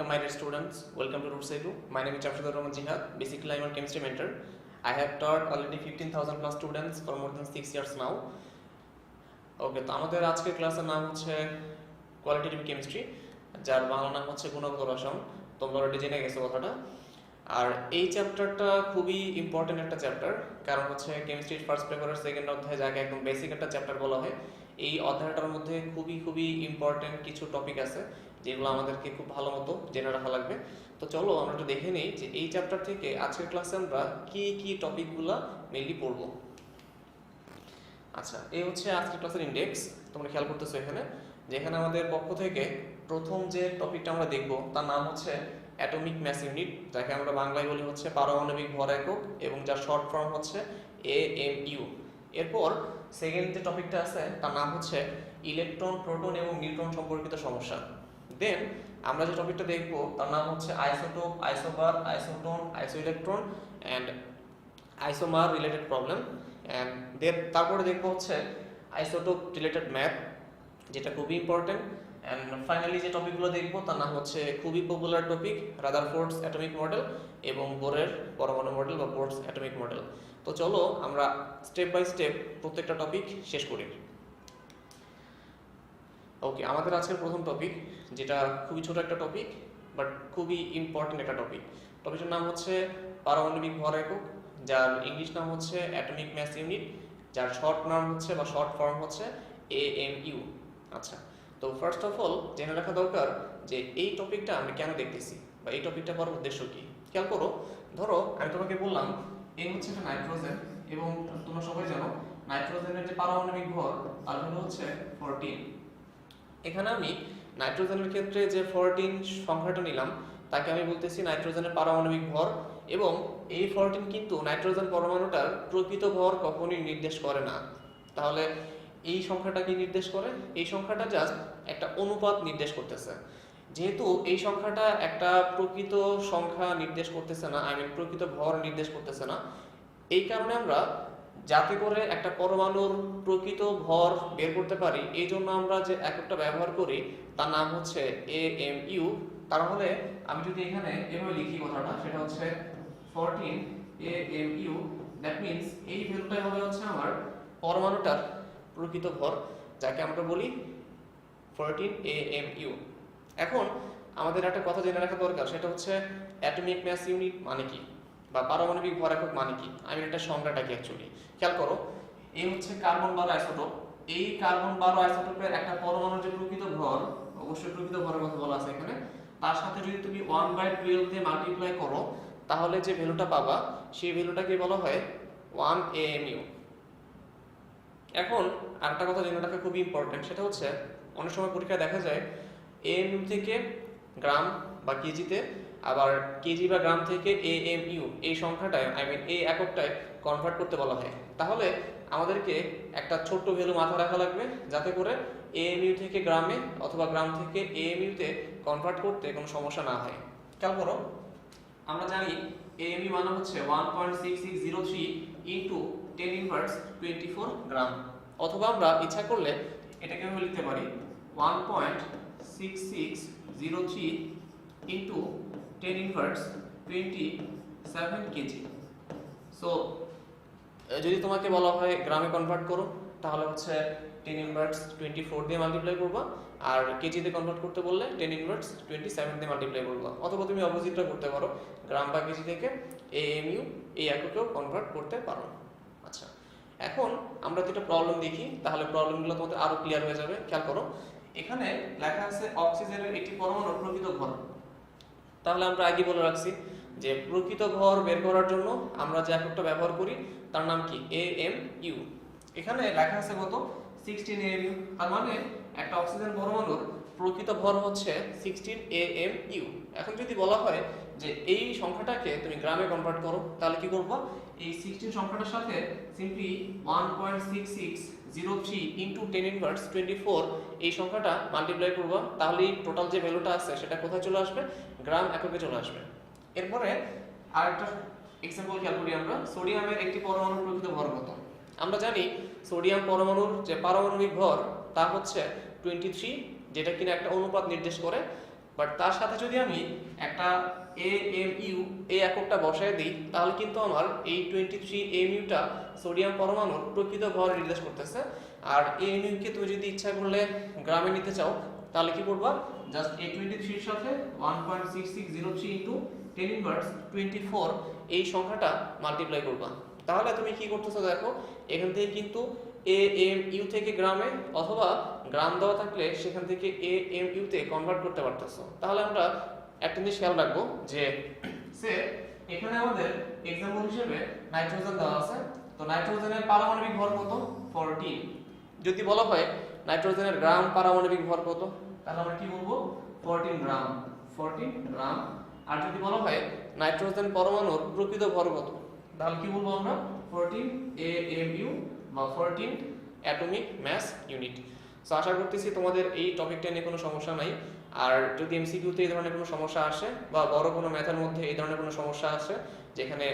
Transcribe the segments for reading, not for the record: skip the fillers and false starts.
Welcome, my dear students. Welcome to Roots Edu. My name is Jamshedur Rahman Jihad. Basically, I am a chemistry mentor. I have taught already 15,000 plus students for more than 6 years now. ওকে, তো আমাদের আজকের ক্লাসের নাম হচ্ছে qualitative chemistry, যার বাংলা নাম হচ্ছে গুণগত রসায়ন। তোমরা অলরেডি জেনে গেছো কথাটা। আর এই চ্যাপ্টারটা খুবই ইম্পর্টেন্ট একটা চ্যাপ্টার, কারণ হচ্ছে কেমিস্ট্রির ফার্স্ট পেপারের সেকেন্ড অধ্যায় যাকে একদম বেসিক একটা চ্যাপ্টার বলা হয়। এই অধ্যায়টার মধ্যে খুবই ইম্পর্টেন্ট কিছু টপিক আছে যেগুলো আমাদেরকে খুব ভালো মতো জেনে রাখা লাগবে। তো চলো আমরা একটু দেখে নিই যে এই চ্যাপ্টার থেকে আজকের ক্লাসে আমরা কি টপিকগুলো মেইনলি পড়বো। আচ্ছা, এই হচ্ছে আজকের ক্লাসের ইন্ডেক্স। তোমরা খেয়াল করতেছো এখানে যেখানে আমাদের পক্ষ থেকে প্রথম যে টপিকটা আমরা দেখব তার নাম হচ্ছে অ্যাটমিক ম্যাস ইউনিট, যাকে আমরা বাংলায় বলি হচ্ছে পারমাণবিক ভর একক, এবং যার শর্ট ফর্ম হচ্ছে AMU। এরপর সেকেন্ড যে টপিকটা আছে তার নাম হচ্ছে ইলেকট্রন, প্রোটন এবং নিউট্রন সম্পর্কিত সমস্যা। দেন আমরা যে টপিকটা দেখব তার নাম হচ্ছে isotope, isobar, isotone, isoelectron and isomer related problem. And then তারপরে দেখবো হচ্ছে আইসোটোপ রিলেটেড ম্যাথ, যেটা খুবই ইম্পর্টেন্ট। অ্যান্ড ফাইনালি যে টপিকগুলো দেখবো তার নাম হচ্ছে খুবই পপুলার টপিক রাদারফোর্ডস অ্যাটমিক মডেল এবং বোরের পরমাণু মডেল বা বোরস অ্যাটমিক মডেল। তো চলো আমরা স্টেপ বাই স্টেপ প্রত্যেকটা টপিক শেষ করি। ওকে, আমাদের আজকের প্রথম টপিক, যেটা খুবই ছোট একটা টপিক বাট খুবই ইম্পর্টেন্ট একটা টপিক। টপিকটার নাম হচ্ছে পারমাণবিক ভর একক, যার ইংলিশ নাম হচ্ছে অ্যাটমিক ম্যাস ইউনিট, যার শর্ট নাম হচ্ছে বা শর্ট ফর্ম হচ্ছে AMU। আচ্ছা, তো ফার্স্ট অফ অল জেনে রাখা দরকার যে এই টপিকটা আমরা কেন দেখতেছি বা এই টপিকটা পড়ার উদ্দেশ্য কি। খেয়াল করো, ধরো আমি তোমাকে বললাম এই হচ্ছে একটা নাইট্রোজেন, এবং তোমরা সবাই জানো নাইট্রোজেনের যে পারমাণবিক ভর তার ভ্যালু হচ্ছে 14। এখানে আমি নাইট্রোজেনের ক্ষেত্রে যে 14 সংখ্যাটা নিলাম তাকে আমি বলতেছি নাইট্রোজেনের পারমাণবিক ভর, এবং এই 14 কিন্তু নাইট্রোজেন পরমাণুটার প্রকৃত ভর কখনোই নির্দেশ করে না। তাহলে এই সংখ্যাটা কি নির্দেশ করে? এই সংখ্যাটা জাস্ট একটা অনুপাত নির্দেশ করতেছে। যেহেতু এই সংখ্যাটা একটা প্রকৃত সংখ্যা নির্দেশ করতেছে না, প্রকৃত ভর নির্দেশ করতেছে না, এই কারণে আমরা যাতে করে একটা পরমাণুর প্রকৃত ভর বের করতে পারি এই জন্য আমরা যে এককটা ব্যবহার করি তার নাম হচ্ছে AMU। তাহলে আমি যদি এখানে এভাবে লিখি কথাটা, সেটা হচ্ছে 14 AMU, দ্যাট মিনস এই ভ্যালুটাই হবে হচ্ছে আমার পরমাণুটার প্রকৃত ভর, যাকে আমরা বলি 14 AMU। এখন আমাদের একটা কথা জেনে রাখা দরকার, সেটা হচ্ছে অ্যাটমিক ম্যাস ইউনিট মানে কি বা পারমাণবিক ভর একক মানে কি। এটা সংজ্ঞাটা কি অ্যাকচুয়ালি খেয়াল করো। এই হচ্ছে কার্বন 12 আইসোটোপ। এই কার্বন 12 আইসোটোপের একটা পরমাণুর যে প্রকৃত ভর, অবশ্যই প্রকৃত ভরের কথা বলা আছে এখানে, তার সাথে যদি তুমি 1/12 দিয়ে মাল্টিপ্লাই করো তাহলে যে ভ্যালুটা পাবা সেই ভ্যালুটাকে বলা হয় 1 AMU। এখন আরেকটা কথা জেনে রাখা খুবই ইম্পর্টেন্ট, সেটা হচ্ছে অনেক সময় পরীক্ষায় দেখা যায় AMU থেকে গ্রাম বা কেজিতে, আবার কেজি বা গ্রাম থেকে AMU এই সংখ্যাটায় এই এককটায় কনভার্ট করতে বলা হয়। তাহলে আমাদেরকে একটা ছোট্ট ভ্যালু মাথায় রাখা লাগবে যাতে করে AMU থেকে গ্রামে অথবা গ্রাম থেকে AMU তে কনভার্ট করতে কোনো সমস্যা না হয়। খেয়াল করো, আমরা জানি AMU মানে হচ্ছে 1.6603 ইন্টু 10 ইনভার্স 24 গ্রাম, অথবা আমরা ইচ্ছা করলে এটাকে আমি লিখতে পারি 1.6603 ইন্টু 10 ইনভার্স 27 কেজি। সো যদি তোমাকে বলা হয় গ্রামে কনভার্ট করো তাহলে হচ্ছে 10 ইনভার্স 24 দিয়ে মাল্টিপ্লাই করবা, আর কেজিতে কনভার্ট করতে বললে 10 ইনভার্স 27 দিয়ে মাল্টিপ্লাই করবা, অথবা তুমি অপোজিটটা করতে পারো, গ্রাম বা কেজি থেকে AMU এই এককেও কনভার্ট করতে পারো। আচ্ছা, এখন আমরা দুটো প্রবলেম দেখি, তাহলে প্রবলেমগুলো তোমাদের আরো ক্লিয়ার হয়ে যাবে। খেয়াল করো, এখানে লেখা আছে অক্সিজেনের একটি পরমাণুর প্রকৃত ভর। তাহলে আমরা আগে বলে রাখছি যে প্রকৃত ভর বের করার জন্য আমরা যে এককটা ব্যবহার করি তার নাম কি AMU। এখানে লেখা আছে কত 16 AMU, তার মানে একটা অক্সিজেন পরমাণুর প্রকৃত ভর হচ্ছে 16 AMU। এখন যদি বলা হয় যে এই সংখ্যাটাকে তুমি গ্রামে কনভার্ট করো তাহলে কি করব, এই 16 সংখ্যাটার সাথে সিম্পলি 1.6603 ইন্টু 10 ইনভার্স 24 এই সংখ্যাটা মাল্টিপ্লাই করবা, তাহলে টোটাল যে ভ্যালুটা আছে সেটা কোথায় চলে আসবে, গ্রাম এককে চলে আসবে। এরপরে আরেকটা এক্সাম্পল খেয়াল করি আমরা, সোডিয়ামের একটি পরমাণুর প্রকৃত ভর কত। আমরা জানি সোডিয়াম পরমাণুর যে পারমাণবিক ভর তা হচ্ছে 23, যেটা কিনা একটা অনুপাত নির্দেশ করে বাট তার সাথে যদি আমি একটা AMU এই এককটা বসায় দিই তাহলে কিন্তু আমার এই 23 AMUটা সোডিয়াম পরমাণুর প্রকৃত ভর নির্দেশ করতেছে। আর AMU কে তুমি যদি ইচ্ছা করলে গ্রামে নিতে চাও তাহলে কি করবা, জাস্ট এই 23 এর সাথে 1.6603 ইনটু 10 ইনভার্স 24 এই সংখ্যাটা মাল্টিপ্লাই করবা। তাহলে তুমি কি করতেছো দেখো, এখান থেকে কিন্তু AMU থেকে গ্রামে অথবা গ্রাম দেওয়া থাকলে সেখান থেকে AMU তে কনভার্ট করতে পারতেছো। তাহলে আমরা একটা জিনিস খেয়াল রাখবো যে সে এখানে আমাদের एग्जांपल হিসেবে নাইট্রোজেন দেওয়া আছে, তো নাইট্রোজেনের পারমাণবিক ভর কত 14। যদি বলা হয় নাইট্রোজেনের গ্রাম পারমাণবিক ভর কত, তাহলে আমরা কি বলবো 14 গ্রাম 14 গ্রাম। আর যদি বলা হয় নাইট্রোজেন পরমাণুর প্রকৃত ভর কত, তাহলে কি বলবো আমরা 14 AMU বা 14 অ্যাটমিক মাস ইউনিট। সো আশা করতেছি তোমাদের এই টপিকটা নিয়ে কোনো সমস্যা নাই। আর যদি এমসিকিউতে এই ধরনের কোনো সমস্যা আসে বা বড় কোনো ম্যাথের মধ্যে এই ধরনের কোনো সমস্যা আসে যেখানে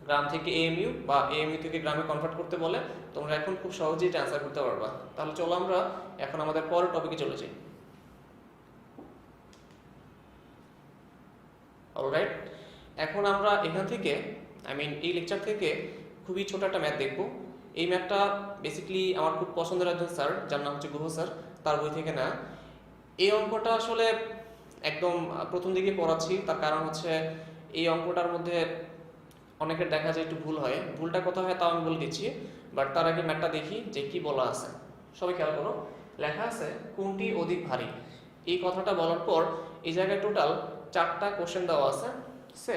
গ্রাম থেকে AMU বা AMU থেকে গ্রামে কনভার্ট করতে বলে, তোমরা এখন খুব সহজেই এটা অ্যান্সার করতে পারবা। তাহলে চলো আমরা এখন আমাদের পরের টপিকে চলে যাই। অলরাইট, এখন আমরা এখান থেকে এই লেকচার থেকে খুবই ছোট একটা ম্যাথ দেখব। এই ম্যাথটা বেসিক্যালি আমার খুব পছন্দের একজন স্যার যার নাম হচ্ছে গুহ স্যার, তার বই থেকে না। এই অঙ্কটা আসলে একদম প্রথম দিকে পড়াচ্ছি, তার কারণ হচ্ছে এই অঙ্কটার মধ্যে অনেকের দেখা যায় একটু ভুল হয়। ভুলটা কোথায় হয় তাও আমি বলে দিচ্ছি, বাট তার আগে ম্যাথটা দেখি যে কি বলা আছে। সবাই খেয়াল করো, লেখা আছে কোনটি অধিক ভারী। এই কথাটা বলার পর এই জায়গায় টোটাল 4টা কোশ্চেন দেওয়া আছে। সে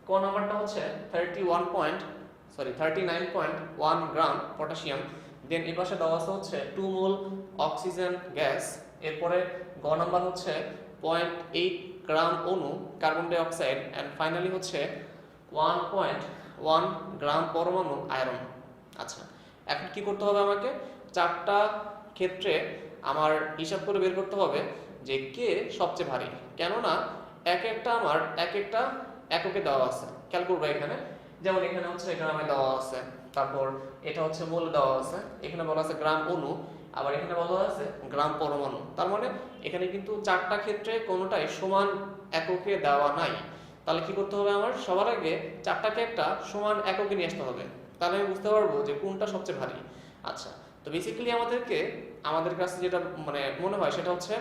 ক নাম্বারটা হচ্ছে 39.1 গ্রাম পটাশিয়াম, দেন এই পাশে দেওয়া আছে হচ্ছে 2 মোল অক্সিজেন গ্যাস। এরপরে গ নাম্বার হচ্ছে 0.8 গ্রাম অণু carbon dioxide, and finally হচ্ছে 1.1 গ্রাম পরমাণু আয়রন। আচ্ছা, এখন কি করতে হবে আমাকে, 4টা ক্ষেত্রে আমার হিসাব করে বের করতে হবে যে কে সবচেয়ে ভারী। কেননা এক একটা আমার এক একটা এককে দেওয়া আছে। খেয়াল করবো এখানে, যেমন এখানে হচ্ছে গ্রামে দেওয়া আছে, তারপর এটা হচ্ছে মোল দেওয়া আছে, এখানে বলা আছে গ্রাম অণু, আবার এখানে বলা আছে গ্রাম পরমাণু। তার মানে এখানে কিন্তু 4টা ক্ষেত্রে কোনোটাই সমান এককে দেওয়া নাই। তাহলে কি করতে হবে, আমার সবার আগে 4টাকে একটা সমান এককে নিয়ে আসতে হবে, তাহলে আমি বুঝতে পারবো যে কোনটা সবচেয়ে ভারী। আচ্ছা, তো বেসিক্যালি আমাদের কাছে যেটা মনে হয় সেটা হচ্ছে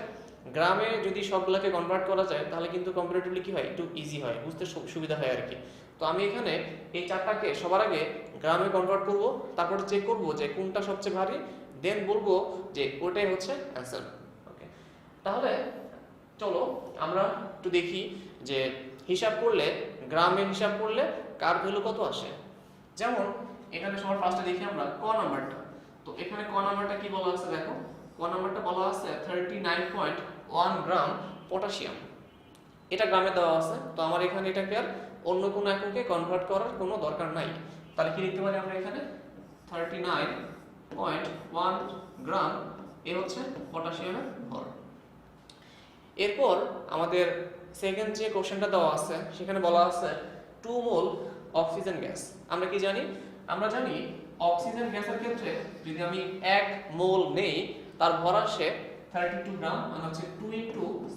গ্রামে যদি সবগুলোকে কনভার্ট করা যায় তাহলে কিন্তু কম্পারেটিভলি কি হয়, একটু ইজি হয়, বুঝতে সুবিধা হয় আর কি। তো আমি এখানে এই 4টাকে সবার আগে গ্রামে কনভার্ট করব, তারপরে চেক করব যে কোনটা সবচেয়ে ভারী, দেন বলবো যে ওটাই হচ্ছে অ্যান্সার। ওকে, তাহলে চলো আমরা একটু দেখি যে হিসাব করলে গ্রামের হিসাব করলে কার ভ্যালু কত আসে। যেমন এখানে সবার ফার্স্টে দেখি আমরা ক নাম্বারটা। তো এখানে ক নাম্বারটা কি বলা আছে দেখো, ক নাম্বারটা বলা আছে 39.1 গ্রাম পটাশিয়াম। এটা গ্রামে দেওয়া আছে, তো আমার এখানে এটাকে আর অন্য কোনো এককে কনভার্ট করার কোনো দরকার নাই। তাহলে কি লিখতে পারি আমরা এখানে 39.1 গ্রাম এ হচ্ছে পটাশিয়ামের ভর। এরপর আমাদের সেকেন্ড যে কোশ্চেনটা দেওয়া আছে সেখানে বলা আছে 2 মোল অক্সিজেন গ্যাস। আমরা কি জানি, আমরা জানি অক্সিজেন গ্যাসের ক্ষেত্রে যদি আমি 1 মোল নেই তার ভর আসে 32 গ্রাম, মানে হচ্ছে 2 ×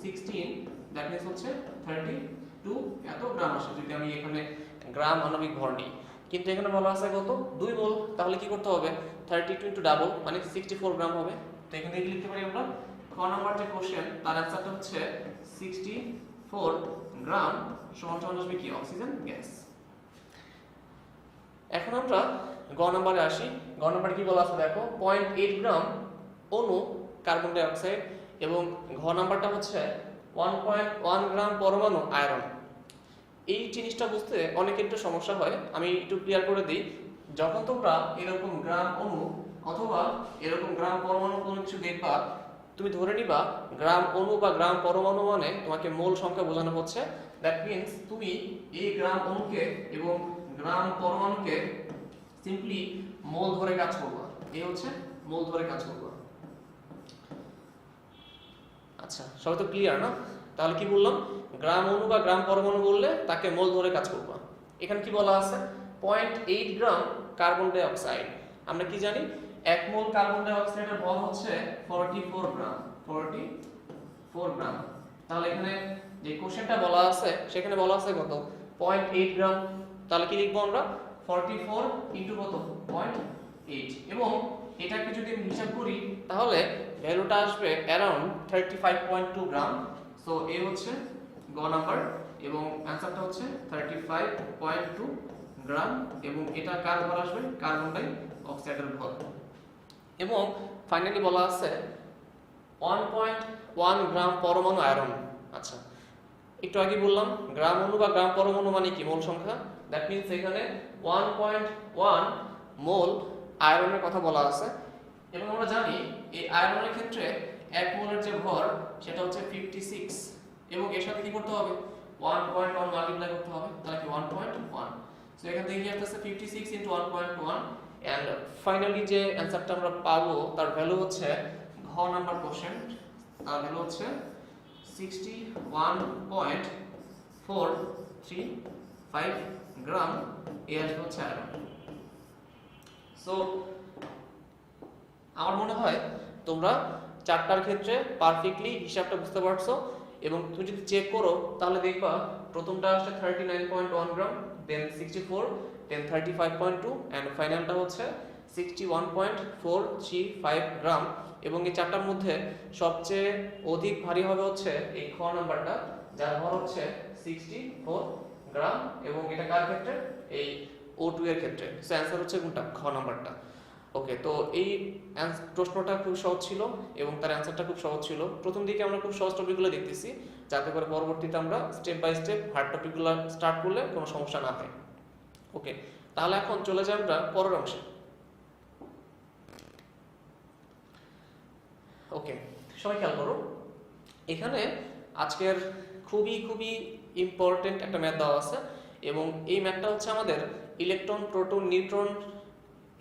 16, দ্যাট মিন্স হচ্ছে 32 এত গ্রাম আসে যদি আমি এখানে গ্রাম আণবিক ভর নিই। কিন্তু এখানে বলা আছে কত 2 মোল, তাহলে কি করতে হবে 32 × ডাবল মানে 64 গ্রাম হবে। তো এখানে কি লিখতে পারি আমরা, ক নাম্বার যে কোশ্চেন তার অ্যানসারটা হচ্ছে 64 গ্রাম সমান আসবে কি অক্সিজেন গ্যাস। এখন আমরা গ নাম্বারে আসি। গ নাম্বারে কি বলা আছে দেখো 0.8 গ্রাম অণু কার্বন ডাই অক্সাইড, এবং ঘ নাম্বারটা হচ্ছে 1.1 গ্রাম পরমাণু আয়রন। এই জিনিসটা বুঝতে অনেকের একটু সমস্যা হয়, আমি একটু ক্লিয়ার করে দিই। যখন তোমরা এরকম গ্রাম অণু অথবা এরকম গ্রাম পরমাণু কোনো কিছু দেখবা, তুমি ধরে নিবা গ্রাম অণু বা গ্রাম পরমাণু মানে তোমাকে মোল সংখ্যা বোঝানো হচ্ছে। দ্যাট মিন্স তুমি এই গ্রাম অণুকে এবং গ্রাম পরমাণুকে সিম্পলি মোল ধরে কাজ করবা, এই হচ্ছে মোল ধরে কাজ করবা। আচ্ছা, সবাই তো ক্লিয়ার না? তাহলে কি বললাম, গ্রাম অণু বা গ্রাম পরমাণু বললে তাকে মোল ধরে কাজ করবা। এখানে কি বলা আছে 0.8 গ্রাম কার্বন ডাই অক্সাইড। আমরা কি জানি 1 মোল কার্বন ডাই অক্সাইডের ভর হচ্ছে 44 গ্রাম 44 গ্রাম। তাহলে এখানে যে কোশ্চেনটা বলা আছে সেখানে বলা আছে কত 0.8 গ্রাম, তাহলে কি লিখবো আমরা 44 ইনটু কত 0.8, এবং এটাকে যদি আমি হিসাব করি তাহলে ভ্যালুটা আসবে অ্যারাউন্ড 35.2 গ্রাম। সো এ হচ্ছে গ নাম্বার এবং অ্যানসারটা হচ্ছে 35.2 গ্রাম, এবং এটা কার ভর আসবে কার্বন ডাই অক্সাইডের ভর। এবং ফাইনালি বলা আছে 1.1 গ্রাম পরমাণু আয়রন। আচ্ছা, একটু আগে বললাম গ্রাম অণু বা গ্রাম পরমাণু মানে কি মোল সংখ্যা, দ্যাট মিন্স এখানে 1.1 মোল আয়রনের কথা বলা আছে। এবং আমরা জানি এই আয়রনের ক্ষেত্রে 1 মোলের যে ভর সেটা হচ্ছে 56, এবং এর সাথে কি করতে হবে 1.1 মাল্টিপ্লাই করতে হবে, তাহলে কি 1.1। সো এখান থেকে কি আসছে 56 ইনটু 1.1, এন্ড ফাইনালি যে অ্যানসারটা আমরা পাবো তার ভ্যালু হচ্ছে ঘ নাম্বার কোশ্চেন, তার ভ্যালু হচ্ছে 61.435 গ্রাম। এই আসবে হচ্ছে আয়রন। সো আমার মনে হয় তোমরা চারটার ক্ষেত্রে পারফেক্টলি হিসাবটা বুঝতে পারছো, এবং তুমি যদি চেক করো তাহলে দেখবা প্রথমটা আসছে 39.1 গ্রাম, দেন 64, দেন 35.2, এন্ড ফাইনালটা হচ্ছে 61.435 গ্রাম। এবং এই চারটার মধ্যে সবচেয়ে অধিক ভারী হবে হচ্ছে এই খ নাম্বারটা, যার ভর হচ্ছে 64 গ্রাম, এবং এটা কার ক্ষেত্রে এই O2 এর ক্ষেত্রে। সো অ্যানসার হচ্ছে কোনটা খ নাম্বারটা। ওকে, তো এই প্রশ্নটা খুব সহজ ছিল এবং তার অ্যান্সারটা খুব সহজ ছিল। প্রথম দিকে আমরা খুব সহজ টপিকগুলো দেখতেছি, যাতে করে পরবর্তীতে আমরা স্টেপ বাই স্টেপ হার্ড টপিকগুলো স্টার্ট করলে কোনো সমস্যা না হয়। ওকে, তাহলে এখন চলে যাই আমরা পরের অংশে। ওকে, সবাই খেয়াল করো, এখানে আজকের খুবই ইম্পর্টেন্ট একটা ম্যাথ দেওয়া আছে, এবং এই ম্যাথটা হচ্ছে আমাদের ইলেকট্রন, প্রোটন, নিউট্রন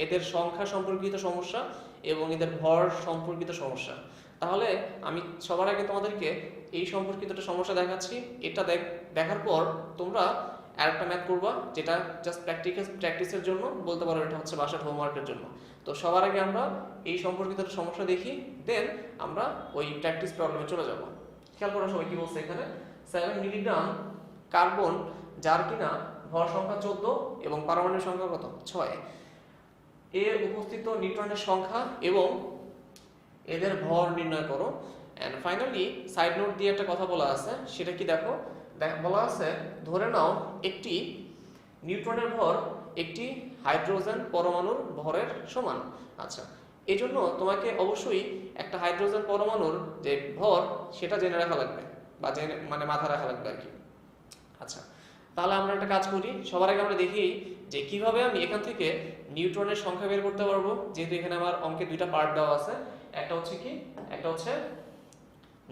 এদের সংখ্যা সম্পর্কিত সমস্যা এবং এদের ভর সম্পর্কিত সমস্যা। তাহলে আমি সবার আগে তোমাদেরকে এই সম্পর্কিত একটা সমস্যা দেখাচ্ছি। এটা দেখার পর তোমরা আরেকটা ম্যাথ করবা, যেটা জাস্ট প্র্যাকটিসের জন্য, বলতে পারো এটা হচ্ছে বাসার হোমওয়ার্কের জন্য। তো সবার আগে আমরা এই সম্পর্কিত একটা সমস্যা দেখি, দেন আমরা ওই প্র্যাকটিস প্রবলেমে চলে যাব। খেয়াল করো সবাই কি বলছে এখানে, 7 মিলিগ্রাম কার্বন যার কিনা ভর সংখ্যা 14 এবং পারমাণবিক সংখ্যা কত 6, এর উপস্থিত নিউট্রনের সংখ্যা এবং এদের ভর নির্ণয় করো। এন্ড ফাইনালি সাইড নোট দিয়ে একটা কথা বলা আছে, সেটা কি দেখো, বলা আছে ধরে নাও একটি নিউট্রনের ভর একটি হাইড্রোজেন পরমাণুর ভরের সমান। আচ্ছা, এই জন্য তোমাকে অবশ্যই একটা হাইড্রোজেন পরমাণুর যে ভর সেটা জেনে রাখা লাগবে, বা জেনে মানে মাথায় রাখা লাগবে আর কি। আচ্ছা, তাহলে আমরা একটা কাজ করি, সবার আগে আমরা দেখি যে কিভাবে আমি এখান থেকে নিউট্রনের সংখ্যা বের করতে পারবো। যেহেতু এখানে আমার অঙ্কে দুইটা পার্ট দেওয়া আছে, একটা হচ্ছে কি, একটা হচ্ছে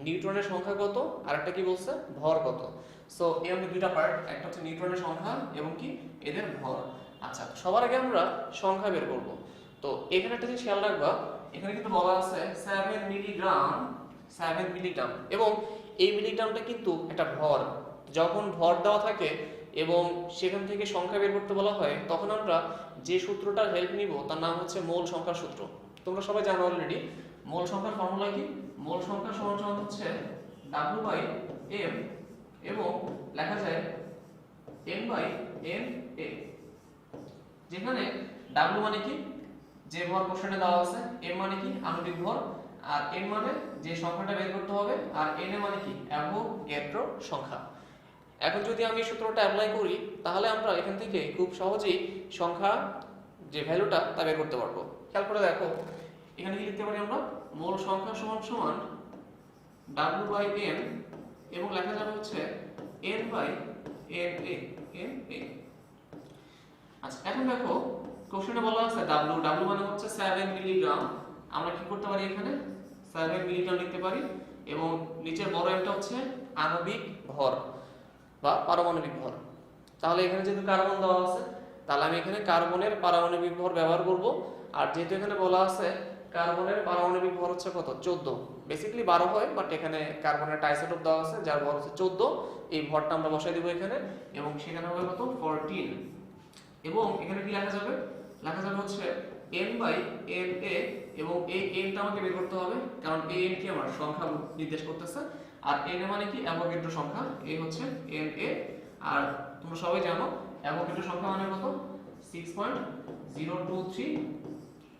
নিউট্রনের সংখ্যা কত, আর একটা কি বলছে ভর কত। সো এই অঙ্কে দুইটা পার্ট, একটা হচ্ছে নিউট্রনের সংখ্যা এবং কি এদের ভর। আচ্ছা, সবার আগে আমরা সংখ্যা বের করব। তো এখানে একটা জিনিস খেয়াল রাখবা, এখানে কিন্তু বলা আছে 7 মিলিগ্রাম, এবং এই মিলিগ্রামটা কিন্তু একটা ভর। যখন ভর দেওয়া থাকে এবং সেখান থেকে সংখ্যা বের করতে বলা হয়, তখন আমরা যে সূত্রটার হেল্প নিব তার নাম হচ্ছে মোল সংখ্যার সূত্র। তোমরা সবাই জানো অলরেডি মোল সংখ্যার ফর্মুলা কি, মোল সংখ্যা সমান হচ্ছে W/m, এবং লেখা যায় m/na, যেখানে W মানে কি যে ভর কোশ্চেনে দেওয়া আছে, m মানে কি আণবিক ভর, আর n মানে যে সংখ্যাটা বের করতে হবে, আর na মানে কি অ্যাভোগাড্রো সংখ্যা। এখন যদি আমি সূত্রটা অ্যাপ্লাই করি তাহলে আমরা এখান থেকে খুব সহজেই সংখ্যা যে ভ্যালুটা তা বের করতে পারবো। খেয়াল করে দেখো, এখানে কি লিখতে পারি আমরা, মোল সংখ্যা সমান W/m, এবং লেখা যাবে হচ্ছে n/na। আচ্ছা, এখন দেখো কোশ্চেনে বলা আছে W মানে হচ্ছে 7 মিলিগ্রাম। আমরা কি করতে পারি, এখানে 7 মিলিগ্রাম লিখতে পারি, এবং নিচের বড় একটা হচ্ছে আণবিক ভর বা পারমাণবিক ভর। তাহলে এখানে যেহেতু কার্বন দেওয়া আছে, তাহলে আমি এখানে কার্বনের পারমাণবিক ভর ব্যবহার করব। আর যেহেতু এখানে বলা আছে কার্বনের পারমাণবিক ভর হচ্ছে কত 14, বেসিক্যালি 12 হয়, বাট এখানে কার্বনের টাইসোটোপ দেওয়া আছে যার ভর হচ্ছে 14, এই ভরটা আমরা বসাই দেব এখানে, এবং সেখানে হবে কত 14। এবং এখানে কি লেখা যাবে হচ্ছে n বাই n a, এবং এই nটা আমাকে বের করতে হবে, কারণ এই n কি আমার সংখ্যা নির্দেশ করতেছে, আর n এ মানে কি অ্যাভোগাড্রো সংখ্যা, এই হচ্ছে n a। আর তোমরা সবাই জানো অ্যাভোগাড্রো সংখ্যা মানে কত, 6.023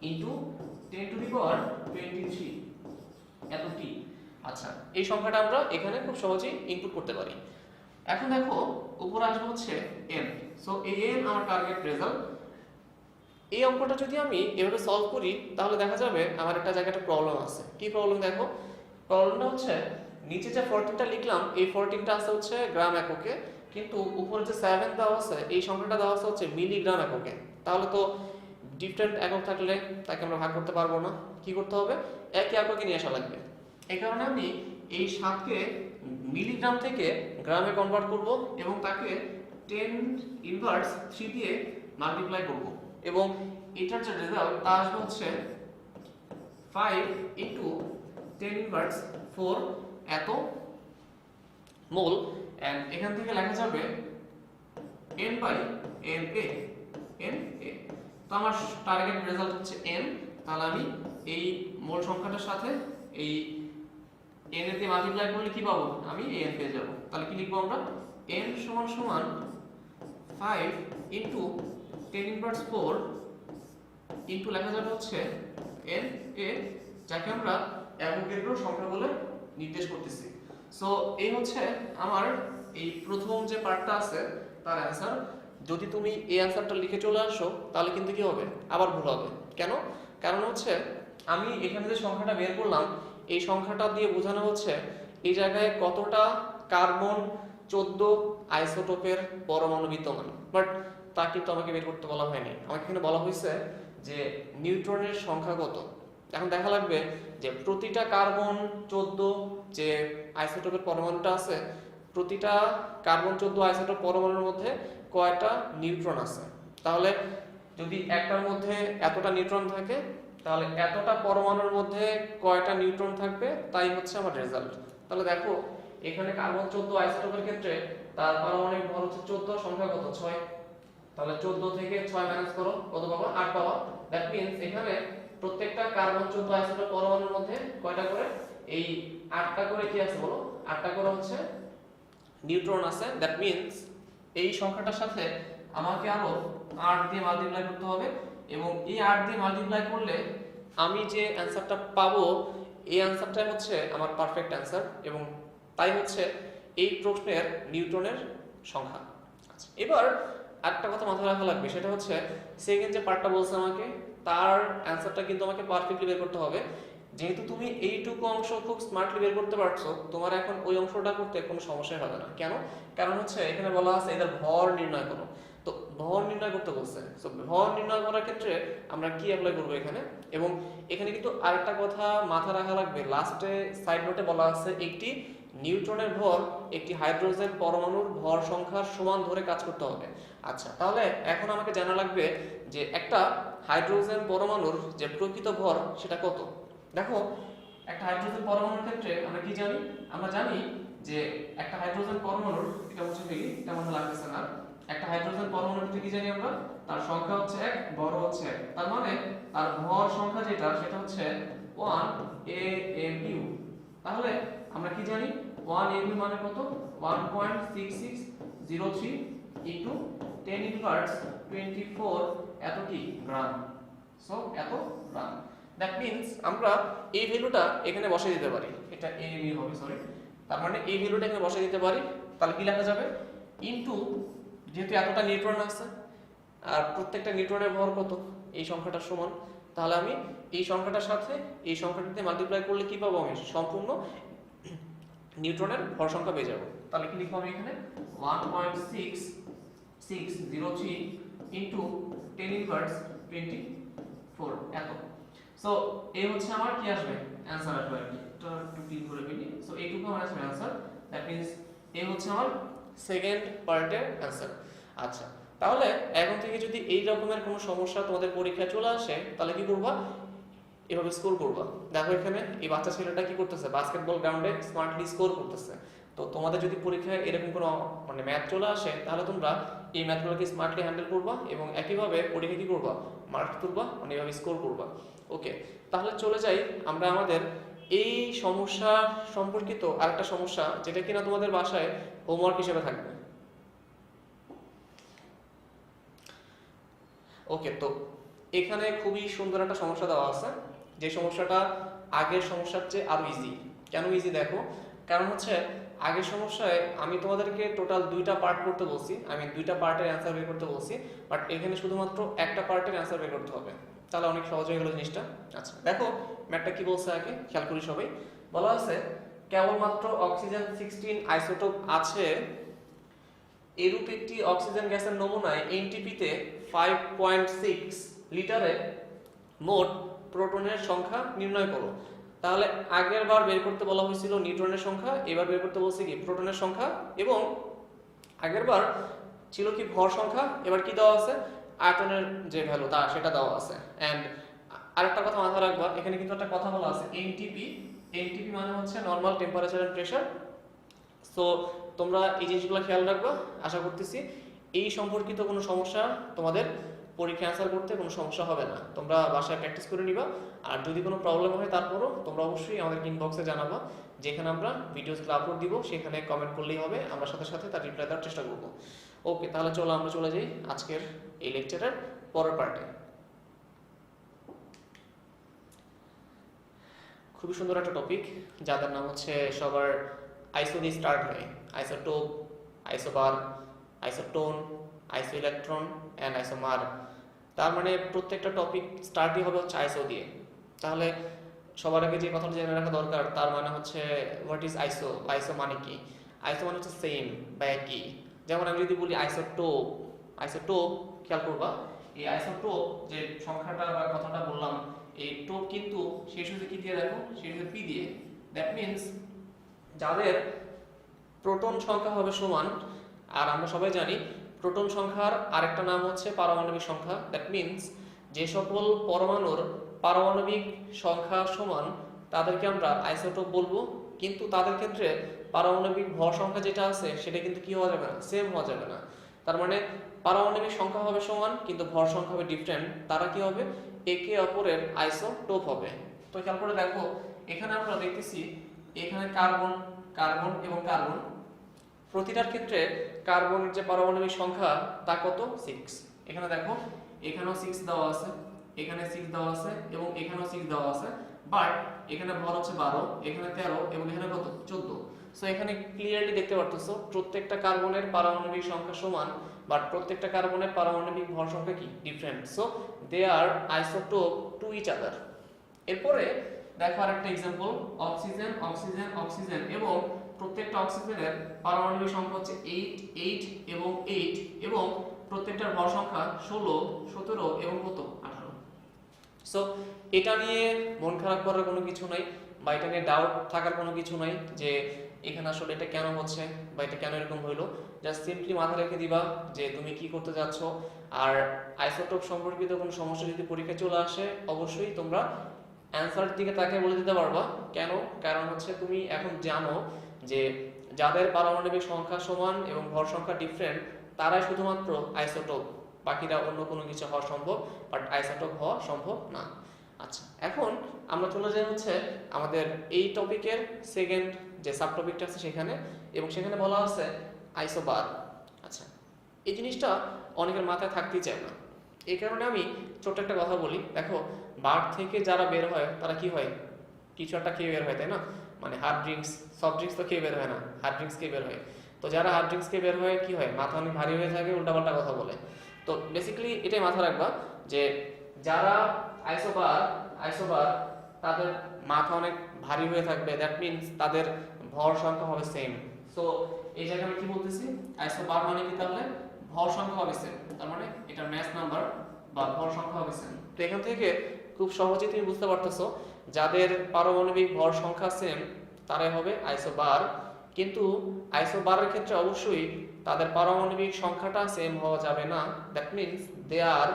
ইনটু 10 টু দি পাওয়ার 23 এত টি। আচ্ছা, এই সংখ্যাটা আমরা এখানে খুব সহজেই ইনপুট করতে পারি। এখন দেখো উপরে আসবে হচ্ছে n, সো এই n আমার টার্গেট রেজাল্ট। এই অঙ্কটা যদি আমি এভাবে সলভ করি তাহলে দেখা যাবে আমার একটা জায়গায় একটা প্রবলেম আছে। কি প্রবলেম দেখো, প্রবলেমটা হচ্ছে নিচে যে 14টা লিখলাম এই 14টা আছে হচ্ছে গ্রাম এককে, কিন্তু উপরে যে 7 দেওয়া আছে এই সংখ্যাটা দেওয়া আছে হচ্ছে মিলিগ্রাম এককে। তাহলে তো ডিফারেন্ট একক থাকলে তাকে আমরা ভাগ করতে পারবো না, কি করতে হবে, একই এককে নিয়ে আসা লাগবে। এই কারণে আমি এই 7কে মিলিগ্রাম থেকে গ্রামে কনভার্ট করব এবং তাকে 10^3 দিয়ে মাল্টিপ্লাই করব, এবং এটার যে রেজাল্ট তা আসবে হচ্ছে 5 ইনটু 10^4 এত মোল, এন্ড এখান থেকে লেখা যাবে n by n a, n a। তো আমার টার্গেট রেজাল্ট হচ্ছে n, তাহলে আমি এই মোল সংখ্যাটার সাথে এই n এর দিয়ে মাল্টিপ্লাই করলে কি পাবো, আমি n পেয়ে যাব। তাহলে কি লিখবো আমরা, n সমান সমান 5 ইনটু 10^4 ইনটু লেখা যাবে হচ্ছে n a, যাকে আমরা অ্যাভোগাড্রো সংখ্যা বলে নির্দেশ করতেছি। সো এই হচ্ছে আমার এই প্রথম যে পার্টটা আছে তার অ্যান্সার। যদি তুমি এই অ্যান্সারটা লিখে চলে আসো তাহলে কিন্তু কি হবে, আবার ভুল হবে। কেন, কারণ হচ্ছে আমি এখানে যে সংখ্যাটা বের করলাম এই সংখ্যাটা দিয়ে বোঝানো হচ্ছে এই জায়গায় কতটা কার্বন 14 আইসোটোপের পরমাণু বিদ্যমান, বাট তা কিন্তু আমাকে বের করতে বলা হয়নি। আমাকে এখানে বলা হয়েছে যে নিউট্রনের সংখ্যা কত। এখন দেখা লাগবে যে প্রতিটা কার্বন 14 যে আইসোটোপের পরমাণুটা আছে, প্রতিটা কার্বন 14 আইসোটোপ পরমাণুর মধ্যে কয়টা নিউট্রন আছে। তাহলে যদি একটার মধ্যে এতটা নিউট্রন থাকে তাহলে এতটা পরমাণুর মধ্যে কয়টা নিউট্রন থাকবে, তাই হচ্ছে আমার রেজাল্ট। তাহলে দেখো এখানে কার্বন 14 আইসোটোপের ক্ষেত্রে তার পারমাণবিক ভর হচ্ছে 14, সংখ্যা কত 6, তাহলে 14 থেকে 6 মাইনাস করো কত পাবা, 8 পাবা। দ্যাট মিন্স এখানে প্রত্যেকটা কার্বন 14 আইসোটোপ পরমাণুর মধ্যে কয়টা করে, এই 8টা করে কি আছে বলো, 8টা করে হচ্ছে নিউট্রন আছে। দ্যাট মিন্স এই সংখ্যাটার সাথে আমাকে আরো 8 দিয়ে মাল্টিপ্লাই করতে হবে, এবং এই 8 দিয়ে মাল্টিপ্লাই করলে আমি যে অ্যানসারটা পাবো এই অ্যানসারটাই হচ্ছে আমার পারফেক্ট অ্যানসার, এবং তাই হচ্ছে এই প্রশ্নের নিউটনের সংখ্যা। আচ্ছা, এবার একটা কথা মাথায় রাখা লাগবে, সেটা হচ্ছে সেকেন্ড যে পার্টটা বলছে আমাকে তার অ্যানসারটা কিন্তু আমাকে পারফেক্টলি বের করতে হবে। যেহেতু তুমি এইটুকু অংশ খুব স্মার্টলি বের করতে পারছো, তোমার এখন ওই অংশটা করতে কোনো সমস্যা হবে না। কেন, কারণ হচ্ছে এখানে বলা আছে এদের ভর নির্ণয় করো, তো ভর নির্ণয় করতে বলছে। সো ভর নির্ণয় করার ক্ষেত্রে আমরা কি অ্যাপ্লাই করবো এখানে, এবং এখানে কিন্তু আরেকটা কথা মাথা রাখা লাগবে, লাস্টে সাইড নোটে বলা আছে একটি নিউট্রনের ভর একটি হাইড্রোজেন পরমাণুর ভর সংখ্যার সমান ধরে কাজ করতে হবে। আচ্ছা, তাহলে এখন আমাকে জানা লাগবে যে একটা হাইড্রোজেন পরমাণুর যে প্রকৃত ভর সেটা কত। দেখো একটা হাইড্রোজেন পরমাণুর ক্ষেত্রে আমরা কি জানি, আমরা জানি যে একটা হাইড্রোজেন পরমাণুর, এটা মুছে ফেলি, এটা মনে লাগতেছে না, একটা হাইড্রোজেন পরমাণুর থেকে কি জানি আমরা, তার সংখ্যা হচ্ছে 1, ভর হচ্ছে 1, তার মানে তার ভর সংখ্যা যেটা সেটা হচ্ছে 1 AMU। তাহলে আমরা কি জানি 1 AMU মানে কত, 1.6603 ইনটু 10^24 এত কি গ্রাম, সো এত গ্রাম। দ্যাট মিন্স আমরা এই ভ্যালুটা এখানে বসিয়ে দিতে পারি, এটা AMU হবে, সরি, তার মানে এই ভ্যালুটা এখানে বসিয়ে দিতে পারি। তাহলে কি লেখা যাবে, ইনটু যেহেতু এতটা নিউট্রন আছে আর প্রত্যেকটা নিউট্রনের ভর কত এই সংখ্যাটার সমান, তাহলে আমি এই সংখ্যাটার সাথে এই সংখ্যাটাতে মাল্টিপ্লাই করলে কি পাবো, আমি সম্পূর্ণ নিউট্রনের ভর সংখ্যা পেয়ে যাব। তাহলে কি লিখবো আমি এখানে 1.6603 ইনটু 10^24 এত। সো এই হচ্ছে আমার কি আসবে অ্যানসার আসবে আর কি, এটা একটু ক্লিন করে ফেলি। সো এইটুকু আমার আসবে অ্যানসার, দ্যাট মিন্স এই হচ্ছে আমার সেকেন্ড পার্টের অ্যানসার। আচ্ছা, তাহলে এখন থেকে যদি এই রকমের কোনো সমস্যা তোমাদের পরীক্ষায় চলে আসে তাহলে কি করবা, এভাবে স্কোর করবা। দেখো এখানে এই বাচ্চা ছেলেটা কি করতেছে, বাস্কেটবল গ্রাউন্ডে স্মার্টলি স্কোর করতেছে। তো তোমাদের যদি পরীক্ষায় এরকম কোনো মানে ম্যাথ চলে আসে তাহলে তোমরা এই ম্যাথগুলোকে স্মার্টলি হ্যান্ডেল করবা এবং একইভাবে পরীক্ষা কি করবা, মার্ক তুলবা, মানে এইভাবে স্কোর করবা। ওকে, তাহলে চলে যাই আমরা আমাদের এই সমস্যা সম্পর্কিত আরেকটা সমস্যা, যেটা কিনা তোমাদের বাসায় হোমওয়ার্ক হিসেবে থাকবে। ওকে, তো এখানে খুবই সুন্দর একটা সমস্যা দেওয়া আছে, যে সমস্যাটা আগের সমস্যার চেয়ে আরো ইজি। কেন ইজি দেখো, কারণ হচ্ছে আগের সমস্যায় আমি তোমাদেরকে টোটাল 2টা পার্ট করতে বলছি, আমি 2টা পার্টের অ্যান্সার বের করতে বলছি, বাট এখানে শুধুমাত্র একটা পার্টের অ্যান্সার বের করতে হবে, তাহলে অনেক সহজ হয়ে গেল জিনিসটা। আচ্ছা দেখো ম্যাথটা কি বলছে আগে খেয়াল করি সবাই। বলা আছে কেবলমাত্র অক্সিজেন 16 আইসোটোপ আছে এরূপ একটি অক্সিজেন গ্যাসের নমুনায় এনটিপিতে 5.6 লিটারে মোট প্রোটনের সংখ্যা নির্ণয় করো। তাহলে আগের বার বের করতে বলা হয়েছিল নিউট্রনের সংখ্যা, এবার বের করতে বলছে কি প্রোটনের সংখ্যা, এবং আগের বার ছিল কি ভর সংখ্যা, এবার কি দেওয়া আছে আয়তনের যে ভ্যালু তা সেটা দেওয়া আছে। এন্ড আরেকটা কথা মাথায় রাখবা, এখানে কিন্তু একটা কথা বলা আছে এনটিপি, এনটিপি মানে হচ্ছে normal temperature and pressure. So তোমরা এই জিনিসগুলো খেয়াল রাখবা। আশা করতেছি এই সম্পর্কিত কোনো সমস্যা তোমাদের পরীক্ষা অ্যান্সার করতে কোনো সমস্যা হবে না, তোমরা বাসায় প্র্যাকটিস করে নিবা। আর যদি কোনো প্রবলেম হয় তারপরও তোমরা অবশ্যই আমাদের ইনবক্সে জানাবা, যেখানে আমরা ভিডিওসগুলো আপলোড দিব, সেখানে কমেন্ট করলেই হবে, আমরা সাথে সাথে তার রিপ্লাই দেওয়ার চেষ্টা করব। ওকে, তাহলে চলো আমরা চলে যাই আজকের এই লেকচারের পরের পার্টে। খুবই সুন্দর একটা টপিক, যাদের নাম হচ্ছে সবার আইসো দিয়ে স্টার্ট হয়, আইসোটোপ, আইসোবার, আইসোটোন, আইসো ইলেকট্রন অ্যান্ড আইসোমার। তার মানে প্রত্যেকটা টপিক স্টার্টই হবে হচ্ছে আইসো দিয়ে। তাহলে সবার আগে যে কথাটা জেনে রাখা দরকার, তার মানে হচ্ছে হোয়াট ইজ আইসো, আইসো মানে কি? আইসো মানে হচ্ছে সেম বা একই। যেমন আমি যদি বলি আইসোটোপ, আইসোটোপ খেয়াল করবা, এই আইসোটোপ যে সংখ্যাটা বা কথাটা বললাম, এই টোপ কিন্তু শেষ হচ্ছে কি দিয়ে দেখো, শেষ হচ্ছে পি দিয়ে। দ্যাট মিনস যাদের প্রোটন সংখ্যা হবে সমান, আর আমরা সবাই জানি প্রোটন সংখ্যার আরেকটা নাম হচ্ছে পারমাণবিক সংখ্যা। দ্যাট মিনস যে সকল পরমাণুর পারমাণবিক সংখ্যা সমান তাদেরকে আমরা আইসোটোপ বলবো, কিন্তু তাদের ক্ষেত্রে পারমাণবিক ভর সংখ্যা যেটা আছে সেটা কিন্তু কি হওয়া যাবে না, সেম হওয়া যাবে না। তার মানে পারমাণবিক সংখ্যা হবে সমান কিন্তু ভর সংখ্যা হবে ডিফারেন্ট, তারা কি হবে একে অপরের আইসোটোপ হবে। তো খেয়াল করে দেখো এখানে আমরা দেখতেছি এখানে কার্বন, কার্বন এবং কার্বন, প্রতিটার ক্ষেত্রে কার্বনের যে পারমাণবিক সংখ্যা তা কত 6। এখানে দেখো এখানেও 6 দেওয়া আছে, এখানে 6 দেওয়া আছে এবং এখানেও 6 দেওয়া আছে, বাট এখানে ভর হচ্ছে 12, এখানে 13 এবং এখানে কত 14। সো এখানে ক্লিয়ারলি দেখতে পারতেছো প্রত্যেকটা কার্বনের পারমাণবিক সংখ্যা সমান, বাট প্রত্যেকটা কার্বনের পারমাণবিক ভর সংখ্যা কি different. So they are isotope to each other. এরপরে দেখো আরেকটা एग्जांपल, অক্সিজেন, অক্সিজেন, অক্সিজেন এবং প্রত্যেকটা অক্সিজেনের পারমাণবিক সংখ্যা হচ্ছে 8, 8 এবং 8 এবং প্রত্যেকটার ভর সংখ্যা 16, 17 এবং কত 18। সো এটা নিয়ে মন খারাপ করার কোনো কিছু নাই, বা এটা নিয়ে ডাউট থাকার কোনো কিছু নাই যে এখানে আসলে এটা কেন হচ্ছে বা এটা কেন এরকম হইলো। জাস্ট সিম্পলি মাথায় রেখে দিবা যে তুমি কি করতে যাচ্ছ। আর আইসোটোপ সম্পর্কিত কোনো সমস্যা যদি পরীক্ষায় চলে আসে, অবশ্যই তোমরা অ্যান্সার দিকে তাকে বলে দিতে পারবা। কেন? কারণ হচ্ছে তুমি এখন জানো যে যাদের পারমাণবিক সংখ্যা সমান এবং ভর সংখ্যা ডিফারেন্ট তারাই শুধুমাত্র আইসোটোপ, বাকিরা অন্য কোনো কিছু হওয়া সম্ভব, বাট আইসোটোপ হওয়া সম্ভব না। আচ্ছা, এখন আমরা চলে যাই হচ্ছে আমাদের এই টপিকের সেকেন্ড যে সাব টপিকটা আছে সেখানে, এবং সেখানে বলা আছে আইসোবার। আচ্ছা, এই জিনিসটা অনেকের মাথায় থাকতেই চায় না, এই কারণে আমি ছোট্ট একটা কথা বলি। দেখো বার থেকে যারা বের হয় তারা কি হয়, কিছু একটা খেয়ে বের হয়, তাই না? মানে হার্ড ড্রিঙ্কস, সফট ড্রিঙ্কস তো খেয়ে বের হয় না, হার্ড ড্রিঙ্কস খেয়ে বের হয়। তো যারা হার্ড ড্রিঙ্কস খেয়ে বের হয় কি হয়, মাথা অনেক ভারী হয়ে থাকে, উল্টাপাল্টা কথা বলে। তো বেসিক্যালি এটাই মাথা রাখবা যে যারা আইসোবার, আইসোবার তাদের মাথা অনেক ভারী হয়ে থাকবে, দ্যাট মিনস তাদের ভর সংখ্যা হবে সেম। সো এই জায়গায় আমি কি বলতেছি, আইসোবার মানে কি, তাহলে ভর সংখ্যা হবে সেম, তার মানে এটা ম্যাস নাম্বার বা ভর সংখ্যা হবে সেম। তো এখান থেকে খুব সহজেই তুমি বুঝতে পারতেছো যাদের পারমাণবিক ভর সংখ্যা সেম তারাই হবে আইসোবার, কিন্তু আইসোবারের ক্ষেত্রে অবশ্যই তাদের পারমাণবিক সংখ্যাটা সেম হওয়া যাবে না। That means they are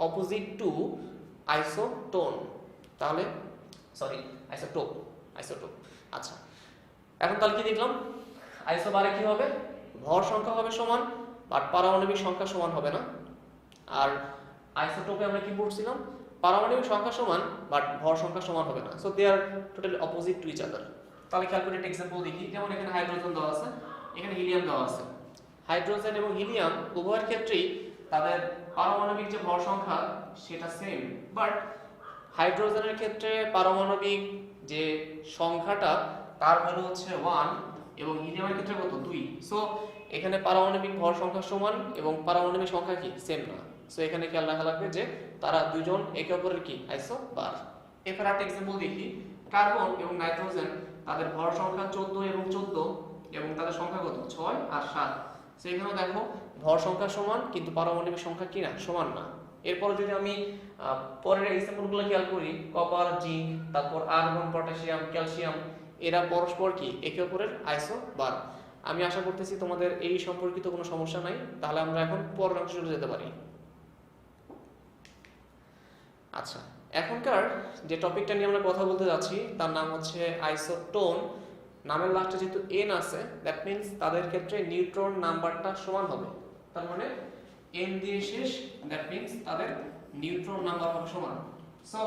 opposite to isotone, তাহলে সরি আইসোটোপ, আইসোটোপ। আচ্ছা, এখন তাহলে কি দেখলাম, আইসোবারে কি হবে, ভর সংখ্যা হবে সমান বাট পারমাণবিক সংখ্যা সমান হবে না। আর আইসোটোপে আমরা কি পড়ছিলাম, পারমাণবিক সংখ্যা সমান বাট ভর সংখ্যা সমান হবে না, so they are totally opposite to each other. তাহলে খেয়াল করে একটা এক্সাম্পল দেখি, যেমন এখানে হাইড্রোজেন দেওয়া আছে, এখানে হিলিয়াম দেওয়া আছে। হাইড্রোজেন এবং হিলিয়াম উভয়ের ক্ষেত্রেই তাদের পারমাণবিক যে ভর সংখ্যা সেটা সেম, বাট হাইড্রোজেনের ক্ষেত্রে পারমাণবিক যে সংখ্যাটা তার ভ্যালু হচ্ছে 1 এবং হিলিয়ামের ক্ষেত্রে কত 2। সো এখানে পারমাণবিক ভর সংখ্যা সমান এবং পারমাণবিক সংখ্যা কি সেম না। সো এখানে খেয়াল রাখা লাগবে যে তারা দুইজন একে অপরের কি আইসোবার। এরপর একটা এক্সাম্পল দেখি, কার্বন এবং নাইট্রোজেন তাদের ভর সংখ্যা 14 এবং 14 এবং তাদের সংখ্যা কত 6 আর 7। সো এখানে দেখো ভর সংখ্যা সমান কিন্তু পারমাণবিক সংখ্যা কি না সমান না। এরপর যদি আমি পরের এক্সাম্পলগুলো খেয়াল করি, কপার, জিঙ্ক, তারপর আর্গন, পটাশিয়াম, ক্যালসিয়াম, এরা পরস্পর কি একে অপরের আইসোবার। আমি আশা করতেছি তোমাদের এই সম্পর্কিত কোনো সমস্যা নাই, তাহলে আমরা এখন পরের অংশে চলে যেতে পারি। আচ্ছা, এখনকার যে টপিকটা নিয়ে আমরা কথা বলতে যাচ্ছি তার নাম হচ্ছে আইসোটোন। নামের লাস্টে যেহেতু এন আছে, দ্যাট মিন্স তাদের ক্ষেত্রে নিউট্রন নাম্বারটা সমান হবে। তার মানে এন দিয়ে শেষ, দ্যাট মিন্স তাদের নিউট্রন নাম্বার হবে সমান। So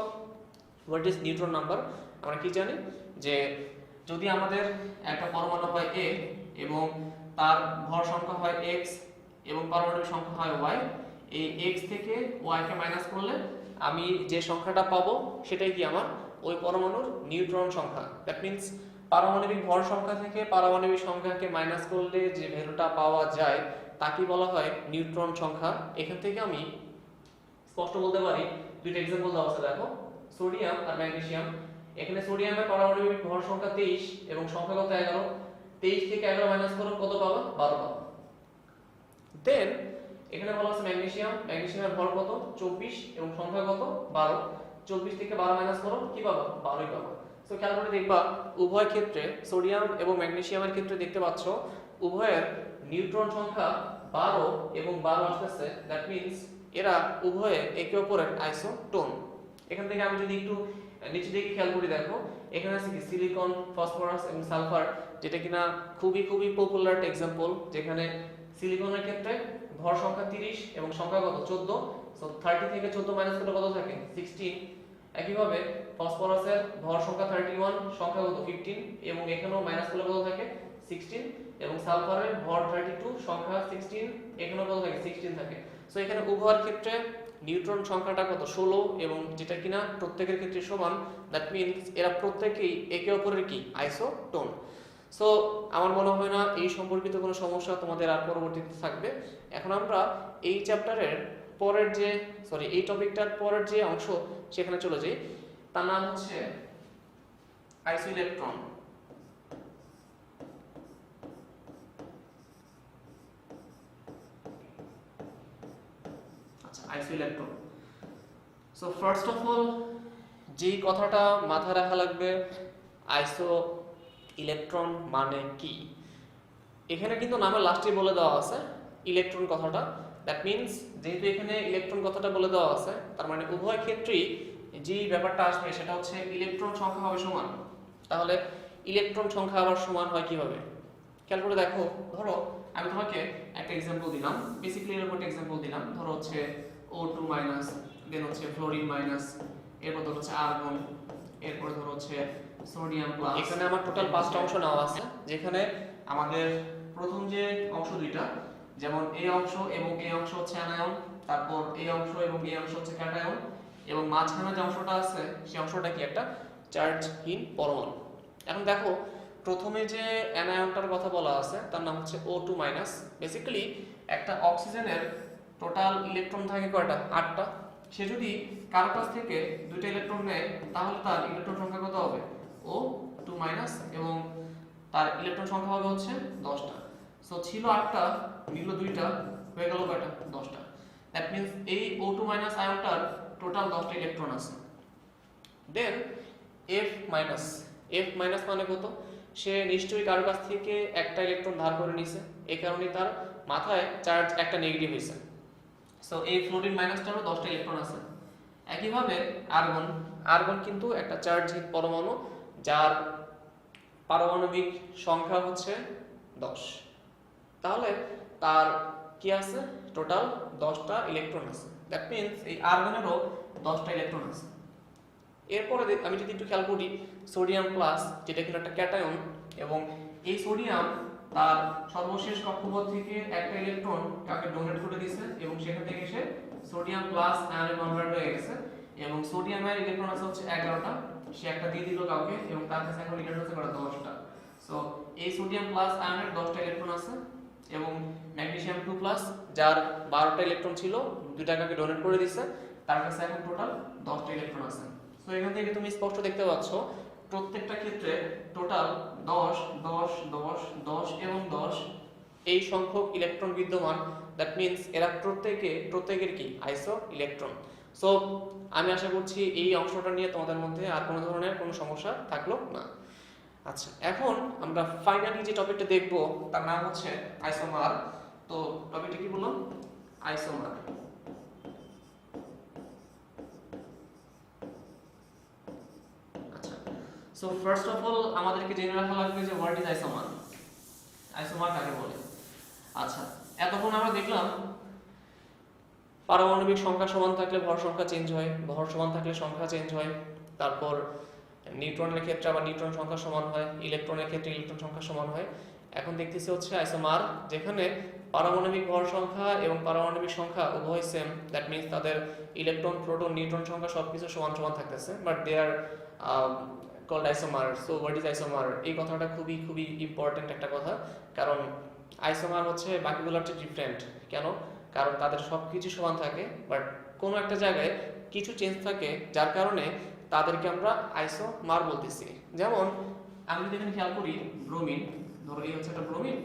what is neutron number? আমরা কি জানি যে যদি আমাদের একটা পরমাণু হয় এ এবং তার ভর সংখ্যা হয় এক্স এবং পারমাণবিক সংখ্যা হয় ওয়াই, এই এক্স থেকে ওয়াই কে মাইনাস করলে আমি যে সংখ্যাটা পাবো সেটাই কি আমার ওই পরমাণুর নিউট্রন সংখ্যা। দ্যাট মিন্স পারমাণবিক ভর সংখ্যা থেকে পারমাণবিক সংখ্যাকে মাইনাস করলে যে ভ্যালুটা পাওয়া যায় তাকে বলা হয় নিউট্রন সংখ্যা। এখান থেকে আমি স্পষ্ট বলতে পারি, দুইটা एग्जांपल দেওয়া আছে দেখো, সোডিয়াম আর ম্যাগনেসিয়াম। এখানে সোডিয়ামের পারমাণবিক ভর সংখ্যা 23 এবং সংখ্যা কত 11। 23 থেকে 11 মাইনাস করো কত পাবা? 12 পাবা। দেন এখানে বলা আছে ম্যাগনেসিয়াম, ম্যাগনেসিয়ামের ভর কত 24 এবং সংখ্যা কত 12। 24 থেকে 12 মাইনাস করো কি পাবা? 12ই পাবা। সো খেয়াল করে দেখবা উভয় ক্ষেত্রে সোডিয়াম এবং ম্যাগনেসিয়ামের ক্ষেত্রে দেখতে পাচ্ছ উভয়ের নিউট্রন সংখ্যা 12 এবং 12 আসতেছে। দ্যাট মিন্স এরা উভয়ে একে অপরের আইসোটোন। এখান থেকে আমি যদি একটু নিচে দিকে খেয়াল করি দেখো, এখানে আছে কি সিলিকন, ফসফরাস এবং সালফার, যেটা কিনা খুবই পপুলার একটা एग्जांपल। যেখানে সিলিকনের ক্ষেত্রে ভর সংখ্যা 30 এবং সংখ্যা কত 14। সো 30 থেকে 14 মাইনাস করলে কত থাকে 16। একইভাবে ফসফরাসের ভর সংখ্যা 31, সংখ্যা কত 15 এবং এখানেও মাইনাস করলে কত থাকে 16। এবং সালফারের ভর 32, সংখ্যা 16, এখানেও কত থাকে 16 থাকে। সো এখানে উভয়ের ক্ষেত্রে নিউট্রন সংখ্যাটা কত 16 এবং যেটা কিনা প্রত্যেকের ক্ষেত্রে সমান। দ্যাট মিন্স এরা প্রত্যেকেই একে অপরের কি আইসোটোন। সো আমার মনে হয় না এই সম্পর্কিত কোনো সমস্যা তোমাদের আর পরবর্তীতে থাকবে। এখন আমরা এই চ্যাপ্টারের পরের যে এই টপিকটার পরের যে অংশ সেখানে চলে যাই, তার নাম হচ্ছে আইসো ইলেকট্রন। আচ্ছা, আইসো electron. So first of all যেই কথাটা মাথায় রাখা লাগবে, আইসো ইলেকট্রন মানে কি। এখানে কিন্তু নামের লাস্টে বলে দেওয়া আছে ইলেকট্রন কথাটা। দ্যাট মিন্স যেহেতু এখানে ইলেকট্রন কথাটা বলে দেওয়া আছে, তার মানে উভয় ক্ষেত্রেই যে ব্যাপারটা আসবে সেটা হচ্ছে ইলেকট্রন সংখ্যা হবে সমান। তাহলে ইলেকট্রন সংখ্যা আবার সমান হয় কিভাবে? খেয়াল করে দেখো, ধরো আমি তোমাকে একটা एग्जांपल দিলাম, বেসিক্যালি এর উপর একটা एग्जांपल দিলাম। ধরো হচ্ছে O2 মাইনাস, দেন হচ্ছে ফ্লোরিন মাইনাস, এরপর ধরো হচ্ছে আর্গন, এরপর ধরো হচ্ছে সোডিয়াম প্লাস। এখানে আমার টোটাল 5টা অংশ নেওয়া আছে, যেখানে আমাদের প্রথম যে অংশ দুইটা, যেমন এই অংশ এবং এই অংশ হচ্ছে অ্যানায়ন, তারপর এই অংশ এবং এই অংশ হচ্ছে ক্যাটায়ন, এবং মাঝখানে যে অংশটা আছে সেই অংশটা কি একটা চার্জহীন পরমাণু। এখন দেখো প্রথমে যে অ্যানায়নটার কথা বলা আছে তার নাম হচ্ছে O2 মাইনাস। বেসিক্যালি একটা অক্সিজেনের টোটাল ইলেকট্রন থাকে কয়টা? 8টা। সে যদি কারো কাছ থেকে দুইটা ইলেকট্রন নেয় তাহলে তার ইলেকট্রন সংখ্যা কত হবে? O2 মাইনাস, এবং তার ইলেকট্রন সংখ্যা হবে হচ্ছে 10টা। সো ছিল 8টা, নিল 2টা, হয়ে গেল কয়টা? 10টা। দ্যাট মিন্স এই O2 মাইনাস আয়নটার টোটাল 10টা ইলেকট্রন আছে। দেন F মাইনাস, F মাইনাস মানে কত? সে নিশ্চয়ই কারো কাছ থেকে একটা ইলেকট্রন ধার করে নিছে, এই কারণে তার মাথায় চার্জ একটা নেগেটিভ হয়েছে। সো এই ফ্লোরিন মাইনাসটারও 10টা ইলেকট্রন আছে। একইভাবে আর্গন, আর্গন কিন্তু একটা চার্জহীন পরমাণু যার পারমাণবিক সংখ্যা হচ্ছে 10। তাহলে তার কি আছে? টোটাল 10টা ইলেকট্রন আছে। দ্যাট মিন্স এই আর্গনেরও 10টা ইলেকট্রন আছে। এরপরে আমি যদি একটু খেয়াল করি সোডিয়াম প্লাস, যেটা কিনা একটা ক্যাটায়ন, এবং এই সোডিয়াম তার সর্বশেষ কক্ষপথ থেকে একটা ইলেকট্রন কাকে ডোনেট করে দিয়েছে এবং সেখান থেকে এসে সোডিয়াম প্লাস আয়নে কনভার্ট হয়ে গেছে, এবং সোডিয়ামের ইলেকট্রন আছে হচ্ছে 11টা, সে একটা দিয়ে দিল কাউকে এবং তার কাছে এখন ইলেকট্রন আছে কত 10টা। সো এই সোডিয়াম প্লাস আয়নের 10টা ইলেকট্রন আছে, এবং ম্যাগনেসিয়াম 2 প্লাস যার 12টা ইলেকট্রন ছিল, দুইটা কাকে ডোনেট করে দিয়েছে, তার কাছে এখন টোটাল 10টা ইলেকট্রন আছে। সো এখান থেকে তুমি স্পষ্ট দেখতে পাচ্ছ প্রত্যেকটা ক্ষেত্রে টোটাল 10 10 10 10 এবং 10 এই সংখ্যক ইলেকট্রন বিদ্যমান। দ্যাট মিন্স এরা প্রত্যেকের কি আইসো ইলেকট্রন। সো আমি আশা করছি এই অংশটা নিয়ে তোমাদের মধ্যে আর কোনো ধরনের কোনো সমস্যা থাকলো না। আচ্ছা, এখন আমরা ফাইনালি যে টপিকটা দেখব তার নাম হচ্ছে আইসোমার। তো টপিকটা কি বললাম? Isomer. So first of all আমাদেরকে জেনে রাখা লাগবে যে হোয়াট ইজ আইসোমার, আইসোমার কাকে বলে। আচ্ছা, এতক্ষণ আমরা দেখলাম পারমাণবিক সংখ্যা সমান থাকলে ভর সংখ্যা চেঞ্জ হয়, ভর সমান থাকলে সংখ্যা চেঞ্জ হয়, তারপর নিউট্রনের ক্ষেত্রে আবার নিউট্রন সংখ্যা সমান হয়, ইলেকট্রনের ক্ষেত্রে ইলেকট্রন সংখ্যা সমান হয়। এখন দেখতেছি হচ্ছে আইসোমার, যেখানে পারমাণবিক ভর সংখ্যা এবং পারমাণবিক সংখ্যা উভয় সেম। দ্যাট মিন্স তাদের ইলেকট্রন, প্রোটন, নিউট্রন সংখ্যা সবকিছু সমান সমান থাকতেছে, but they are called isomer. So what is isomer, এই কথাটা খুবই খুবই ইম্পর্টেন্ট একটা কথা, কারণ আইসোমার হচ্ছে বাকিগুলোর চেয়ে ডিফারেন্ট। কেন? কারণ তাদের সবকিছু সমান থাকে, বাট কোনো একটা জায়গায় কিছু চেঞ্জ থাকে, যার কারণে তাদেরকে আমরা আইসোমার বলতেছি। যেমন আমি যদি এখানে খেয়াল করি ব্রোমিন, ধরো এই হচ্ছে একটা ব্রোমিন,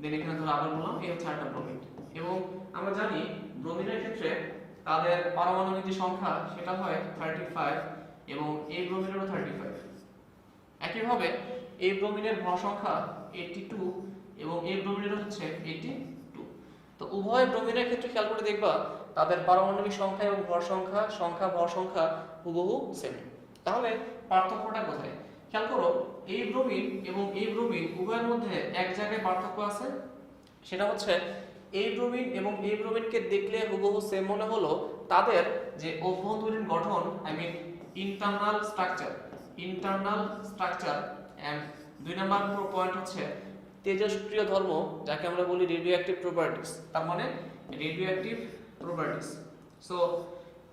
দেন এখানে ধরো আবার বললাম এই হচ্ছে একটা ব্রোমিন, এবং আমরা জানি ব্রোমিনের ক্ষেত্রে তাদের পারমাণবিক যে সংখ্যা সেটা হয় 35, এবং এই ব্রোমিনেরও 35। একইভাবে এই ব্রোমিনের ভর সংখ্যা 82 এবং এই ব্রোমিনেরও হচ্ছে 82। তো উভয় ব্রোমিনের ক্ষেত্রে খেয়াল করে দেখবা তাদের পারমাণবিক সংখ্যা এবং ভর সংখ্যা ভর সংখ্যা হুবহু সেম। তাহলে পার্থক্যটা কোথায়? খেয়াল করো, এই ব্রোমিন এবং এই ব্রোমিন উভয়ের মধ্যে এক জায়গায় পার্থক্য আছে, সেটা হচ্ছে এই ব্রোমিন এবং এই ব্রোমিনকে দেখলে হুবহু সেম মনে হলো তাদের যে অভ্যন্তরীণ গঠন, I mean internal structure, and 2 number point হচ্ছে তেজস্ক্রিয় ধর্ম, যাকে আমরা বলি রেডিওঅ্যাক্টিভ প্রপার্টিজ। তার মানে রেডিওঅ্যাক্টিভ প্রপার্টিজ। সো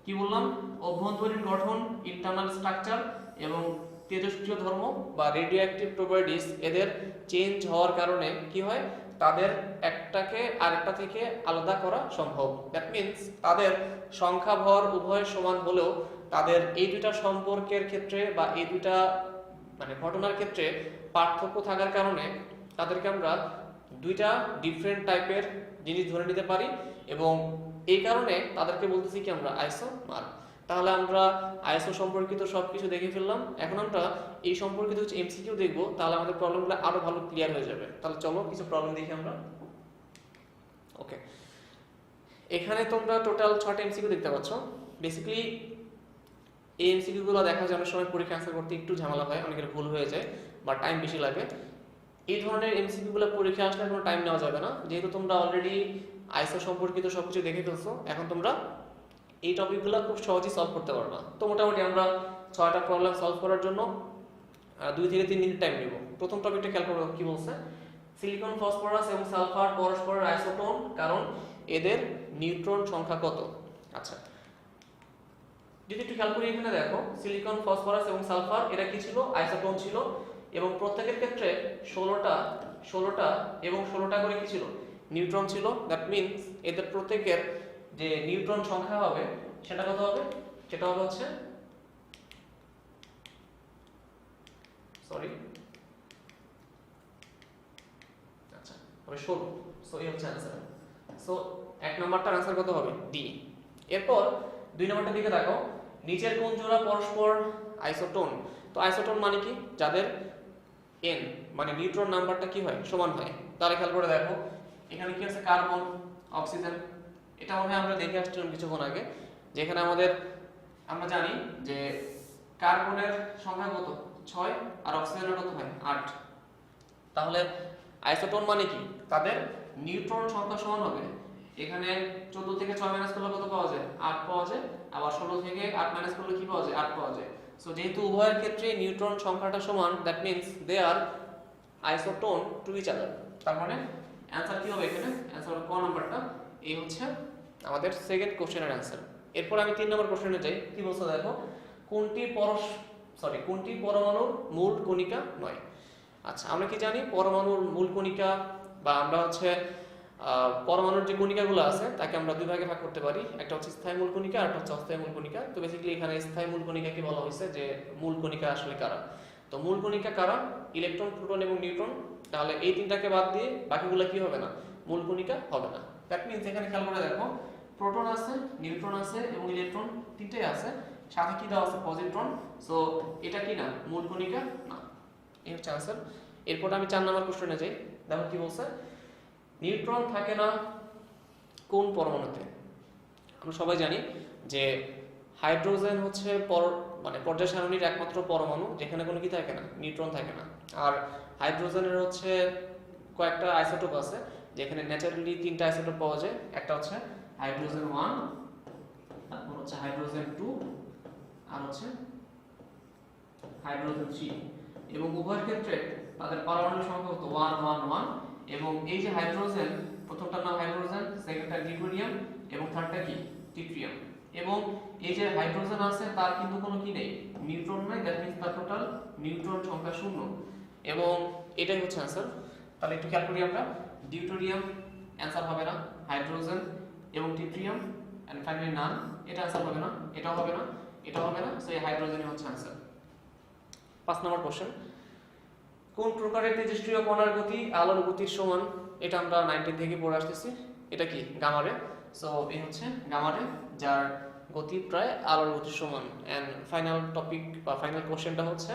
কি বললাম? অভ্যন্তরীণ গঠন, ইন্টারনাল স্ট্রাকচার এবং তেজস্ক্রিয় ধর্ম বা রেডিওঅ্যাক্টিভ প্রপার্টিজ, এদের চেঞ্জ হওয়ার কারণে কি হয়? তাদের একটাকে আরেকটা থেকে আলাদা করা সম্ভব। দ্যাট মিন্স তাদের সংখ্যা ভর উভয় সমান হলেও তাদের এই দুইটা সম্পর্কের ক্ষেত্রে বা এই দুইটা মানে ঘটনার ক্ষেত্রে পার্থক্য থাকার কারণে তাদেরকে আমরা দুইটা ডিফারেন্ট টাইপের জিনিস ধরে নিতে পারি, এবং এই কারণে তাদেরকে বলতেছি কি আমরা আইসোমার। তাহলে আমরা আইসো সম্পর্কিত সবকিছু দেখে ফেললাম, এখন আমরা এই সম্পর্কিত কিছু এমসিকিউ দেখব, তাহলে আমাদের প্রবলেমগুলো আরো ভালো ক্লিয়ার হয়ে যাবে। তাহলে চলো কিছু প্রবলেম দেখি আমরা। ওকে, এখানে তোমরা টোটাল 6টা এমসিকিউ দেখতে পাচ্ছ। বেসিক্যালি এই এমসিকিউ গুলো দেখা যায় অনেক সময় পরীক্ষা অ্যান্সার করতে একটু ঝামেলা হয়, অনেকের ভুল হয়ে যায় বা টাইম বেশি লাগে। এই ধরনের এমসিকিউ গুলো পরীক্ষা আসলে কোনো টাইম নেওয়া যাবে না, যেহেতু তোমরা অলরেডি আইসো সম্পর্কিত সবকিছু দেখে ফেলছো। এখন তোমরা এই টপিকগুলো খুব সহজেই সলভ করতে পারবা। তো মোটামুটি আমরা 6টা প্রবলেম সলভ করার জন্য 2 থেকে 3 মিনিট টাইম নেব। প্রথম টপিকটা খেয়াল করো কি বলছে। সিলিকন, ফসফরাস এবং সালফার পরস্পরের আইসোটোন, কারণ এদের নিউট্রন সংখ্যা কত? আচ্ছা, যদি একটু খেয়াল করি এখানে দেখো, সিলিকন, ফসফরাস এবং সালফার এরা কি ছিল? আইসোটোন ছিল, এবং প্রত্যেকের ক্ষেত্রে 16টা এবং 16টা করে কি ছিল? নিউট্রন ছিল। দ্যাট মিন্স এদের প্রত্যেকের যে নিউট্রন সংখ্যা হবে সেটা কত হবে? সেটা হবে হচ্ছে আচ্ছা হবে 16। সো এই হচ্ছে आंसर। সো 1 নাম্বারটার आंसर কত হবে? ডি। এরপর 2 নাম্বারটার দিকে দেখো, নিচের কোন জোড়া পরস্পর আইসোটোন? তো আইসোটোন মানে কি? যাদের n মানে নিউট্রন নাম্বারটা কি হয়? সমান হয়। তাহলে খেয়াল করে দেখো, এখানে কি আছে? Carbon, oxygen. এটা মনে হয় আমরা দেখে আসছিলাম কিছুক্ষণ আগে, যেখানে আমরা জানি যে কার্বনের সংখ্যা কত? 6 আর অক্সিজেনের কত হয়? 8। তাহলে আইসোটোন মানে কি? তাদের নিউট্রন সংখ্যা সমান হবে এখানে 14 থেকে 6 মাইনাস করলে কত পাওয়া যায়? 8 পাওয়া যায়। আবার 16 থেকে 8 মাইনাস করলে কি পাওয়া যায়? 8 পাওয়া যায়। সো যেহেতু উভয়ের ক্ষেত্রে নিউট্রন সংখ্যাটা সমান, that means they are isotone to each other. তার মানে অ্যান্সার কি হবে এখানে? অ্যান্সার হবে ক নাম্বারটা। এই হচ্ছে আমাদের সেকেন্ড কোশ্চেনের অ্যান্সার। এরপর আমি 3 নম্বর কোশ্চেনে যাই। কি বলছো দেখো, কোনটি পরমাণুর মূল কণিকা নয়? আচ্ছা, আমরা কি জানি পরমাণুর মূল কণিকা, বা আমরা হচ্ছে পরমাণুর যে কণিকাগুলো আছে তাকে আমরা দুই ভাগে ভাগ করতে পারি। একটা হচ্ছে স্থায়ী মূল কণিকা আর একটা হচ্ছে অস্থায়ী মূল কণিকা। তো বেসিক্যালি এখানে স্থায়ী মূল কণিকাকে বলা হয়েছে যে মূল কণিকা আসলে কারা। তো মূল কণিকা কারা? ইলেকট্রন, প্রোটন এবং নিউট্রন। তাহলে এই তিনটাকে বাদ দিয়ে বাকিগুলো কি হবে না? মূল কণিকা হবে না। দ্যাট মিন্স এখানে খেয়াল করে দেখো, প্রোটন আছে, নিউট্রন আছে এবং ইলেকট্রন তিনটেই আছে, সাথে কি দেওয়া আছে? পজিট্রন। সো এটা কি না? মূল কণিকা না। এই হচ্ছে आंसर। এরপর আমি 4 নম্বর কোশ্চেনে যাই। দেখো কি বলছে, নিউট্রন থাকে না কোন পরমাণুতে? আমরা সবাই জানি যে হাইড্রোজেন হচ্ছে পর্যায় সারণীর একমাত্র পরমাণু যেখানে কোনো কি থাকে না? নিউট্রন থাকে না। আর হাইড্রোজেনের হচ্ছে কয়েকটা আইসোটোপ আছে যেখানে ন্যাচারালি 3টা আইসোটোপ পাওয়া যায়। একটা হচ্ছে হাইড্রোজেন 1, তারপর হচ্ছে হাইড্রোজেন 2, আর হচ্ছে হাইড্রোজেন 3। এবং উভয়ের ক্ষেত্রে তাদের পারমাণবিক সংখ্যা কত? 1 1 1। এবং এই যে হাইড্রোজেন, প্রথমটার নাম হাইড্রোজেন, সেকেন্ডটা ডিউটেরিয়াম এবং থার্ডটা কি? ট্রিটিয়াম। এবং এই যে হাইড্রোজেন আছে তার কিন্তু কোনো কি নেই? নিউট্রন নাই। দ্যাট মিন্স তার টোটাল নিউট্রন সংখ্যা 0। এবং এটাই হচ্ছে आंसर। তাহলে একটু খেয়াল করি আমরা, ডিউটেরিয়াম অ্যান্সার হবে না, হাইড্রোজেন এবং ট্রিটিয়াম এন্ড ফাইনালি নান, এটা आंसर হবে না, এটাও হবে না, এটাও হবে না। সো এই হাইড্রোজেনই হচ্ছে आंसर। 5 নম্বর কোশ্চেন, কোন প্রকারের তেজস্ক্রিয় কণার গতি আলোর গতির সমান? এটা আমরা 19 থেকে পড়ে আসতেছি। এটা কি? গামা রে। সো এই হচ্ছে গামা রে, যার গতি প্রায় আলোর গতির সমান। এন্ড ফাইনাল টপিক বা ফাইনাল কোশ্চেনটা হচ্ছে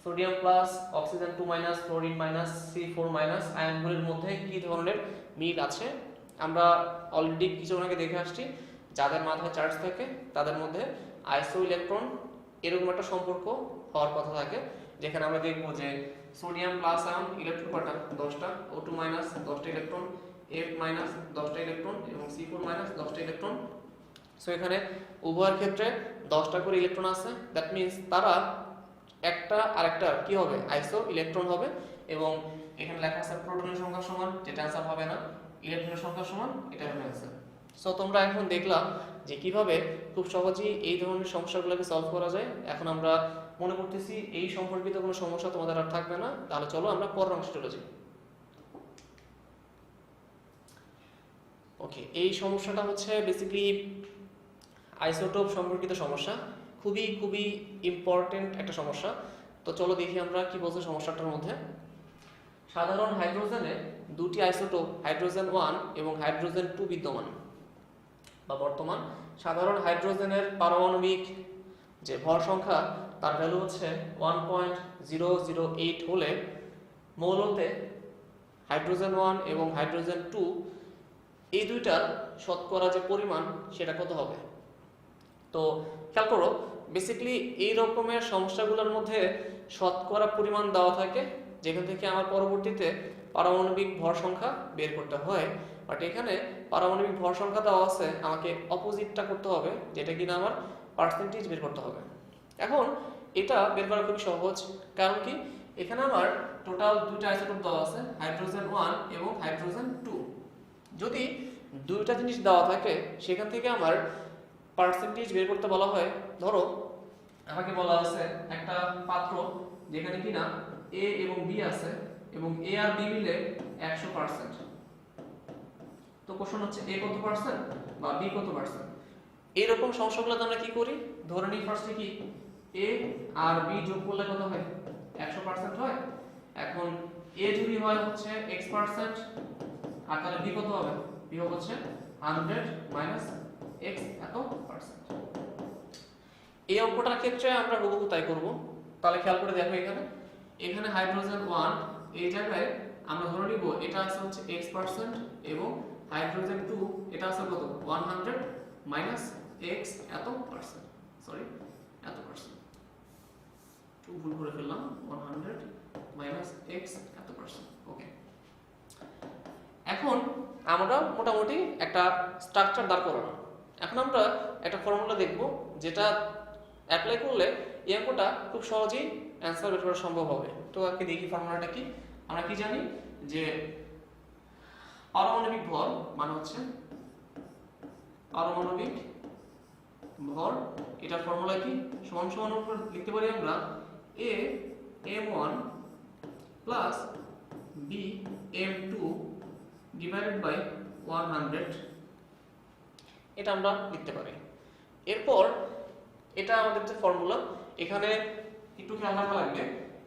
sodium plus, oxygen 2 minus, fluorine minus, C4 minus আয়নগুলির মধ্যে কি ধরনের মিল আছে? আমরা অলরেডি কিছুক্ষণ আগে দেখে আসছি, যাদের মাথায় চার্জ থাকে তাদের মধ্যে আইসো ইলেকট্রন এরকম একটা সম্পর্ক হওয়ার কথা থাকে, যেখানে আমরা দেখব যে সোডিয়াম প্লাস আয়ন ইলেকট্রন কয়টা? 10টা, O2 মাইনাস 10টা ইলেকট্রন, F মাইনাস 10টা ইলেকট্রন এবং C4 মাইনাস 10টা ইলেকট্রন। সো এখানে উভয়ের ক্ষেত্রে 10টা করে ইলেকট্রন আছে। দ্যাট মিন্স তারা একটা আরেকটা কি হবে? আইসো ইলেকট্রন হবে। এবং এখানে লেখা আছে প্রোটনের সংখ্যা সমান, যেটা आंसर হবে না, ইলেকট্রনের সংখ্যা সমান, এটা হবে आंसर। সো তোমরা এখন দেখলাম যে কিভাবে খুব সহজেই এই ধরনের সমস্যাগুলোকে সলভ করা যায়। এখন আমরা মনে করতেছি এই সম্পর্কিত কোনো সমস্যা তোমাদের আর থাকবে না। তাহলে চলো আমরা পরের অংশে চলে যাই। ওকে, এই সমস্যাটা হচ্ছে বেসিক্যালি আইসোটোপ সম্পর্কিত সমস্যা, খুবই খুবই ইম্পর্টেন্ট একটা সমস্যা। তো চলো দেখি আমরা কি বলছে সমস্যাটার মধ্যে। সাধারণ হাইড্রোজেনে দুটি আইসোটোপ হাইড্রোজেন 1 এবং হাইড্রোজেন 2 বিদ্যমান বা বর্তমান। সাধারণ হাইড্রোজেনের পারমাণবিক যে ভর সংখ্যা তার ভ্যালু হচ্ছে 1.008 হলে মৌলতে হাইড্রোজেন 1 এবং হাইড্রোজেন 2 এই দুইটার শতকরা যে পরিমাণ সেটা কত হবে? তো খেয়াল করো, বেসিক্যালি এই রকমের সমস্যাগুলোর মধ্যে শতকরা পরিমাণ দেওয়া থাকে, যেখান থেকে আমার পরবর্তীতে পারমাণবিক ভর সংখ্যা বের করতে হয়। বাট এখানে পারমাণবিক ভর সংখ্যা দেওয়া আছে, আমাকে অপোজিটটা করতে হবে, যেটা কিনা আমার পার্সেন্টেজ বের করতে হবে। এখন এটা বের করা খুবই সহজ, কারণ কি এখানে আমার টোটাল দুইটা আইসোটোপ দেওয়া আছে, হাইড্রোজেন 1 এবং হাইড্রোজেন 2। যদি দুইটা জিনিস দেওয়া থাকে সেখান থেকে আমার পার্সেন্টেজ বের করতে বলা হয়, ধরো আমাকে বলা আছে একটা পাত্র যেখানে কিনা A এবং B আছে এবং A আর B মিলে 100%। তো কোশ্চেন হচ্ছে A কত পার্সেন্ট বা B কত পার্সেন্ট? এইরকম সমস্যাগুলোতে আমরা কি করি? ধরে নিই ফার্স্টে কি A আর B যোগ করলে কত হয়? 100% হয়। এখন A যদি হয় হচ্ছে x% আর তাহলে B কত হবে? B হচ্ছে 100 মাইনাস x এত পার্সেন্ট। এই অঙ্কটার ক্ষেত্রে আমরা হুবহু তাই করব। তাহলে খেয়াল করে দেখো, এখানে হাইড্রোজেন 1 এই জায়গায় আমরা ধরে নিব এটা আছে হচ্ছে x% এবং হাইড্রোজেন 2 এটা আছে কত? 100 মাইনাস x এত পার্সেন্ট, সরি এত পার্সেন্ট, একটু ভুল করে ফেললাম, 100 মাইনাস x এত পার্সেন্ট। ওকে, এখন আমরা মোটামুটি একটা স্ট্রাকচার দাঁড় করানো। এখন আমরা একটা ফর্মুলা দেখব যেটা অ্যাপ্লাই করলে এই অঙ্কটা খুব সহজেই অ্যান্সার বের করা সম্ভব হবে। তো আজকে দেখি ফর্মুলাটা কি। আমরা কি জানি যে পারমাণবিক ভর মানে হচ্ছে পারমাণবিক ভর, এটার ফর্মুলা কি, সমান সমান উপর লিখতে পারি আমরা a m1 plus b m2 divided by 100, এটা আমরা লিখতে পারি। এরপর এটা আমাদের যে ফর্মুলা, এখানে একটু খেয়াল রাখা লাগবে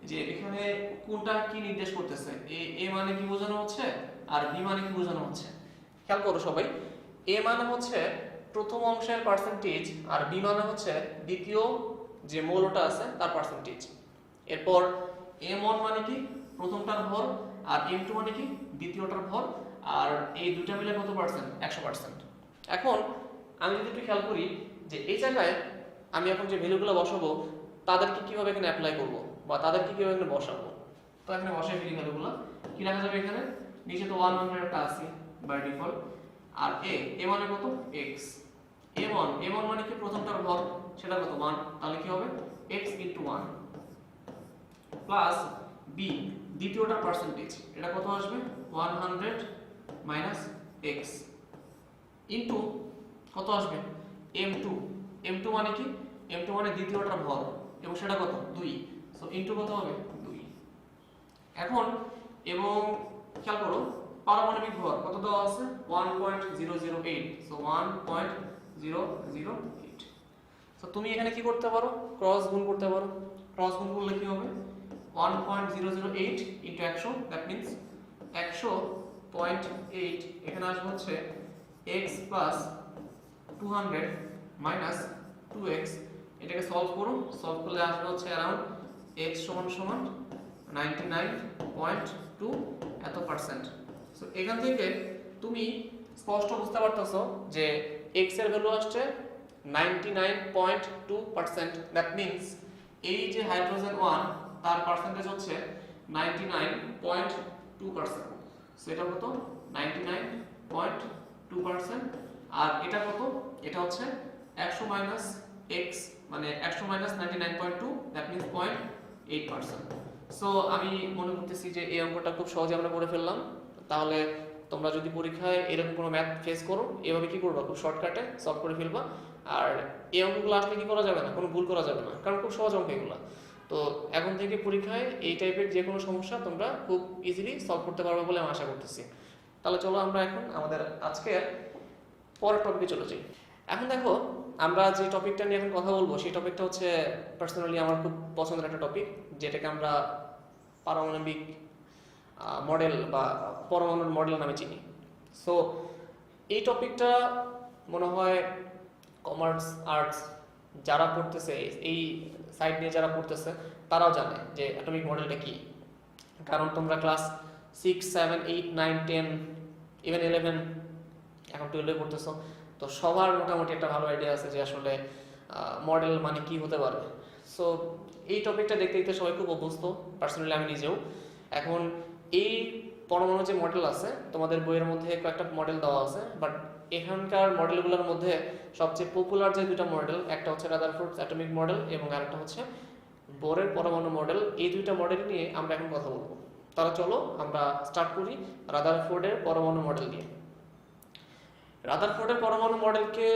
যে এখানে কোনটা কি নির্দেশ করতেছে, এ মানে কি বোঝানো হচ্ছে আর বি মানে কি বোঝানো হচ্ছে। খেয়াল করো সবাই, এ মানে হচ্ছে প্রথম অংশের পার্সেন্টেজ আর বি মানে হচ্ছে দ্বিতীয় যে মৌলটা আছে তার পার্সেন্টেজ। এরপর m1 মানে কি প্রথমটার ভর আর m2 মানে কি দ্বিতীয়টার ভর, আর এই দুইটা মিলে কত পার্সেন্ট, 100%। এখন আমি যদি একটু খেয়াল করি যে এই জায়গায় আমি এখন যে ভ্যালুগুলো বসাবো তাদেরকে কিভাবে এখানে অ্যাপ্লাই করব বা তাদেরকে কিভাবে এখানে বসাবো। তো এখানে বসাই ফেলি ভ্যালুগুলো, কি রাখা যাবে এখানে, নিচে তো 100 একটা আছে বাই ডিফল্ট, আর এ মানে কত x, a1 মানে কি প্রথমটার ভর সেটা কত 1, তাহলে কি হবে x * 1 প্লাস b দ্বিতীয়টার পার্সেন্টেজ এটা কত আসবে 100 মাইনাস x ইনটু কত আসবে m2 মানে কি, m2 মানে দ্বিতীয়টার ভর এবং সেটা কত 2, সো ইনটু কত হবে 2। এখন এবং খেয়াল করো পারমাণবিক ভর কত দেওয়া আছে 1.008, সো 1.008। সো তুমি এখানে কি করতে পারো, ক্রস গুণ করতে পারো। ক্রস গুণ করলে কি হবে 1.008 ইনটু 100, দ্যাট মিন্স 100.8, এখানে আসবে হচ্ছে x প্লাস 200 মাইনাস 2x। এটাকে সলভ করো, সলভ করলে আসবে হচ্ছে अराउंड x সমান সমান 99.2 এত পার্সেন্ট। সো এখান থেকে তুমি স্পষ্ট বুঝতে পারতেছো যে x এর ভ্যালু আসছে 99.2%, দ্যাট মিন্স এই যে হাইড্রোজেন 1 তার পার্সেন্টেজ হচ্ছে 99.2%। সো এটা কত 99.2%, আর এটা কত, এটা হচ্ছে 100 মাইনাস x মানে 100 মাইনাস 99.2, দ্যাট মিন্স 0.8%। সো আমি মনে করতেছি যে এই অঙ্কটা খুব সহজে আমরা করে ফেললাম। তাহলে তোমরা যদি পরীক্ষায় এরকম কোনো ম্যাথ ফেস করো এভাবে কি করবা, খুব শর্টকাটে সলভ করে ফেলবা। আর এই অঙ্কগুলো আসলে কি করা যাবে না, কোনো ভুল করা যাবে না, কারণ খুব সহজ অঙ্ক এগুলো। তো এখন থেকে পরীক্ষায় এই টাইপের যে কোনো সমস্যা তোমরা খুব ইজিলি সলভ করতে পারবে বলে আমি আশা করতেছি। তাহলে চলো আমরা এখন আমাদের আজকের পরের টপিকে চলে যাই। এখন দেখো আমরা যে টপিকটা নিয়ে এখন কথা বলবো সেই টপিকটা হচ্ছে পার্সোনালি আমার খুব পছন্দের একটা টপিক, যেটাকে আমরা পারমাণবিক মডেল বা পরমাণুর মডেল নামে চিনি। সো এই টপিকটা মনে হয় কমার্স আর্টস যারা পড়তেছে, এই সাইড নিয়ে যারা পড়তেছে তারাও জানে যে অ্যাটমিক মডেলটা কি, কারণ তোমরা ক্লাস 6, 7, 8, 9, 10, ইভেন 11, এখন 12 পড়তেছো, তো সবার মোটামুটি একটা ভালো আইডিয়া আছে যে আসলে মডেল মানে কি হতে পারে। সো এই টপিকটা দেখতে দেখতে সবাই খুব অভ্যস্ত, পার্সোনালি আমি নিজেও। এখন এই পরমাণু যে মডেল আছে তোমাদের বইয়ের মধ্যে কয়েকটা মডেল দেওয়া আছে, বাট এখানকার মডেলগুলোর মধ্যে সবচেয়ে পপুলার যে দুটো মডেল, একটা হচ্ছে রাদারফোর্ডস অ্যাটমিক মডেল এবং আরেকটা হচ্ছে বোরের পরমাণু মডেল। এই দুইটা মডেল নিয়ে আমরা এখন কথা বলবো। তাহলে চলো আমরা স্টার্ট করি রাদারফোর্ডের পরমাণু মডেল দিয়ে। রাদারফোর্ডের পরমাণু মডেলকে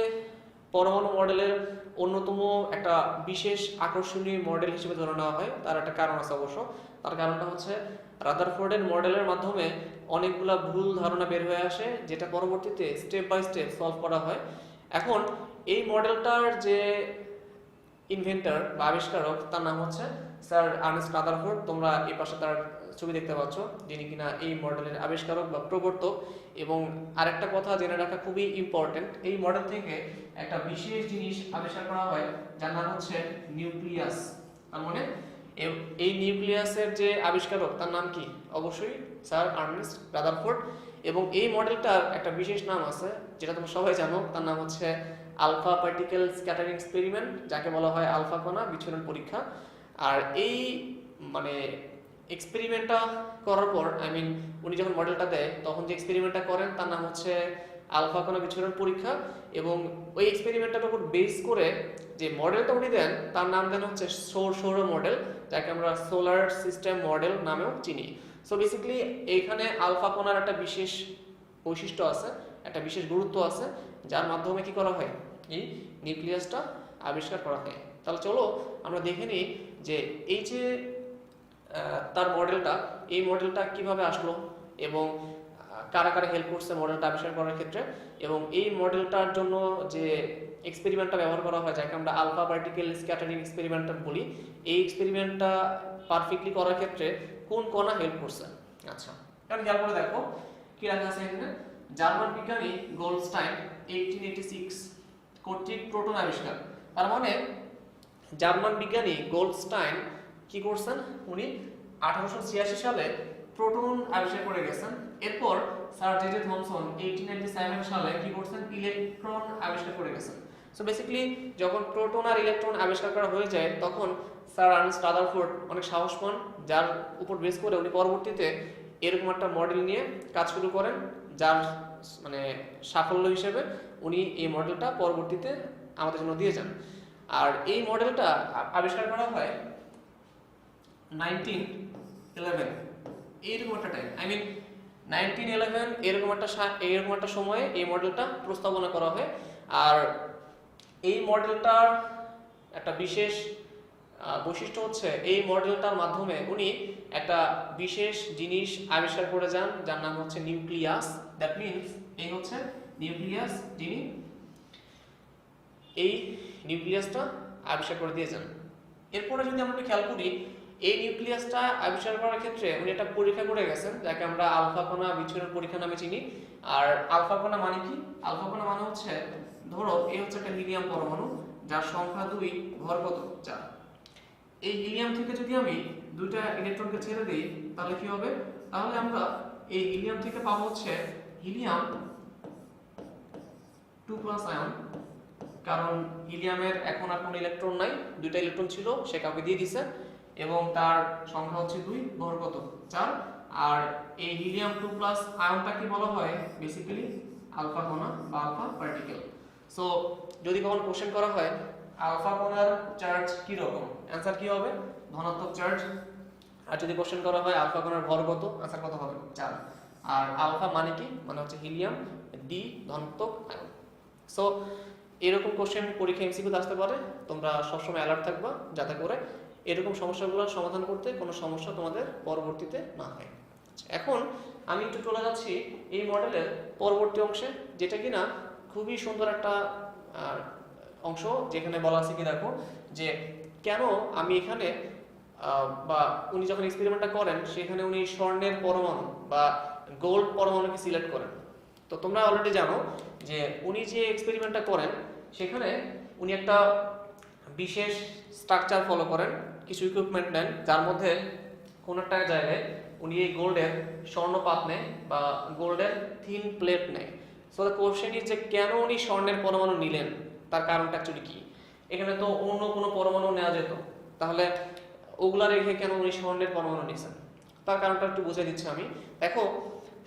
পরমাণু মডেলের অন্যতম একটা বিশেষ আকর্ষণীয় মডেল হিসেবে ধরে নেওয়া হয়। তার একটা কারণ আছে অবশ্য, তার কারণটা হচ্ছে রাদারফোর্ডের মডেলের মাধ্যমে অনেকগুলা ভুল ধারণা বের হয়ে আসে, যেটা পরবর্তীতে স্টেপ বাই স্টেপ সলভ করা হয়। এখন এই মডেলটার যে ইনভেন্টর বা আবিষ্কারক তার নাম হচ্ছে স্যার আর্নেস্ট রাদারফোর্ড। তোমরা এই পাশে তার ছবি দেখতে পাচ্ছ, যিনি কিনা এই মডেলের আবিষ্কারক বা প্রবর্তক। এবং আরেকটা কথা জেনে রাখা খুবই ইম্পর্টেন্ট, এই মডেল থেকে একটা বিশেষ জিনিস আবিষ্কার করা হয় যার নাম হচ্ছে নিউক্লিয়াস। তার মানে এই নিউক্লিয়াসের যে আবিষ্কারক তার নাম কি, অবশ্যই স্যার আর্নেস্ট রাদারফোর্ড। এবং এই মডেলটার একটা বিশেষ নাম আছে যেটা তোমরা সবাই জানো, তার নাম হচ্ছে আলফা পার্টিকেল স্ক্যাটারিং এক্সপেরিমেন্ট, যাকে বলা হয় আলফা কণা বিচ্ছুরণ পরীক্ষা। আর এই মানে এক্সপেরিমেন্টটা করার পর উনি যখন মডেলটা দেয় তখন যে এক্সপেরিমেন্টটা করেন তার নাম হচ্ছে আলফা কণা বিচ্ছুরণ পরীক্ষা, এবং ওই এক্সপেরিমেন্টটার উপর বেস করে যে মডেলটা উনি দেন তার নাম দেন হচ্ছে সৌর মডেল, যাকে আমরা সোলার সিস্টেম মডেল নামেও চিনি। সো বেসিক্যালি এইখানে আলফা কণার একটা বিশেষ বৈশিষ্ট্য আছে, একটা বিশেষ গুরুত্ব আছে, যার মাধ্যমে কি করা হয়, এই নিউক্লিয়াসটা আবিষ্কার করা হয়। তাহলে চলো আমরা দেখে নিই যে এই যে তার মডেলটা, এই মডেলটা কিভাবে আসলো এবং কারা কারা হেল্প করছে মডেলটা আবিষ্কার করার ক্ষেত্রে, এবং এই মডেলটার জন্য যে এক্সপেরিমেন্টটা ব্যবহার করা হয় যাকে আমরা আলফা পার্টিকেল স্ক্যাটারিং এক্সপেরিমেন্টটা বলি, এই এক্সপেরিমেন্টটা পারফেক্টলি করার ক্ষেত্রে কোন কণা হেল্প করছে। আচ্ছা, এখন খেয়াল করে দেখো কি লেখা আছে এখানে। জার্মান বিজ্ঞানী গোল্ডস্টাইন 1886 কর্তৃক প্রোটন আবিষ্কার। তার মানে জার্মান বিজ্ঞানী গোল্ডস্টাইন কি করছেন, উনি 1886 সালে প্রোটন আবিষ্কার করে গেছেন। এরপর স্যার জে থমসন 1897 সালে কি করছেন, ইলেকট্রন আবিষ্কার করে গেছেন। সো বেসিক্যালি যখন প্রোটন আর ইলেকট্রন আবিষ্কার করা হয়ে যায় তখন স্যার আর্নেস্ট রাদারফোর্ড অনেক সাহস পান, যার উপর বেস করে উনি পরবর্তীতে এরকম একটা মডেল নিয়ে কাজ শুরু করেন, যার সাফল্য হিসেবে উনি এই মডেলটা পরবর্তীতে আমাদের জন্য দিয়ে যান। আর এই মডেলটা আবিষ্কার করা হয় 1911 এইরকম একটা টাইম, 1911 এরকম একটা সময়ে এই মডেলটা প্রস্তাবনা করা হয়। আর এই মডেলটার একটা বিশেষ বৈশিষ্ট্য হচ্ছে এই মডেলটার মাধ্যমে উনি একটা বিশেষ জিনিস আবিষ্কার করে যান যার নাম হচ্ছে নিউক্লিয়াস। দ্যাট মিনস এই হচ্ছে নিউক্লিয়াস, যিনি এই নিউক্লিয়াসটা আবিষ্কার করে দিয়ে যান। এরপরে যদি আমরা খেয়াল করি, এই নিউক্লিয়াসটা আবিষ্কার করার ক্ষেত্রে উনি একটা পরীক্ষা করে গেছেন যাকে আমরা আলফা কণা বিচ্ছুরণ পরীক্ষা নামে চিনি। আর আলফা কণা মানে কি? আলফা কণা মানে হচ্ছে, ধরো এই হচ্ছে একটা হিলিয়াম পরমাণু যার সংখ্যা 2, ভর কত 4। এই হিলিয়াম থেকে যদি আমি দুইটা ইলেকট্রনকে ছেড়ে দিই তাহলে কি হবে? তাহলে আমরা এই হিলিয়াম থেকে পাবো হচ্ছে হিলিয়াম 2+ আয়ন, কারণ হিলিয়ামের এখন আর কোনো ইলেকট্রন নাই, দুইটা ইলেকট্রন ছিল সে কাউকে দিয়ে দিছে, এবং তার সংখ্যা হচ্ছে 2, ভর কত 4। আর এই হিলিয়াম 2+ আয়নটা কি বলা হয়, বেসিক্যালি আলফা কণা বা আলফা পার্টিকেল। সো যদি কখন কোশ্চেন করা হয় আলফা কণার চার্জ কি রকম, অ্যানসার কি হবে? ধনাত্মক চার্জ। আর যদি কোশ্চেন করা হয় আলফা কণার ভর কত, অ্যানসার কত হবে? 4। আর আলফা মানে কি? মানে হচ্ছে হিলিয়াম, ডি ধনাত্মক আয়ন। সো এরকম কোশ্চেন পরীক্ষা এমসিকিউতে আসতে পারে, তোমরা সবসময় অ্যালার্ট থাকবা যাতে করে এরকম সমস্যাগুলো সমাধান করতে কোনো সমস্যা তোমাদের পরবর্তীতে না হয়। এখন আমি একটু চলে যাচ্ছি এই মডেলের পরবর্তী অংশে, যেটা কিনা খুবই সুন্দর একটা অংশ, যেখানে বলা আছে কি দেখো, যে কেন আমি এখানে বা উনি যখন এক্সপেরিমেন্টটা করেন সেখানে উনি স্বর্ণের পরমাণু বা গোল্ড পরমাণুকে সিলেক্ট করেন। তো তোমরা অলরেডি জানো যে উনি যে এক্সপেরিমেন্টটা করেন সেখানে উনি একটা বিশেষ স্ট্রাকচার ফলো করেন, কিছু ইকুইপমেন্ট নেন, যার মধ্যে কোনো একটা জায়গায় উনি এই গোল্ডের স্বর্ণপাত নেয় বা গোল্ডের থিন প্লেট নেয়। সো দ্য কোশ্চেন ইজ যে কেন উনি স্বর্ণের পরমাণু নিলেন, তার কারণটা অ্যাকচুয়ালি কি? এখানে তো অন্য কোনো পরমাণু নেওয়া যেত, তাহলে ওগুলা রেখে কেন উনি স্বর্ণের পরমাণু নিয়েছেন? তার কারণটা একটু বুঝে দিচ্ছি আমি। দেখো,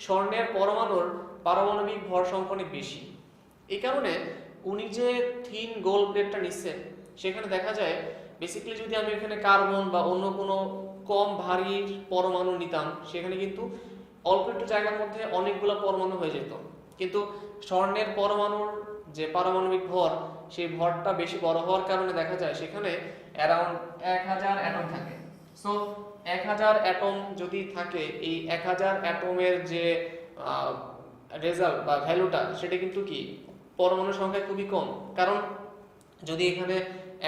স্বর্ণের পরমাণুর পারমাণবিক ভর সংখ্যা অনেক বেশি, এই কারণে উনি যে থিন গোল্ড প্লেটটা নিচ্ছেন সেখানে দেখা যায় বেসিক্যালি যদি আমি এখানে কার্বন বা অন্য কোনো কম ভারী পরমাণু নিতাম সেখানে কিন্তু অল্প একটু জায়গার মধ্যে অনেকগুলো পরমাণু হয়ে যেত, কিন্তু স্বর্ণের পরমাণুর যে পারমাণবিক ভর সেই ভরটা বেশি বড় হওয়ার কারণে দেখা যায় সেখানে অ্যারাউন্ড 1000 অ্যাটম থাকে। সো 1000 অ্যাটম যদি থাকে, এই 1000 অ্যাটমের যে রেজাল্ট বা ভ্যালুটা সেটা কিন্তু কি পরমাণুর সংখ্যা খুবই কম। কারণ যদি এখানে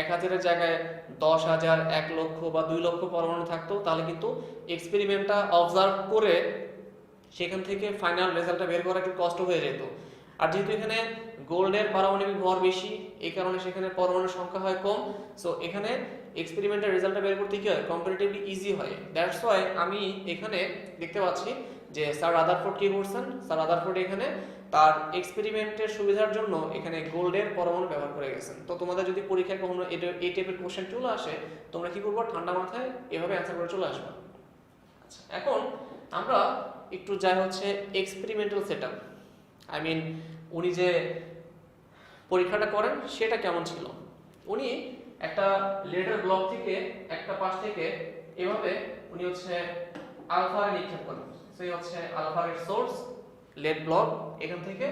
1000-এর জায়গায় 10,000, 1 লক্ষ বা 2 লক্ষ পরমাণু থাকতো তাহলে কিন্তু এক্সপেরিমেন্টটা অবজার্ভ করে সেখান থেকে ফাইনাল রেজাল্টটা বের করা একটু কষ্ট হয়ে যেত। আর যেহেতু এখানে গোল্ডের পারমাণবিক ভর বেশি, এই কারণে সেখানে পরমাণুর সংখ্যা হয় কম। সো এখানে এক্সপেরিমেন্টের রেজাল্টটা বের করতে কি হয়, কম্পারেটিভলি ইজি হয়। দ্যাটস ওয়াই আমি এখানে দেখতে পাচ্ছি যে স্যার রাদারফোর্ড কি করছেন, স্যার রাদারফোর্ড এখানে তার এক্সপেরিমেন্টের সুবিধার জন্য এখানে গোল্ডের পরমাণু ব্যবহার করে গেছেন। তো তোমাদের যদি পরীক্ষায় কখনো এই টাইপের কোশ্চেন চলে আসে, তোমরা কি করবো, ঠান্ডা মাথায় এভাবে অ্যান্সার করে চলে আসবে। এখন আমরা একটু যাই হচ্ছে এক্সপেরিমেন্টাল সেটআপ, আই মিন উনি যে পরীক্ষাটা করেন সেটা কেমন ছিল। উনি একটা লেডার ব্লক থেকে একটা পাশ থেকে এভাবে উনি হচ্ছে আলফারে নিক্ষেপ করেন। সেই হচ্ছে আলফার সোর্স লেড ব্লক, এখান থেকে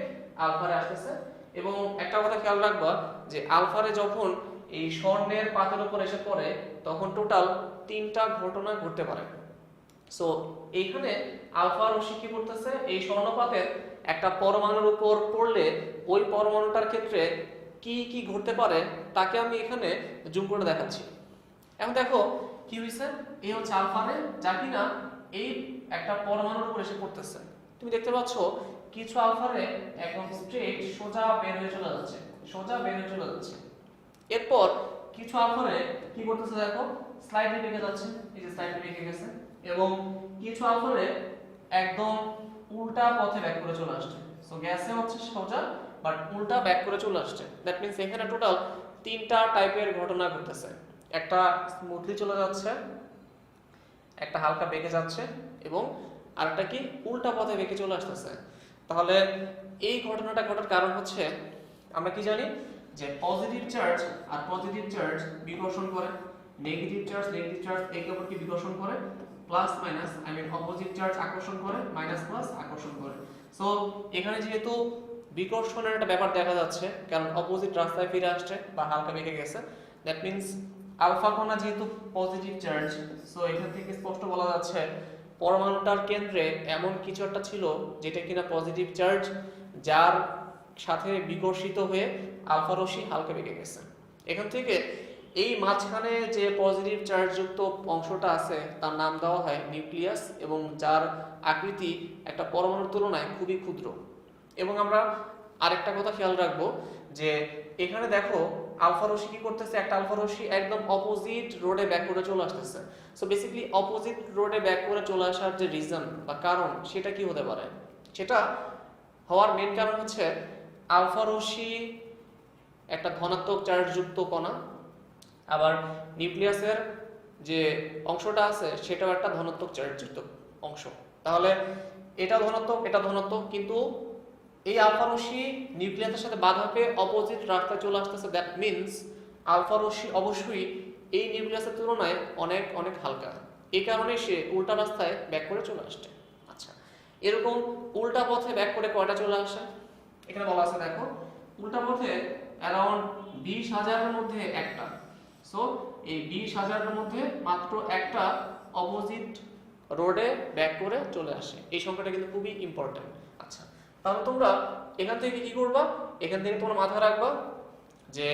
আলফারে আসতেছে। এবং একটা কথা খেয়াল রাখবা যে আলফারে যখন এই স্বর্ণের পাতের উপর এসে পড়ে তখন টোটাল 3টা ঘটনা ঘটতে পারে। সো এইখানে আলফা রশ্মি কি করতেছে, এই স্বর্ণপাতের একটা পরমাণুর উপর পড়লে ওই পরমাণুটার ক্ষেত্রে কি কি ঘটতে পারে তাকে আমি এখানে জুম করে দেখাচ্ছি। এখন দেখো কি হইছে, এই হচ্ছে আলফারে যা কিনা এই একটা পরমাণুর উপর এসে পড়তেছে। তুমি দেখতে পাচ্ছ কিছু আলফারে একদম স্ট্রেট সোজা বের হয়ে চলে যাচ্ছে, সোজা বের হয়ে চলে যাচ্ছে। এরপর কিছু আলফারে কি করতেছে দেখো, স্লাইডলি বেঁকে যাচ্ছে, এই যে স্লাইডলি বেঁকে গেছে। এবং কিছু আলফারে একদম উল্টা পথে ব্যাক করে চলে আসছে। সো গ্যাসে হচ্ছে সোজা বাট উল্টা ব্যাক করে চলে আসছে। দ্যাট মিন্স এখানে টোটাল 3টা টাইপের ঘটনা ঘটতেছে। একটা স্মুথলি চলে যাচ্ছে, একটা হালকা বেঁকে যাচ্ছে, এবং আরেকটা কি উল্টা পথে বেঁকে চলে আসতেছে। তাহলে এই ঘটনাটা ঘটার কারণ হচ্ছে আমরা কি জানি যে পজিটিভ চার্জ আর পজিটিভ চার্জ বিকর্ষণ করে, নেগেটিভ চার্জ একে অপরকে বিকর্ষণ করে, plus minus I mean opposite charge আকর্ষণ করে, মাইনাস প্লাস আকর্ষণ করে। সো এখানে যেহেতু বিকর্ষণের একটা ব্যাপার দেখা যাচ্ছে কারণ অপোজিট রাস্তায় ফিরে আসছে বা হালকা বেঁকে গেছে, দ্যাট মিন্স আলফা কণা যেহেতু পজিটিভ চার্জ, সো এখান থেকে স্পষ্ট বলা যাচ্ছে পরমাণুটার কেন্দ্রে এমন কিছু একটা ছিল যেটা কিনা পজিটিভ চার্জ, যার সাথে বিকর্ষিত হয়ে আলফা রশ্মি হালকা বেঁকে গেছে। এখান থেকে এই মাঝখানে যে পজিটিভ চার্জ যুক্ত অংশটা আছে তার নাম দেওয়া হয় নিউক্লিয়াস, এবং যার আকৃতি একটা পরমাণুর তুলনায় খুবই ক্ষুদ্র। এবং আমরা আরেকটা কথা খেয়াল রাখবো যে এখানে দেখো আলফা রশ্মি কি করতেছে, একটা আলফা রশ্মি একদম অপোজিট রোডে ব্যাক করে চলে আসতেছে। সো বেসিক্যালি অপোজিট রোডে ব্যাক করে চলে আসার যে রিজন বা কারণ সেটা কি হতে পারে, সেটা হওয়ার মেন কারণ হচ্ছে আলফা রশ্মি একটা ধনাত্মক চার্জযুক্ত কণা, আবার নিউক্লিয়াসের যে অংশটা আছে সেটাও একটা ধনাত্মক চার্জযুক্ত অংশ। তাহলে এটা ধনাত্মক, কিন্তু এই আলফা রশ্মি নিউক্লিয়াসের সাথে বাধা পেয়ে অপোজিট রাস্তায় চলে আসতেছে। দ্যাট মিন্স আলফা রশ্মি অবশ্যই এই নিউক্লিয়াসের তুলনায় অনেক অনেক হালকা, এই কারণে সে উল্টা রাস্তায় ব্যাক করে চলে আসছে। আচ্ছা, এরকম উল্টা পথে ব্যাক করে কয়টা চলে আসে এখানে বলা আছে দেখো, উল্টা পথে অ্যারাউন্ড 20,000-এর মধ্যে একটা। সো এই 20,000-এর মধ্যে মাত্র একটা অপোজিট রোডে ব্যাক করে চলে আসে। এই সংখ্যাটা কিন্তু খুবই ইম্পর্টেন্ট। আচ্ছা, তাহলে তোমরা এখান থেকে কি করবা, এখান থেকে তোমরা মাথায় রাখবা যে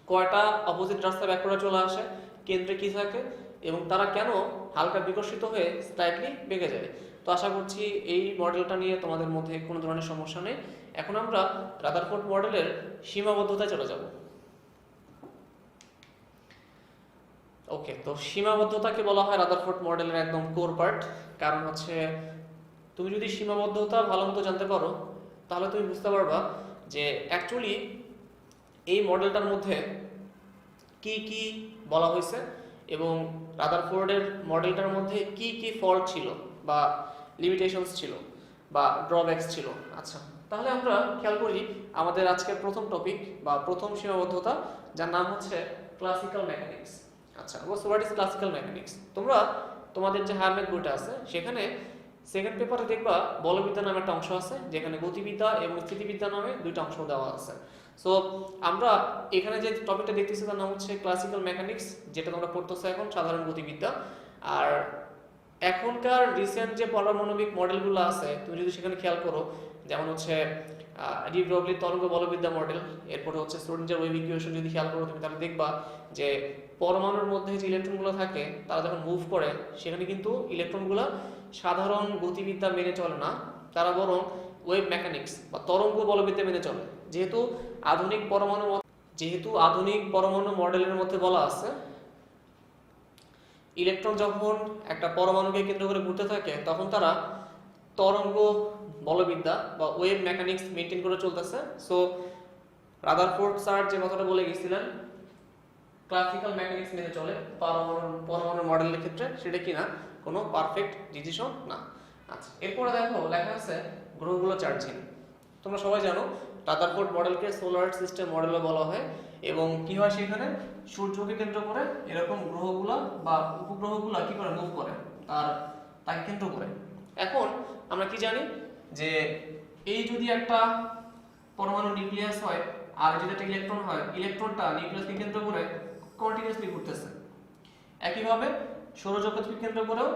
কয়টা অপোজিট রাস্তা ব্যাক করে চলে আসে, কেন্দ্রে কি থাকে, এবং তারা কেন হালকা বিকশিত হয়ে স্লাইডলি বেঁকে যায়। তো আশা করছি এই মডেলটা নিয়ে তোমাদের মধ্যে কোনো ধরনের সমস্যা নেই। এখন আমরা রাদারফোর্ড মডেলের সীমাবদ্ধতায় চলে যাব। ওকে, তো সীমাবদ্ধতাকে বলা হয় রাদারফোর্ড মডেলের একদম কোর পার্ট। কারণ হচ্ছে তুমি যদি সীমাবদ্ধতা ভালো মতো জানতে পারো তাহলে তুমি বুঝতে পারবা যে অ্যাকচুয়ালি এই মডেলটার মধ্যে কি কি বলা হয়েছে এবং রাদারফোর্ডের মডেলটার মধ্যে কি কি ফল্ট ছিল বা লিমিটেশনস ছিল বা ড্রব্যাকস ছিল। আচ্ছা, তাহলে আমরা খেয়াল করি আমাদের আজকের প্রথম টপিক বা প্রথম সীমাবদ্ধতা, যার নাম হচ্ছে ক্লাসিক্যাল মেকানিক্স। আচ্ছা, হোয়াট ইজ ক্লাসিক্যাল মেকানিক্স? তোমরা তোমাদের যে হায়ার ম্যাথ বইটা আছে সেখানে সেকেন্ড পেপারে দেখবা বলবিদ্যা নামে একটা অংশ আছে, যেখানে গতিবিদ্যা এবং স্থিতিবিদ্যা নামে দুইটা অংশ দেওয়া আছে। সো আমরা এখানে যে টপিকটা দেখতেছি তার নাম হচ্ছে ক্লাসিক্যাল মেকানিক্স, যেটা তোমরা পড়তেছো এখন সাধারণ গতিবিদ্যা। আর এখনকার রিসেন্ট যে পারমাণবিক মডেলগুলো আছে তুমি যদি সেখানে খেয়াল করো, যেমন হচ্ছে ডি ব্রগলির তরঙ্গ বলবিদ্যা মডেল, এরপরে হচ্ছে স্ক্রোডিঞ্জার ওয়েভ ইকুয়েশন যদি খেয়াল করো তুমি তাহলে দেখবা যে পরমাণুর মধ্যে যে ইলেকট্রনগুলো থাকে তারা যখন মুভ করে সেখানে কিন্তু ইলেকট্রনগুলো সাধারণ গতিবিদ্যা মেনে চলে না, তারা বরং ওয়েভ মেকানিক্স বা তরঙ্গ বলবিদ্যা মেনে চলে। যেহেতু আধুনিক পরমাণু মডেলের মধ্যে বলা আছে ইলেকট্রন যখন একটা পরমাণুকে কেন্দ্র করে ঘুরতে থাকে তখন তারা তরঙ্গ বলবিদ্যা বা ওয়েভ মেকানিক্স মেনটেন করে চলতেছে। সো রাদারফোর্ড স্যার যে কথাটা বলে গেছিলেন ক্লাসিক্যাল মেকানিক্স মেনে চলে পরমাণু মডেলের ক্ষেত্রে, সেটা কিনা কোনো পারফেক্ট ডিসিশন না। আচ্ছা, এরপরে দেখো লেখা আছে গ্রহগুলো চার্জিং। তোমরা সবাই জানো রাদারফোর্ড মডেলকে সোলার সিস্টেম মডেলও বলা হয়, এবং কি হয় সেখানে সূর্যকে কেন্দ্র করে এরকম গ্রহগুলা বা উপগ্রহগুলা কি করে মুভ করে তাকে কেন্দ্র করে। এখন আমরা কি জানি যে এই যদি একটা পরমাণু নিউক্লিয়াস হয় আর যদি একটা ইলেকট্রন হয়, ইলেকট্রনটা নিউক্লিয়াসকে কেন্দ্র করে কন্টিনিউয়াসলি ঘুরতেছে। একইভাবে সৌরজগৎকে কেন্দ্র করেও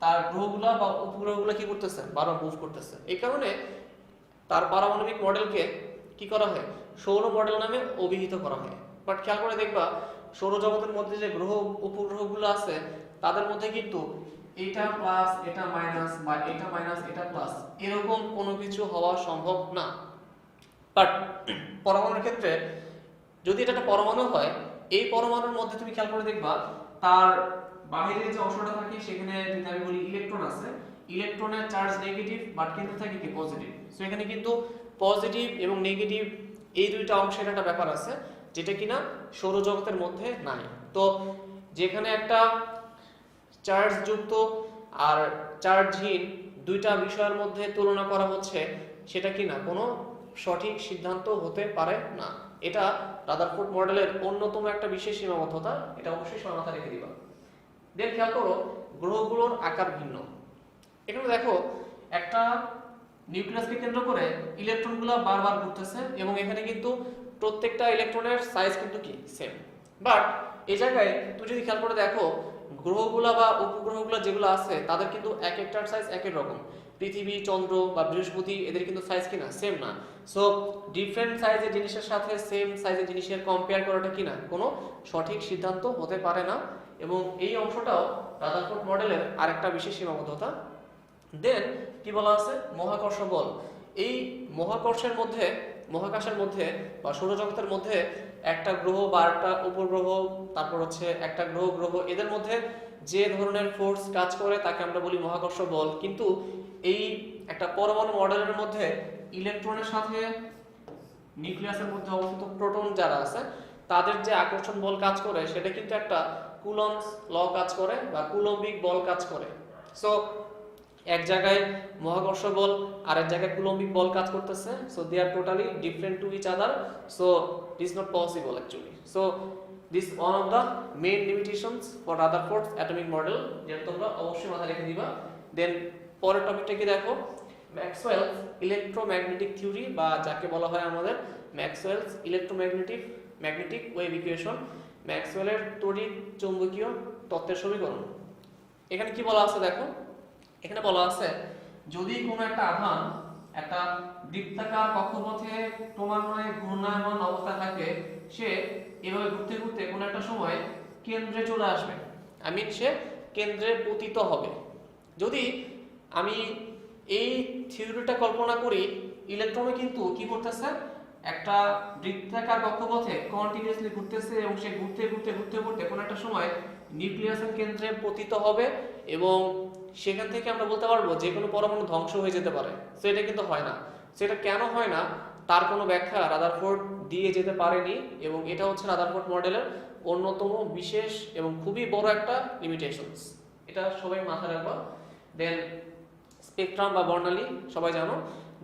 তার গ্রহগুলা বা উপগ্রহগুলা কি করতেছে, বারবার মুভ করতেছে। এই কারণে তার পারমাণবিক মডেলকে কি করা হয়, সৌর মডেল নামে অভিহিত করা হয়। বাট খেয়াল করে দেখবা সৌরজগতের মধ্যে যে গ্রহ উপগ্রহগুলো আছে তাদের মধ্যে কিন্তু এটা প্লাস এটা মাইনাস বা এটা মাইনাস এটা প্লাস এরকম কোনো কিছু হওয়া সম্ভব না। বাট পরমাণুর ক্ষেত্রে যদি এটা একটা পরমাণু হয়, এই পরমাণুর মধ্যে তুমি খেয়াল করে দেখবা তার বাহিরের যে অংশটা থাকে সেখানে যদি আমি বলি ইলেকট্রন আছে, ইলেকট্রনের চার্জ নেগেটিভ বাট কিন্তু থাকে কি পজিটিভ। সো এখানে কিন্তু পজিটিভ এবং নেগেটিভ এই দুইটা অংশের একটা ব্যাপার আছে যেটা কিনা সৌরজগতের মধ্যে নাই। তো যেখানে একটা চার্জ যুক্ত আর চার্জহীন দুইটা বিষয়ের মধ্যে তুলনা করা হচ্ছে, সেটা কিনা কোনো সঠিক সিদ্ধান্ত হতে পারে না। এটা রাদারফোর্ড মডেলের অন্যতম একটা বিশেষ সীমাবদ্ধতা, এটা অবশ্যই সবার মাথায় রেখে দিবা। দেন খেয়াল করো গ্রহগুলোর আকার ভিন্ন। এখানে দেখো একটা নিউক্লিয়াসকে কেন্দ্র করে ইলেকট্রনগুলো বারবার ঘুরতেছে এবং এখানে কিন্তু প্রত্যেকটা ইলেকট্রনের সাইজ কিন্তু কি সেম। বাট এই জায়গায় তুমি যদি খেয়াল করে দেখো গ্রহগুলা বা উপগ্রহগুলো যেগুলো আছে তাদের কিন্তু এক একটার সাইজ এক এক রকম। পৃথিবী, চন্দ্র বা বৃহস্পতি এদের কিন্তু সাইজ কিনা সেম না। সো ডিফারেন্ট সাইজের জিনিসের সাথে সেম সাইজের জিনিসের কম্পেয়ার করাটা কিনা কোনো সঠিক সিদ্ধান্ত হতে পারে না, এবং এই অংশটাও রাদারফোর্ড মডেলের আরেকটা বিশেষ সীমাবদ্ধতা। দেন কি বলা আছে, মহাকর্ষ বল। এই মহাকর্ষের মধ্যে, মহাকাশের মধ্যে বা সৌরজগতের মধ্যে একটা গ্রহ বা একটা উপগ্রহ, তারপর হচ্ছে একটা গ্রহ এদের মধ্যে যে ধরনের ফোর্স কাজ করে তাকে আমরা বলি মহাকর্ষ বল। কিন্তু এই একটা পরমাণু মডেলের মধ্যে ইলেকট্রনের সাথে নিউক্লিয়াসের মধ্যে অবস্থিত প্রোটন যারা আছে তাদের যে আকর্ষণ বল কাজ করে সেটা কিন্তু একটা কুলম্বস ল কাজ করে বা কুলম্বিক বল কাজ করে। সো এক জায়গায় মহাকর্ষ বল আর এক জায়গায় কুলম্বিক বল কাজ করতেছে। So they are totally different to each other. So this not possible actually. So this one of the main limitations for Rutherford's atomic model, যেটা তোমরা অবশ্যই মাথায় রেখে দিবা। দেন পরের টপিকটা কি দেখো, ম্যাক্সওয়েলস ইলেকট্রোম্যাগনেটিক থিওরি বা যাকে বলা হয় আমাদের ম্যাক্সওয়েলস ম্যাগনেটিক ওয়েভ ইকুয়েশন, ম্যাক্সওয়েলের তড়িৎ চৌম্বকীয় তত্ত্বের সমীকরণ। এখানে কি বলা আছে দেখো, এখানে বলা আছে যদি কোনো একটা আধান একটা বৃত্তাকার কক্ষপথে ক্রমান্বয়ে ঘূর্ণায়মান অবস্থায় থাকে, সে এভাবে ঘুরতে ঘুরতে কোনো একটা সময় কেন্দ্রে চলে আসবে। সে কেন্দ্রে পতিত হবে। যদি আমি এই থিওরিটা কল্পনা করি, ইলেকট্রনে কিন্তু কি করতেছে, একটা বৃত্তাকার কক্ষপথে কন্টিনিউয়াসলি ঘুরতেছে এবং সে ঘুরতে ঘুরতে ঘুরতে ঘুরতে কোনো একটা সময় নিউক্লিয়াসের কেন্দ্রে পতিত হবে, এবং সেখান থেকে আমরা বলতে পারবো যে কোনো পরমাণু ধ্বংস হয়ে যেতে পারে। সেটা কিন্তু হয় না। সেটা কেন হয় না তার কোনো ব্যাখ্যা রাদারফোর্ড দিয়ে যেতে পারেনি, এবং এটা হচ্ছে রাদারফোর্ড মডেলের অন্যতম বিশেষ এবং খুবই বড় একটা লিমিটেশনস। এটা সবাই মাথায় রাখবা। দেন স্পেকট্রাম বা বর্ণালী, সবাই জানো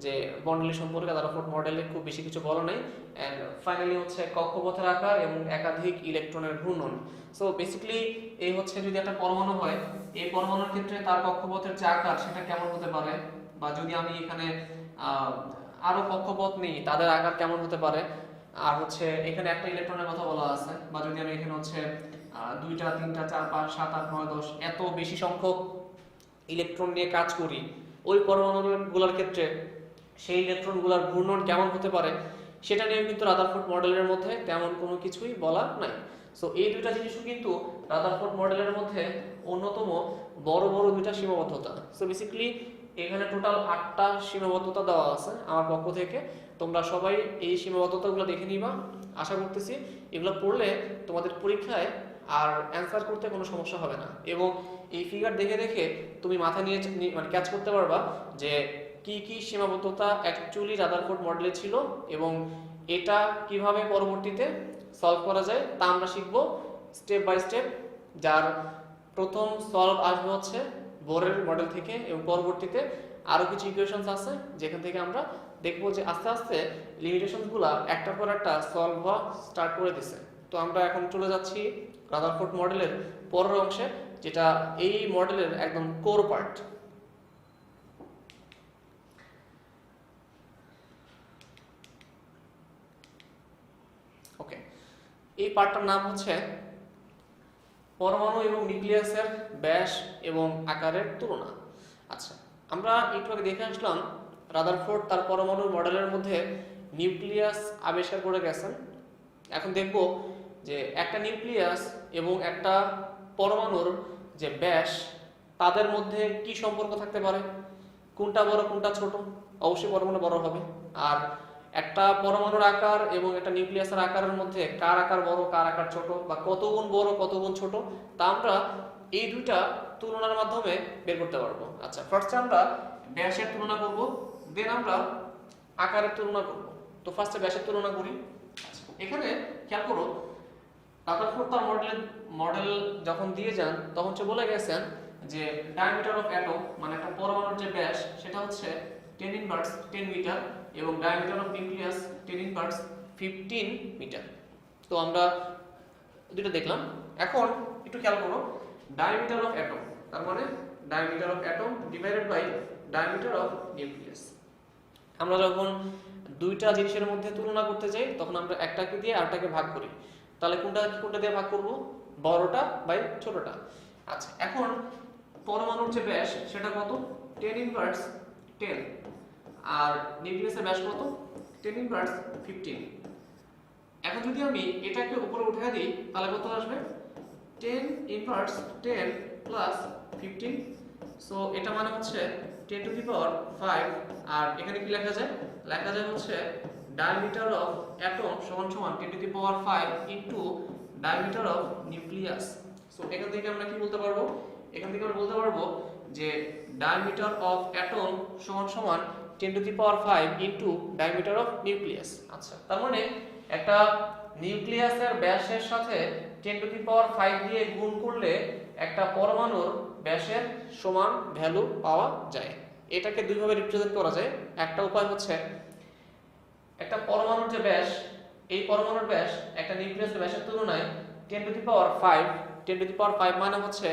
যে বর্ণালী সম্পর্কে রাদারফোর্ড মডেলে খুব বেশি কিছু বলা নেই। অ্যান্ড ফাইনালি হচ্ছে কক্ষপথের আকার এবং একাধিক ইলেকট্রনের ঘূর্ণন। সো বেসিক্যালি এই হচ্ছে যদি একটা পরমাণু হয়, এই পরমাণুর ক্ষেত্রে তার কক্ষপথের যে আকার সেটা কেমন হতে পারে, বা যদি আমি এখানে আরো কক্ষপথ নেই তাদের আকার কেমন হতে পারে, আর হচ্ছে এখানে একটা ইলেকট্রনের কথা বলা আছে, বা যদি আমি এখানে হচ্ছে 2টা 3টা 4 5 7 8 9 10 এত বেশি সংখ্যক ইলেকট্রন নিয়ে কাজ করি, ওই পরমাণুগুলোর ক্ষেত্রে সেই ইলেকট্রনগুলোর ঘূর্ণন কেমন হতে পারে সেটা নিয়ে কিন্তু রাদারফোর্ড মডেলের মধ্যে তেমন কোনো কিছুই বলা নাই। সো এই দুইটা জিনিসও কিন্তু রাদারফোর্ড মডেলের মধ্যে অন্যতম বড় দুইটা সীমাবদ্ধতা। সো বেসিক্যালি এখানে টোটাল 8টা সীমাবদ্ধতা দেওয়া আছে আমার পক্ষ থেকে। তোমরা সবাই এই সীমাবদ্ধতাগুলো দেখে নিবা। আশা করতেছি এগুলো পড়লে তোমাদের পরীক্ষায় আর অ্যান্সার করতে কোনো সমস্যা হবে না, এবং এই ফিগার দেখে দেখে তুমি মাথা নিয়ে মানে ক্যাচ করতে পারবা যে কি কি সীমাবদ্ধতা অ্যাকচুয়ালি রাদারফোর্ড মডেলে ছিল, এবং এটা কিভাবে পরবর্তীতে সলভ করা যায় তা আমরা শিখব স্টেপ বাই স্টেপ। যার প্রথম সলভ আসবে হচ্ছে বোরের মডেল থেকে, এবং পরবর্তীতে আরও কিছু ইকুয়েশনস আছে যেখান থেকে আমরা দেখবো যে আস্তে আস্তে লিমিটেশনসগুলো একটার পর একটা সলভ হওয়া স্টার্ট করে দিছে। তো আমরা এখন চলে যাচ্ছি রাদারফোর্ড মডেলের পরের অংশে, যেটা এই মডেলের একদম কোর পার্ট। ওকে, এই পার্টটার নাম হচ্ছে পরমাণু এবং নিউক্লিয়াসের ব্যাস এবং আকারের তুলনা। আচ্ছা, আমরা একটু আগে দেখে আসলাম রাদারফোর্ড তার পরমাণু মডেলের মধ্যে নিউক্লিয়াস আবিষ্কার করে গেছেন। এখন দেখব যে একটা নিউক্লিয়াস এবং একটা পরমাণুর যে ব্যাস, তাদের মধ্যে কি সম্পর্ক থাকতে পারে, কোনটা বড় কোনটা ছোট। অবশ্যই পরমাণু বড় হবে। আর একটা পরমাণুর আকার এবং একটা নিউক্লিয়াসের আকারের মধ্যে কার আকার বড় কার আকার ছোট, বা কত গুণ বড় কত গুণ ছোট, তা আমরা এই দুইটা তুলনার মাধ্যমে বের করতে পারবো। আচ্ছা, ফার্স্টে আমরা ব্যাসের তুলনা করব, দেন আমরা আকারের তুলনা করব। তো ফার্স্টে ব্যাসের তুলনা করি। আচ্ছা, এখানে খেয়াল করো, রাদারফোর্ড তার মডেল যখন দিয়ে যান তখন সে বলে গেছেন যে ডায়ামিটার অফ অ্যাটম, মানে একটা পরমাণুর যে ব্যাস সেটা হচ্ছে 10 মিটার, এবং ডায়ামিটার অফ নিউক্লিয়াস 10 মিটার। তো আমরা দুটো দেখলাম। এখন একটু খেয়াল করো, ডায়ামিটার অফ অ্যাটম তার মানে diameter of atom divided by diameter of nucleus. আমরা যখন দুইটা জিনিসের মধ্যে তুলনা করতে যাই তখন আমরা একটাকে দিয়ে আরেকটাকে ভাগ করি। তাহলে কোনটা দিয়ে ভাগ করব? বড়টা বাই ছোটটা। আচ্ছা, এখন পরমাণুর যে ব্যাস সেটা কত? 10 আর নিউক্লিয়াসের ব্যাস কত? 10 এখন যদি আমি এটাকে উপরে উঠে দিই তাহলে কত আসবে? 10 প্লাস 15। সো এটা মানে হচ্ছে 10⁵, আর এখানে কি লেখা যায়? লেখা যায় হচ্ছে ডায়ামিটার অফ অ্যাটম সমান সমান 10⁵ into diameter of nucleus. So এখান থেকে আমরা কি বলতে পারবো? এখান থেকে আমরা বলতে পারবো যে ডায়ামিটার অফ অ্যাটম সমান সমান 10⁵ ইনটু ডায়ামিটার অফ নিউক্লিয়াস। আচ্ছা, তার মানে একটা নিউক্লিয়াসের ব্যাসের সাথে 10⁵ দিয়ে গুণ করলে একটা পরমাণুর ব্যাসের সমান ভ্যালু পাওয়া যায়। এটাকে দুইভাবে রিপ্রেজেন্ট করা যায়। একটা উপায় হচ্ছে একটা পরমাণুর যে ব্যাস, এই পরমাণুর ব্যাস একটা নিউক্লিয়াসের ব্যাসের তুলনায় 10⁵ মানে হচ্ছে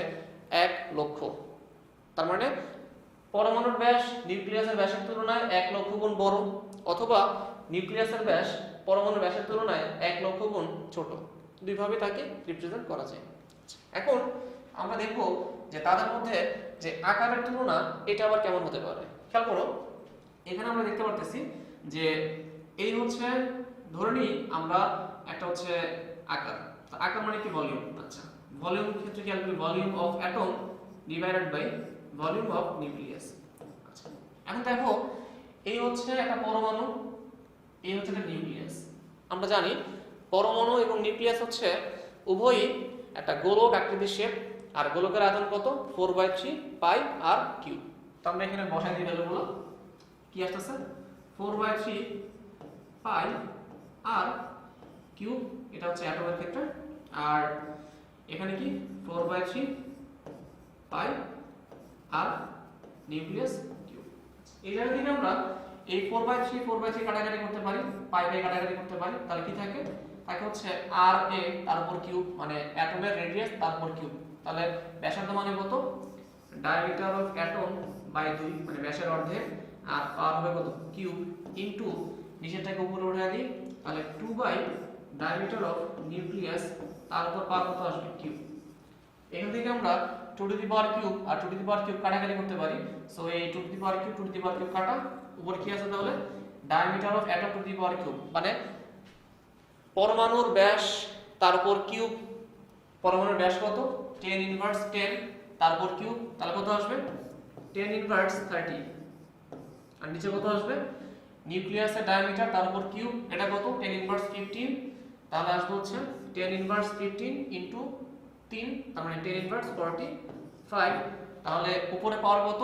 1 লক্ষ। তার মানে পরমাণুর ব্যাস নিউক্লিয়াসের ব্যাসের তুলনায় 1 লক্ষ গুণ বড়, অথবা নিউক্লিয়াসের ব্যাস পরমাণুর ব্যাসের তুলনায় 1 লক্ষ গুণ ছোট। দুইভাবে তাকে রিপ্রেজেন্ট করা যায়। এখন আমরা দেখব যে তাদের মধ্যে যে আকারের তুলনা এটা আবার কেমন হতে পারে। খেয়াল করো, এখানে আমরা দেখতে পারতেছি যে এই হচ্ছে, ধরে নিই আমরা একটা হচ্ছে আকার। তো আকার মানে কি? ভলিউম। আচ্ছা, ভলিউম ক্ষেত্রে খেয়াল করি, volume of atom divided by volume of nucleus. আচ্ছা, এখন দেখো, এই হচ্ছে একটা পরমাণু, এই হচ্ছে একটা নিউক্লিয়াস। আমরা জানি পরমাণু এবং নিউক্লিয়াস হচ্ছে উভয়ই একটা গোলক আকৃতির শেপ, আর গোলকের আয়তন কত? 4/3 পাই আর কিউব। তো আমরা এখানে বসাই দিই ভ্যালুগুলো। কি আসতেছে? 4/3 পাই আর কিউব, এটা হচ্ছে অ্যাটমের ক্ষেত্রে। আর এখানে কি? 4/3 পাই আর নিউক্লিয়াস কিউব। এই জায়গা থেকে আমরা এই 4/3 কাটাকাটি করতে পারি, পাই বাই কাটাকাটি করতে পারি। তাহলে কি থাকে? থাকে হচ্ছে আর এ তার উপর কিউব, মানে অ্যাটমের রেডিয়াস তার উপর কিউব। তাহলে ব্যাসার্ধ মানে কত? ডায়ামিটার অফ অ্যাটম বাই 2, মানে ব্যাসের অর্ধেক, আর পাওয়ার হবে কত? কিউব, ইনটু নিচেরটাকে উপরে উঠে দিই, তাহলে 2 বাই ডায়ামিটার অফ নিউক্লিয়াস, তার উপর পাওয়ার কত আসবে? কিউব। এখান থেকে আমরা 2⁵ আর 2⁵ কাটাকাটি করতে পারি। সো এই 2⁵ কাটা, উপর কি আছে তাহলে? ডায়ামিটার অফ অ্যাটম 2⁵, মানে পরমাণুর ব্যাস তার উপর কিউব। পরমাণুর ব্যাস কত? 10⁻10 তার উপর কিউব, তাহলে কত আসবে? 10⁻30। আর নিচে কত আসবে? নিউক্লিয়াসের ডায়ামিটার তার উপর কিউব, এটা কত? 10⁻15, তাহলে আসবে হচ্ছে 10⁻15 ইনটু 3, তার মানে 10⁻45। তাহলে উপরে পাওয়ার কত?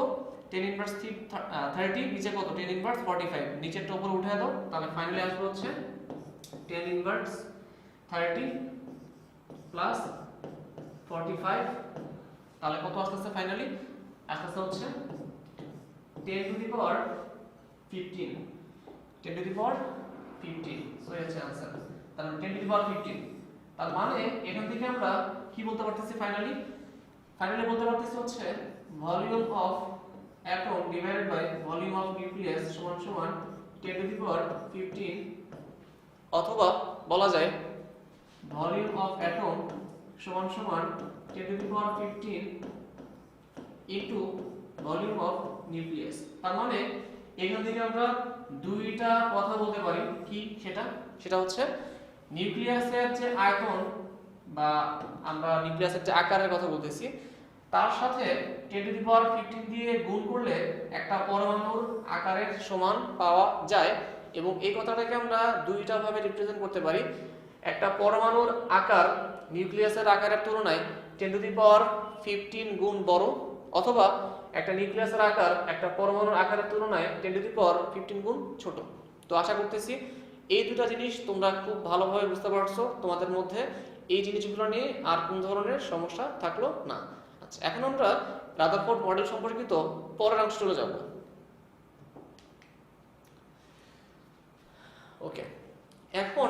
10⁻30, নিচে কত? 10⁻45। নিচেরটা উপরে উঠে দাও, তাহলে ফাইনালি আসবে হচ্ছে 10⁻30 প্লাস 45 তাহলে কত আসতেছে ফাইনালি? আসতেছে হচ্ছে 10 two the power 15, 10 two the power 15, so এই হচ্ছে आंसर। তাহলে 10 টু দি পাওয়ার 15, তার মানে এখান থেকে আমরা কি বলতে পারতেছি ফাইনালি বলতে পারতেছি হচ্ছে volume of atom divided by volume of nucleus সমান সমান 10 টু দি পাওয়ার 15, অথবা বলা যায় ভলিউম অফ অ্যাটম সমান সমান 10 two the power 15 into volume of nucleus. তার মানে এখান থেকে আমরা দুইটা কথা বলতে পারি, কি সেটা হচ্ছে নিউক্লিয়াসের যে আয়তন বা আমরা নিউক্লিয়াসের যে আকারের কথা বলতেছি তার সাথে 10 টু দি পাওয়ার 15 দিয়ে গুণ করলে একটা পরমাণুর আকারের সমান পাওয়া যায়। এবং এই কথাটাকে আমরা দুইটা ভাবে রিপ্রেজেন্ট করতে পারি। একটা পরমাণুর আকার নিউক্লিয়াসের আকারের তুলনায় 10 টু দি পাওয়ার 15 গুণ বড়, অথবা একটা নিউক্লিয়াসের আকার একটা পরমাণুর আকারের তুলনায় 10 টু দি পাওয়ার 15 গুণ ছোট। তো আশা করতেছি এই দুটো জিনিস তোমরা খুব ভালোভাবে বুঝতে পারছো, তোমাদের মধ্যে এই জিনিসগুলো নিয়ে আর কোন ধরনের সমস্যা থাকলো না। আচ্ছা, এখন আমরা রাদারফোর্ড মডেল সম্পর্কিত পরের অংশে চলে যাব। ওকে, এখন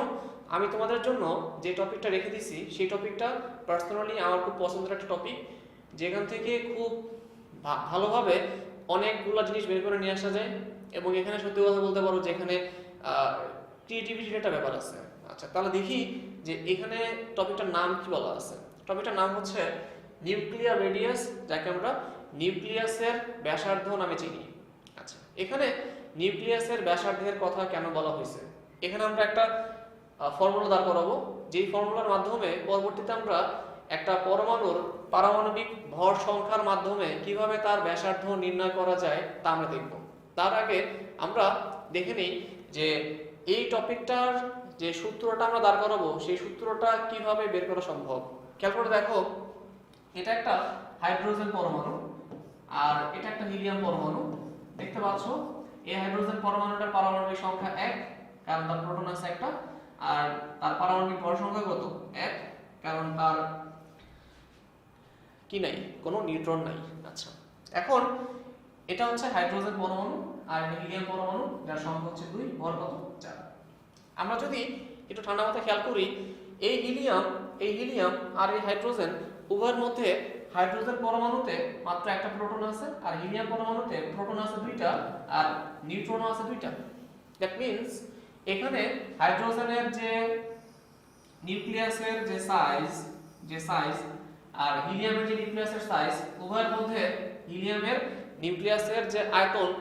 আমি তোমাদের জন্য যে টপিকটা রেখে দিছি সেই টপিকটা পার্সোনালি আমার খুব পছন্দের একটা টপিক, যেখান থেকে খুব ভালোভাবে অনেকগুলো জিনিস বের করে নিয়ে আসা যায়। এবং এখানে সত্যি কথা বলতে পারো যে এখানে ক্রিয়েটিভিটির একটা ব্যাপার আছে। আচ্ছা, তাহলে দেখি যে এখানে টপিকটার নাম কি বলা আছে। টপিকটার নাম হচ্ছে নিউক্লিয়ার রেডিয়াস, যাকে আমরা নিউক্লিয়াসের ব্যাসার্ধ নামে চিনি। আচ্ছা, এখানে নিউক্লিয়াসের ব্যাসার্ধের কথা কেন বলা হয়েছে, এখানে আমরা একটা ফর্মুলা দাঁড় করাবো, যেই ফর্মুলার মাধ্যমে পরবর্তীতে আমরা একটা পরমাণুর পারমাণবিক ভর সংখ্যার মাধ্যমে কিভাবে তার ব্যাসার্ধ নির্ণয় করা যায় তা আমরা দেখব। তার আগে আমরা দেখে নিই যে এই টপিকটার যে সূত্রটা আমরা দাঁড় করাবো সেই সূত্রটা কিভাবে বের করা সম্ভব। খেয়াল করে দেখো, এটা একটা হাইড্রোজেন পরমাণু আর এটা একটা হিলিয়াম পরমাণু। দেখতে পাচ্ছ এই হাইড্রোজেন পরমাণুটার পারমাণবিক সংখ্যা 1, কারণ তার প্রোটন আছে একটা, আর তার পারমাণবিক ভর সংখ্যা কত? 1, কারণ তার কি নাই, কোনো নিউট্রন নাই। আচ্ছা, এখন এটা হচ্ছে হাইড্রোজেন পরমাণু আর এটা হিলিয়াম পরমাণু, যার সংখ্যা হচ্ছে 2, ভর কত? 4। আমরা যদি একটু ঠান্ডা মাথায় খেয়াল করি, এই হিলিয়াম আর এই হাইড্রোজেন উভয়ের মধ্যে হাইড্রোজেন পরমাণুতে মাত্র একটা প্রোটন আছে আর হিলিয়াম পরমাণুতে প্রোটন আছে 2টা আর নিউট্রনও আছে 2টা। দ্যাট মিন্স এখানে হাইড্রোজেনের যে নিউক্লিয়াসের যে সাইজ আর হিলিয়ামের যে নিউক্লিয়াসের সাইজ, উভয়ের মধ্যে হিলিয়ামের নিউক্লিয়াসের যে আয়তন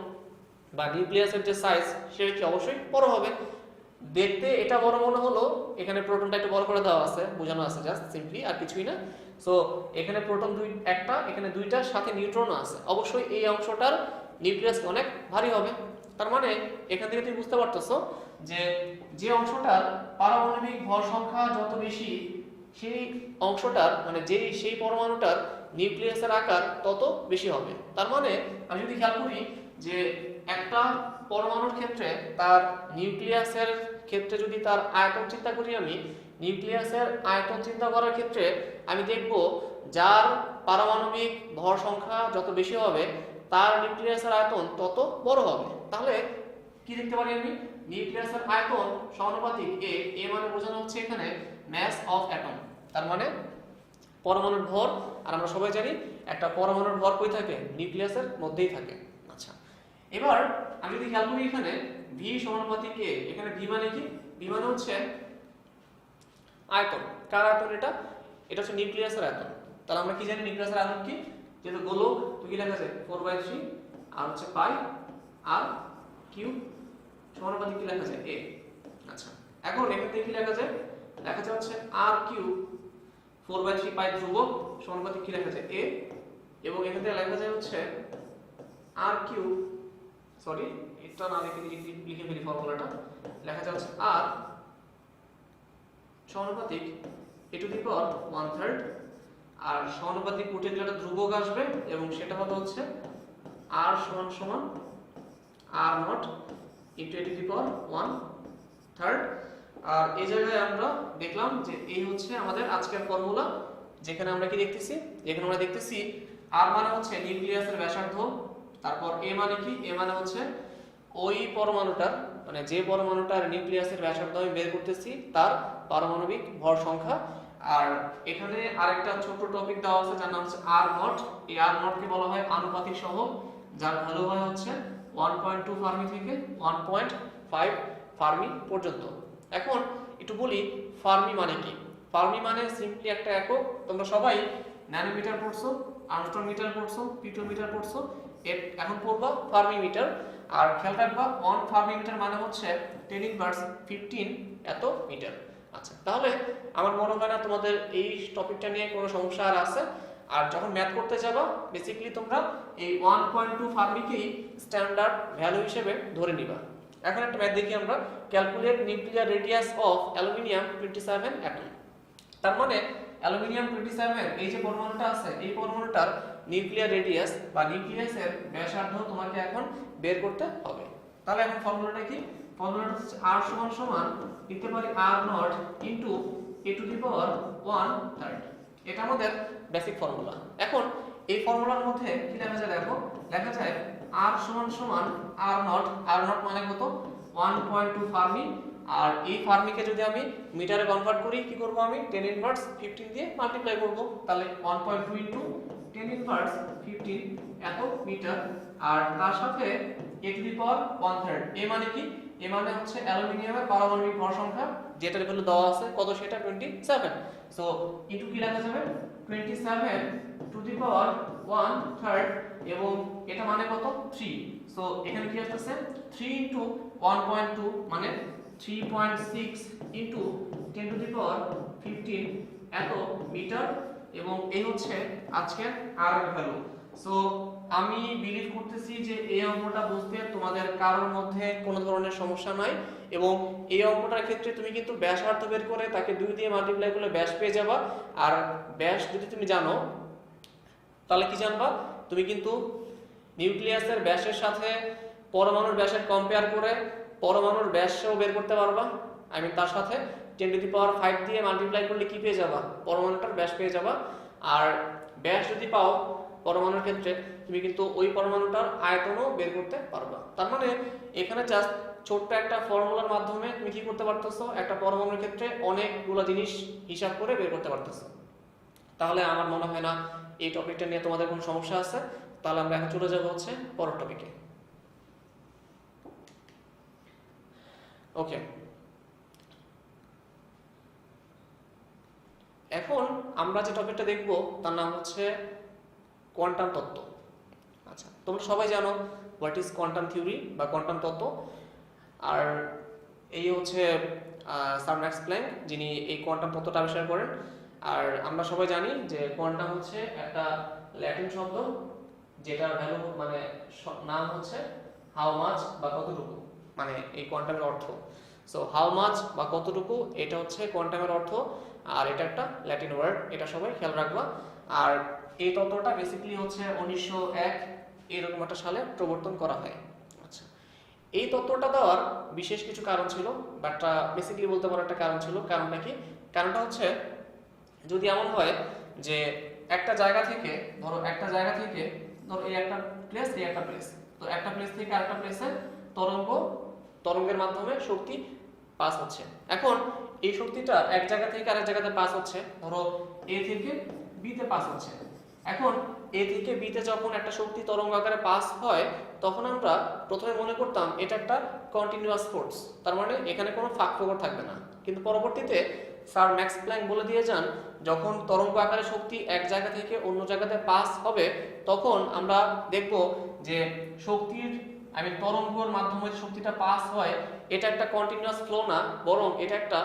বা নিউক্লিয়াসের যে সাইজ সেটা কি অবশ্যই বড় হবে। দেখতে এটা বড় মনে হলো, এখানে প্রোটনটা একটু বড় করে দেওয়া আছে, বোঝানো আছে জাস্ট সিম্পলি, আর কিছুই না। সো এখানে প্রোটন একটা, এখানে 2টার সাথে নিউট্রনও আছে, অবশ্যই এই অংশটার নিউক্লিয়াস অনেক ভারী হবে। তার মানে এখান থেকে তুমি বুঝতে পারতেছো যে অংশটার পারমাণবিক ভর সংখ্যা যত বেশি, সেই অংশটার মানে সেই পরমাণুটার নিউক্লিয়াসের আকার তত বেশি হবে। তার মানে আমি যদি খেয়াল করি যে একটা পরমাণুর ক্ষেত্রে তার নিউক্লিয়াসের ক্ষেত্রে যদি তার আয়তন চিন্তা করি, আমি নিউক্লিয়াসের আয়তন চিন্তা করার ক্ষেত্রে আমি দেখব যার পারমাণবিক ভর সংখ্যা যত বেশি হবে তার নিউক্লিয়াসের আয়তন তত বড় হবে। তাহলে কি দেখতে পারি আমি, নিউক্লিয়াসের আয়তন সমানুপাতিক a মানে বোঝানো হচ্ছে এখানে মাস অফ অ্যাটম। তার মানে পরমাণুর ভর, আর আমরা সবাই জানি একটা পরমাণুর ভর কই থাকে? নিউক্লিয়াসের মধ্যেই থাকে। আচ্ছা, এবার আমি যদি খেয়াল করি এখানে v সমানুপাতিক a, এখানে v মানে কি? v মানে হচ্ছে আয়তন। কার আয়তন এটা? এটা হচ্ছে নিউক্লিয়াসের আয়তন। তাহলে আমরা কি জানি নিউক্লিয়াসের আয়তন কি? যেহেতু গোলক, তো কি লেখা যায়? 4/3 আর হচ্ছে পাই আর কিউ সমানুপাতিক কি লেখা যায়? a। আচ্ছা, এখন এখান থেকে কি লেখা যায়? লেখা যায় হচ্ছে r কিউ 4/3 পাই ধ্রুবক সমানুপাতিক কি লেখা যায়? a। এবং এখান থেকে লেখা যায় হচ্ছে r কিউ, সরি এটা না লিখে ফেলি ফর্মুলাটা, লেখা যায় হচ্ছে r সমানুপাতিক a টু দি পাওয়ার 1/3, আর সমানুপাতিক উঠে গেলে একটা ধ্রুবক আসবে এবং সেটা হবে হচ্ছে r সমান সমান r nought into a to the power 1/3। আর এই জায়গায় আমরা দেখলাম যে এই হচ্ছে আমাদের আজকের ফর্মুলা, যেখানে আমরা কি দেখতেছি? যেখানে আমরা দেখতেছি আর মানে হচ্ছে নিউক্লিয়াসের ব্যাসার্ধ, তারপর এ মানে কি, এ মানে হচ্ছে ওই পরমাণুটার মানে যে পরমাণুটার নিউক্লিয়াসের ব্যাসার্ধ আমি বের করতেছি তার পারমাণবিক ভর সংখ্যা। আর এখানে আরেকটা ছোট টপিক দেওয়া আছে যার নাম হচ্ছে আর নট। এই আর নট কে বলা হয় আনুপাতিক সহগ, যার ভ্যালু হয় হচ্ছে 1.2 ফার্মি থেকে 1.5 ফার্মি পর্যন্ত। এখন একটু বলি ফার্মি মানে কি। ফার্মি মানে সিম্পলি একটা একক, তোমরা সবাই ন্যানোমিটার পড়ছো, আর্মস্ট্রং মিটার পড়ছো, পিটোমিটার পড়ছো, এখন পড়বা ফার্মি মিটার। আর খেয়াল রাখবা 1 ফার্মি মিটার মানে হচ্ছে 10⁻15 এত মিটার। আচ্ছা, তাহলে আমার মনে হয় না তোমাদের এই টপিকটা নিয়ে কোনো সমস্যা আর আছে। আর যখন ম্যাথ করতে যাবা বেসিক্যালি তোমরা এই 1.2 ফার্মিকেই স্ট্যান্ডার্ড ভ্যালু হিসেবে ধরে নিবা। এখন একটা ম্যাথ দেখি আমরা, calculate nuclear radius of aluminium 27 atom. তার মানে অ্যালুমিনিয়াম 27 এই যে পরমাণুটা আছে এই পরমাণুটার নিউক্লিয়ার রেডিয়াস বা নিউক্লিয়াসের ব্যাসার্ধ তোমাকে এখন বের করতে হবে। তাহলে এখন ফর্মুলাটা কি, ফর্মুলাটা হচ্ছে r সমান সমান লিখতে পারি r nought into a to the power 1/3। এটা আমাদের বেসিক ফর্মুলা। এখন এই ফর্মুলার মধ্যে কি লেখা যায় দেখো, লেখা যায় r সমান সমান r নট মানে কত 1.2 ফার্মি। আর এই ফার্মিকে যদি আমি মিটারে কনভার্ট করি কি করব, আমি 10⁻15 দিয়ে মাল্টিপ্লাই করব। তাহলে 1.2 ইনটু 10⁻15 এত মিটার। আর তার সাথে a টু দি পাওয়ার 1/3। এ মানে কি, এ মানে হচ্ছে অ্যালুমিনিয়ামের পারমাণবিক ভর সংখ্যা যেটার ভ্যালু দেওয়া আছে কত, সেটা 27। সো ইনটু কি লেখা যাবে 27 টু দি পাওয়ার 1/3 এবং এটা মানে কত 3। সো এখানে কি আসছে 3 ইনটু 1.2 মানে 3.6 ইনটু 10 টু দি পাওয়ার 15 এত মিটার। এবং এই হচ্ছে আজকের আর এর ভ্যালু। সো আমি বিলিভ করতেছি যে এই অঙ্কটা বুঝতে তোমাদের কারোর মধ্যে কোনো ধরনের সমস্যা নাই। এবং এই অঙ্কটার ক্ষেত্রে তুমি কিন্তু ব্যাসার্ধ বের করে তাকে 2 দিয়ে মাল্টিপ্লাই করলে ব্যাস পেয়ে যাবা। আর ব্যাস যদি তুমি জানো তাহলে কি জানবা, তুমি কিন্তু নিউক্লিয়াসের ব্যাসের সাথে পরমাণুর ব্যাসের কম্পেয়ার করে পরমাণুর ব্যাসও বের করতে পারবা। তার সাথে 10 টু দি পাওয়ার 5 দিয়ে মাল্টিপ্লাই করলে কি পেয়ে যাবা, পরমাণুটার ব্যাস পেয়ে যাবা। আর ব্যাস যদি পাও পরমাণুর ক্ষেত্রে তুমি কিন্তু ওই পরমাণুটার আয়তনও বের করতে পারবা। তার মানে এখানে জাস্ট ছোট্ট একটা ফর্মুলার মাধ্যমে তুমি কি করতে পারতেছো, একটা পরমাণুর ক্ষেত্রে অনেকগুলো জিনিস হিসাব করে বের করতে পারতেছো। তাহলে আমার মনে হয় না এই টপিকটা নিয়ে তোমাদের কোনো সমস্যা আছে। তাহলে আমরা এখন চলে যাব হচ্ছে পরের টপিকে। ওকে, এখন আমরা যে টপিকটা দেখব তার নাম হচ্ছে কোয়ান্টাম তত্ত্ব। আচ্ছা, তোমরা সবাই জানো হোয়াট ইজ কোয়ান্টাম থিওরি বা কোয়ান্টাম তত্ত্ব। আর এই হচ্ছে স্যার ম্যাক্স প্ল্যাঙ্ক, যিনি এই কোয়ান্টাম তত্ত্বটা আবিষ্কার করেন। আর আমরা সবাই জানি যে কোয়ান্টাম হচ্ছে একটা ল্যাটিন শব্দ যেটার ভ্যালু মানে নাম হচ্ছে হাউ মাচ বা কতটুকু, মানে এই কোয়ান্টামের অর্থ। সো হাউ মাচ বা কতটুকু এটা হচ্ছে কোয়ান্টামের অর্থ। আর এটা একটা ল্যাটিন ওয়ার্ড, এটা সবাই খেয়াল রাখবা। আর এই তত্ত্বটা বেসিক্যালি হচ্ছে 1901 এরকম একটা সালে প্রবর্তন করা হয়। আচ্ছা, এই তত্ত্বটা দেওয়ার বিশেষ কিছু কারণ ছিল, বাট বেসিক্যালি বলতে পারো একটা কারণ ছিল। কারণটা কি, কারণটা হচ্ছে যদি এমন হয় যে একটা জায়গা থেকে ধরো এই একটা প্লেস, এই একটা প্লেস, তো একটা প্লেস থেকে আরেকটা প্লেসে তরঙ্গের মাধ্যমে শক্তি পাস হচ্ছে। এখন এই শক্তিটা এক জায়গা থেকে আরেক জায়গাতে পাস হচ্ছে, ধরো এ থেকে বি তে পাস হচ্ছে। এখন এ থেকে বি তে যখন একটা শক্তি তরঙ্গ আকারে পাস হয় তখন আমরা প্রথমে মনে করতাম এটা একটা কন্টিনিউয়াস ফোর্স, তার মানে এখানে কোনো ফাঁক ফোকর থাকবে না। কিন্তু পরবর্তীতে স্যার ম্যাক্স প্ল্যাঙ্ক বলে দিয়ে যান যখন তরঙ্গ আকারে শক্তি এক জায়গা থেকে অন্য জায়গাতে পাস হবে তখন আমরা দেখব যে শক্তির তরঙ্গের মাধ্যমে শক্তিটা পাস হয় এটা একটা কন্টিনিউয়াস ফ্লো না, বরং এটা একটা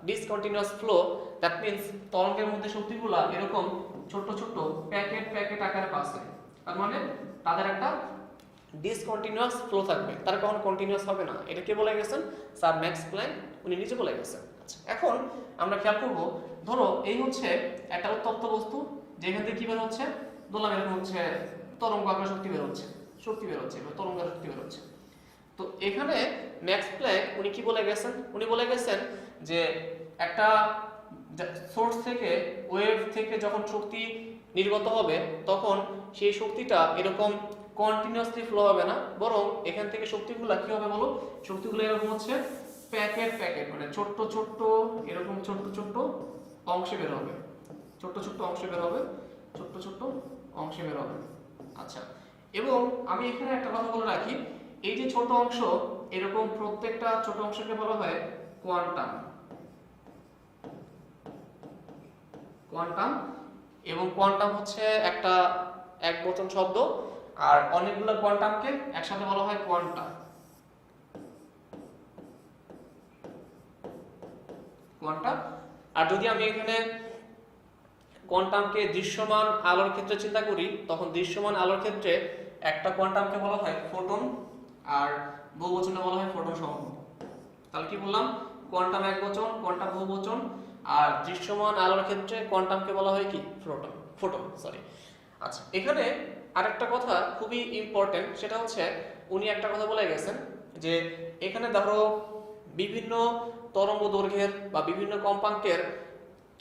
ডিসকন্টিনিউয়াস ফ্লো। দ্যাট মিন্স তরঙ্গের মধ্যে শক্তিগুলা এরকম ছোট ছোট প্যাকেট আকারে পাস হয়। তার মানে তাদের একটা ডিসকন্টিনিউয়াস ফ্লো থাকবে, তারা কখনো কন্টিনিউয়াস হবে না। এটা কে বলে গেছেন, স্যার ম্যাক্স প্ল্যাঙ্ক, উনি নিজে বলে গেছেন। আচ্ছা, এখন আমরা খেয়াল করব, ধরো এই হচ্ছে একটা উত্তপ্ত বস্তু যেখান থেকে কি বের হচ্ছে, ধরলাম এরকম হচ্ছে তরঙ্গ আকারে শক্তি বের হচ্ছে, তরঙ্গ আকারে শক্তি বের হচ্ছে। তো এখানে ম্যাক্স প্ল্যাঙ্ক উনি কি বলে গেছেন, উনি বলে গেছেন যে একটা সোর্স থেকে ওয়েভ থেকে যখন শক্তি নির্গত হবে তখন সেই শক্তিটা এরকম কন্টিনিউয়াসলি ফ্লো হবে না, বরং এখান থেকে শক্তিগুলো কি হবে বলো, শক্তিগুলো এরকম হচ্ছে প্যাকেট প্যাকেট মানে ছোট্ট ছোট্ট এরকম ছোট্ট ছোট্ট অংশে বের হবে, ছোট্ট ছোট্ট অংশে বের হবে, ছোট্ট ছোট্ট অংশে বের হবে। আচ্ছা, এবং আমি এখানে একটা কথা বলে রাখি, এই যে ছোট অংশ এরকম প্রত্যেকটা ছোট অংশকে বলা হয় কোয়ান্টাম। কোয়ান্টাম এবং কোয়ান্টাম হচ্ছে একটা একবচন শব্দ, আর অনেকগুলো কোয়ান্টামকে একসাথে বলা হয় কোয়ান্টা। কোয়ান্টাম। আর যদি আমি এখানে কোয়ান্টামকে দৃশ্যমান আলোর ক্ষেত্রে চিন্তা করি, তখন দৃশ্যমান আলোর ক্ষেত্রে একটা কোয়ান্টামকে বলা হয় ফোটন আর বহুবচনে বলা হয় ফোটন সমূহ। তাহলে কি বললাম, কোয়ান্টাম একবচন, কোয়ান্টাম বহুবচন, আর দৃশ্যমান আলোর ক্ষেত্রে কোয়ান্টামকে বলা হয় কি ফোটন, ফোটন সরি। আচ্ছা, এখানে আরেকটা কথা খুবই ইম্পর্টেন্ট, সেটা হচ্ছে উনি একটা কথা বলে গেছেন যে এখানে ধরো বিভিন্ন তরঙ্গ দৈর্ঘ্যের বা বিভিন্ন কম্পাঙ্কের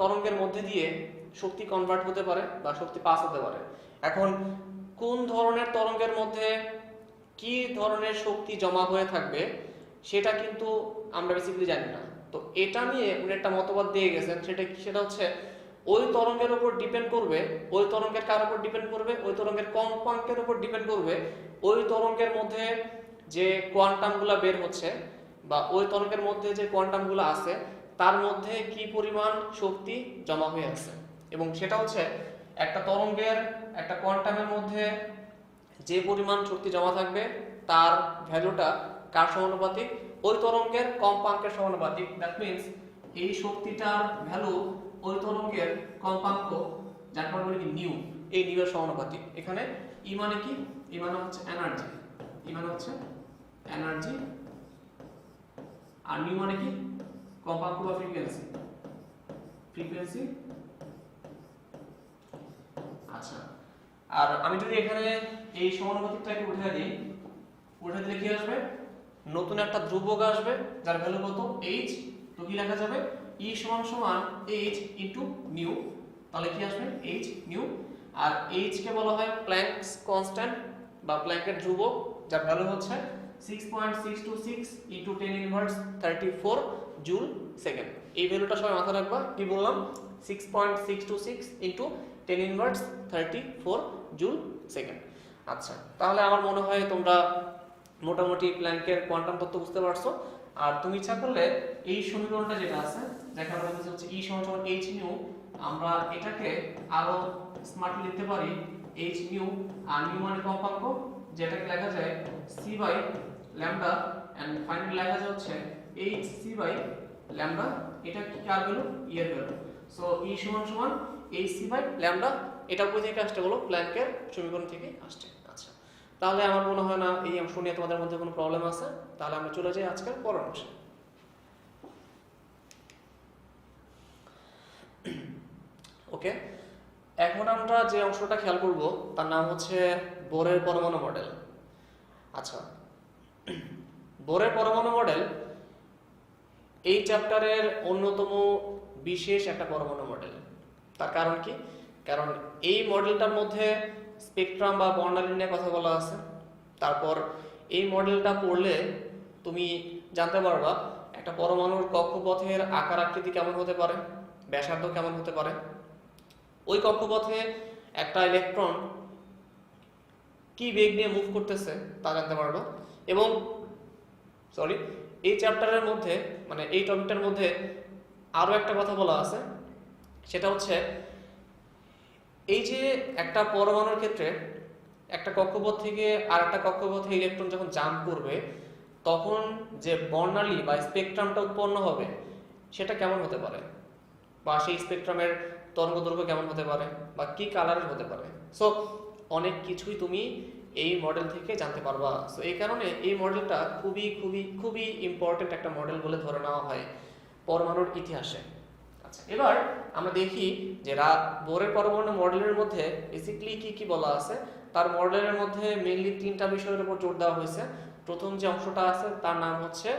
তরঙ্গের মধ্যে দিয়ে শক্তি কনভার্ট হতে পারে বা শক্তি পাস হতে পারে। এখন কোন ধরনের তরঙ্গের মধ্যে কি ধরনের শক্তি জমা হয়ে থাকবে সেটা কিন্তু আমরা বেসিক্যালি জানি না। তো এটা নিয়ে উনি একটা মতবাদ দিয়ে গেছেন, সেটা হচ্ছে ওই তরঙ্গের উপর ডিপেন্ড করবে, ওই তরঙ্গের কার উপর ডিপেন্ড করবে, ওই তরঙ্গের কম্পাঙ্কের উপর ডিপেন্ড করবে ওই তরঙ্গের মধ্যে যে কোয়ান্টামগুলো বের হচ্ছে বা ওই তরঙ্গের মধ্যে যে কোয়ান্টামগুলো আছে তার মধ্যে কি পরিমাণ শক্তি জমা হয়ে আছে। এবং সেটা হচ্ছে একটা তরঙ্গের একটা কোয়ান্টামের মধ্যে যে পরিমাণ শক্তি জমা থাকবে তার ভ্যালুটা কার সমানুপাতিক, ওই তরঙ্গের কম্পাঙ্কের সমানুপাতিক। দ্যাট মিন্স এই শক্তিটার ভ্যালু ওই তরঙ্গের কম্পাঙ্ক, যার মানে বলি কি নিউ, এই নিউ এর সমানুপাতিক। এখানে ই মানে কি, ই মানে হচ্ছে এনার্জি, ই মানে হচ্ছে এনার্জি, আর নিউ মানে কি কম্পাঙ্ক বা ফ্রিকোয়েন্সি, ফ্রিকোয়েন্সি। আচ্ছা, আর আমি যদি এখানে এই সমানুপাতিকটাকে উঠে দিই, উঠে দিলে কি আসবে, নতুন একটা ধ্রুবক আসবে যার ভ্যালু কত h। তো কি লেখা যাবে, e সমান সমান h ইনটু নিউ। তাহলে কি আসবে h নিউ, আর h কে বলা হয় প্ল্যাঙ্কস কনস্ট্যান্ট বা প্ল্যাঙ্কের ধ্রুবক, যার ভ্যালু হচ্ছে 6.626 ইনটু 10 ইনভার্স 34 জুল সেকেন্ড। এই ভ্যালুটা সবাই মাথায় রাখবা, কি বললাম 6.626 ইনটু 10 ইনভার্স 34 জুল সেকেন্ড। আচ্ছা, তাহলে আমার মনে হয় তোমরা মোটামুটি প্ল্যাঙ্কের কোয়ান্টাম তত্ত্ব বুঝতে পারছো। আর তুমি ইচ্ছা করলে এই সমীকরণটা যেটা আছে যেখানে বলতে হচ্ছে e সমান সমান h নিউ, আমরা এটাকে আরো স্মার্টলি লিখতে পারি h নিউ, আর নিউ মানে কম্পাঙ্ক, যেটাকে লেখা যায় c by lambda, and finally লেখা যায় হচ্ছে h c বাই ল্যামডা। এটা কি কার ভ্যালু, e এর ভ্যালু। সো e সমান সমান h c বাই ল্যামডা, এটা কোথা থেকে আসছে বলো, প্ল্যাঙ্কের সমীকরণ থেকে আসছে। আচ্ছা, তাহলে আমার মনে হয় না এই অংশ নিয়ে তোমাদের মধ্যে কোনো প্রবলেম আছে। তাহলে আমরা চলে যাই আজকের পরের অংশে। ওকে, এখন আমরা যে অংশটা খেয়াল করব তার নাম হচ্ছে বোরের পরমাণু মডেল। আচ্ছা, বোরের পরমাণু মডেল এই চ্যাপ্টারের অন্যতম বিশেষ একটা পরমাণু মডেল। তার কারণ কি, কারণ এই মডেলটার মধ্যে স্পেকট্রাম বা বর্ণালী নিয়ে কথা বলা আছে। তারপর এই মডেলটা পড়লে তুমি জানতে পারবা একটা পরমাণুর কক্ষপথের আকার আকৃতি কেমন হতে পারে, ব্যাসার্ধ কেমন হতে পারে, ওই কক্ষপথে একটা ইলেকট্রন কি বেগ নিয়ে মুভ করতেছে তা জানতে পারবা। এবং এই চ্যাপ্টারের মধ্যে মানে এই টপিকটার মধ্যে আরো একটা কথা বলা আছে, সেটা হচ্ছে এই যে একটা পরমাণুর ক্ষেত্রে একটা কক্ষপথ থেকে আর একটা কক্ষপথে ইলেকট্রন যখন জাম্প করবে তখন যে বর্ণালী বা স্পেকট্রামটা উৎপন্ন হবে সেটা কেমন হতে পারে, বা সেই স্পেকট্রামের তরঙ্গদৈর্ঘ্য কেমন হতে পারে, বা কি কালারের হতে পারে। সো অনেক কিছুই তুমি এই মডেল থেকে জানতে পারবা। সো এই কারণে এই মডেলটা খুবই খুবই খুবই ইম্পর্টেন্ট একটা মডেল বলে ধরে নেওয়া হয় পরমাণুর ইতিহাসে। আচ্ছা, এবার আমরা দেখি যে বোরের পরমাণু মডেলের মধ্যে বেসিক্যালি কি কি বলা আছে। তার মডেলের মধ্যে মেইনলি তিনটা বিষয়ের উপর জোর দেওয়া হয়েছে। প্রথম যে অংশটা আছে তার নাম হচ্ছে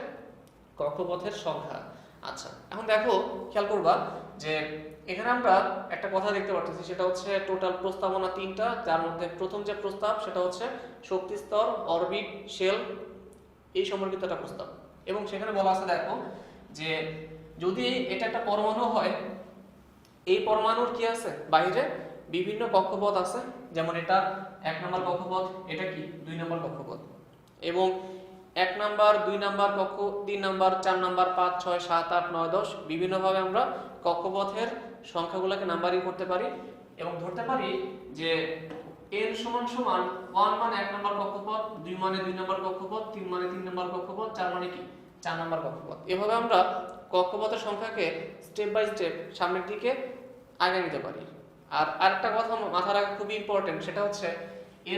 কক্ষপথের সংখ্যা। আচ্ছা, এখন দেখো খেয়াল করবা যে এখানে আমরা একটা কথা দেখতে পাচ্ছি, সেটা হচ্ছে টোটাল প্রস্তাবনা 3টা, যার মধ্যে প্রথম যে প্রস্তাব সেটা হচ্ছে শক্তি স্তর, অরবিট, শেল এই সম্পর্কিত একটা প্রস্তাব। এবং সেখানে বলা আছে দেখো যে যদি এটা একটা পরমাণু হয়, এই পরমাণুর কি আছে বাইরে বিভিন্ন কক্ষপথ আছে, যেমন এটা 1 নম্বর কক্ষপথ, এটা কি 2 নম্বর কক্ষপথ, এবং 1 নাম্বার 2 নাম্বার কক্ষ 3 নাম্বার 4 নাম্বার 5 6 7 8 9 10 বিভিন্নভাবে আমরা কক্ষপথের সংখ্যাগুলোকে নাম্বারিং করতে পারি এবং ধরতে পারি যে n সমান সমান 1 মানে 1 নাম্বার কক্ষপথ, 2 মানে 2 নাম্বার কক্ষপথ, 3 মানে 3 নাম্বার কক্ষপথ, 4 মানে কি 4 নাম্বার কক্ষপথ। এভাবে আমরা কক্ষপথের সংখ্যাকে স্টেপ বাই স্টেপ সামনের দিকে আগে নিতে পারি। আর আরেকটা কথা মাথায় রাখা খুবই ইম্পর্টেন্ট, সেটা হচ্ছে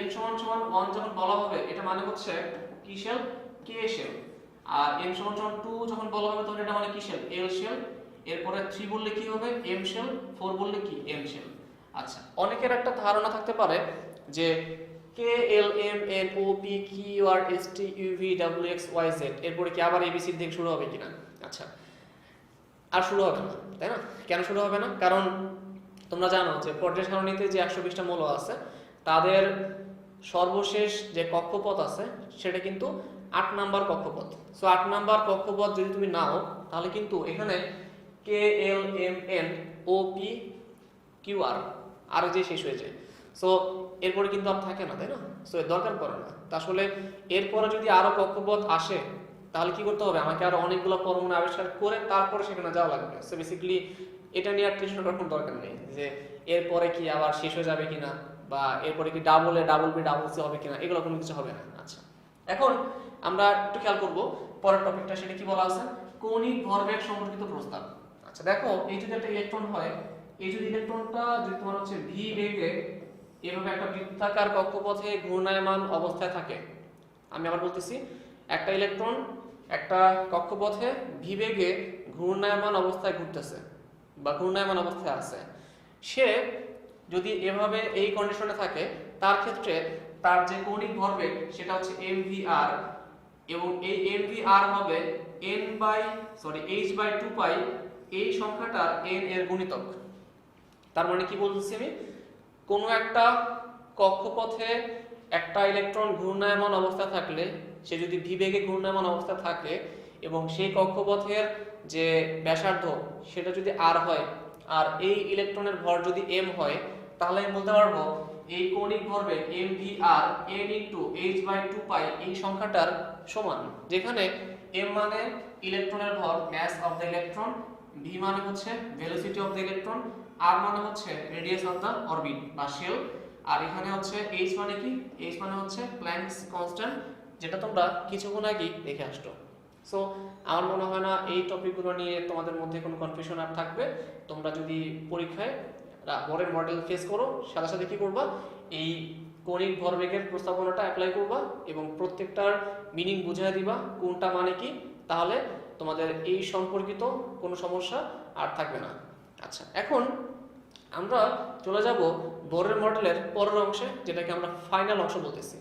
n সমান সমান 1 যখন বলা হবে এটা মানে হচ্ছে কি শেল, কে শেল। আর n সমান সমান 2 যখন বলা হবে তখন এটা মানে কি শেল, এল শেল। এরপরে 3 বললে কি হবে, এম শেল। 4 বললে কি, এম শেল। আচ্ছা, অনেকের একটা ধারণা থাকতে পারে যে K L M N O P Q R S T U V W X Y Z এরপরে কি আবার এবিসি থেকে শুরু হবে কিনা। আচ্ছা, আর শুরু হবে না, তাই না? কেন শুরু হবে না? কারণ তোমরা জানো যে পর্যায় সারণীতে যে 120টা মৌল আছে তাদের সর্বশেষ যে কক্ষপথ আছে সেটা কিন্তু 8 নাম্বার কক্ষপথ। সো 8 নাম্বার কক্ষপথ যদি তুমি নাও তাহলে কিন্তু এখানে K L M N O P Q R আর যে শেষ হয়ে যায়। সো এরপরে কিন্তু আর থাকে না, তাই না? সো এর দরকার পড়ে না। আসলে এরপরে যদি আরো কক্ষপথ আসে তাহলে কি করতে হবে, আমাকে আরো অনেকগুলো পরমাণু আবিষ্কার করে তারপরে সেখানে যাওয়া লাগবে। সো বেসিক্যালি এটা নিয়ে আর টেনশন করার কোনো দরকার নেই যে এরপরে কি আবার শেষ হয়ে যাবে কিনা বা এরপরে কি double A double B double C হবে কিনা, এগুলো কোনো কিছু হবে না। আচ্ছা, এখন আমরা একটু খেয়াল করব পরের টপিকটা, সেটা কি বলা আছে, কৌণিক ভরবেগ সম্পর্কিত প্রস্তাব। আচ্ছা দেখো, এই যদি একটা ইলেকট্রন হয়, এই যদি ইলেকট্রনটা যদি তোমার হচ্ছে ভি বেগে এভাবে একটা বৃত্তাকার কক্ষপথে ঘূর্ণায়মান অবস্থায় থাকে, আমি আবার বলতেছি, একটা ইলেকট্রন একটা কক্ষপথে ভি বেগে ঘূর্ণায়মান অবস্থায় ঘুরতেছে বা ঘূর্ণায়মান অবস্থায় আছে, সে যদি এভাবে এই কন্ডিশনে থাকে তার ক্ষেত্রে তার যে কৌণিক ভরবেগ সেটা হচ্ছে mvr, এবং এই mvr হবে h/2 পাই এই সংখ্যাটা n এর গুণিতক। তার মানে কি বলতেছি আমি, কোনো একটা কক্ষপথে একটা ইলেকট্রন ঘূর্ণায়মান অবস্থায় থাকলে, সে যদি ভি বেগে ঘূর্ণায়মান অবস্থায় থাকে এবং সেই কক্ষপথের যে ব্যাসার্ধ সেটা যদি r হয় আর এই ইলেকট্রনের ভর যদি m হয়, তাহলে আমি বলতে পারবো এই কৌণিক ভরবেগ mvr n h/2 পাই এই সংখ্যাটার সমান, যেখানে m মানে ইলেকট্রনের ভর মাস অফ দ্য ইলেকট্রন, v মানে হচ্ছে velocity of the electron, r মানে হচ্ছে রেডিয়াস অফ দ্য অরবিট বা শেল, আর এখানে হচ্ছে h মানে কি, h মানে হচ্ছে প্ল্যাঙ্কস কনস্ট্যান্ট, যেটা তোমরা কিছুক্ষণ আগেই দেখে আসছো। সো আমার মনে হয় না এই টপিকগুলো নিয়ে তোমাদের মধ্যে কোনো কনফিউশন আর থাকবে। তোমরা যদি পরীক্ষায় বরের মডেল ফেস করো, সাথে সাথে কি করবা, এই কৌণিক ভরবেগের প্রস্তাবনাটা অ্যাপ্লাই করবা এবং প্রত্যেকটার মিনিং বুঝিয়ে দিবা কোনটা মানে কি, তাহলে তোমাদের এই সম্পর্কিত কোনো সমস্যা আর থাকবে না। আচ্ছা, এখন আমরা চলে যাব বোরের মডেলের পরের অংশে, যেটাকে আমরা ফাইনাল অংশ বলতেছি।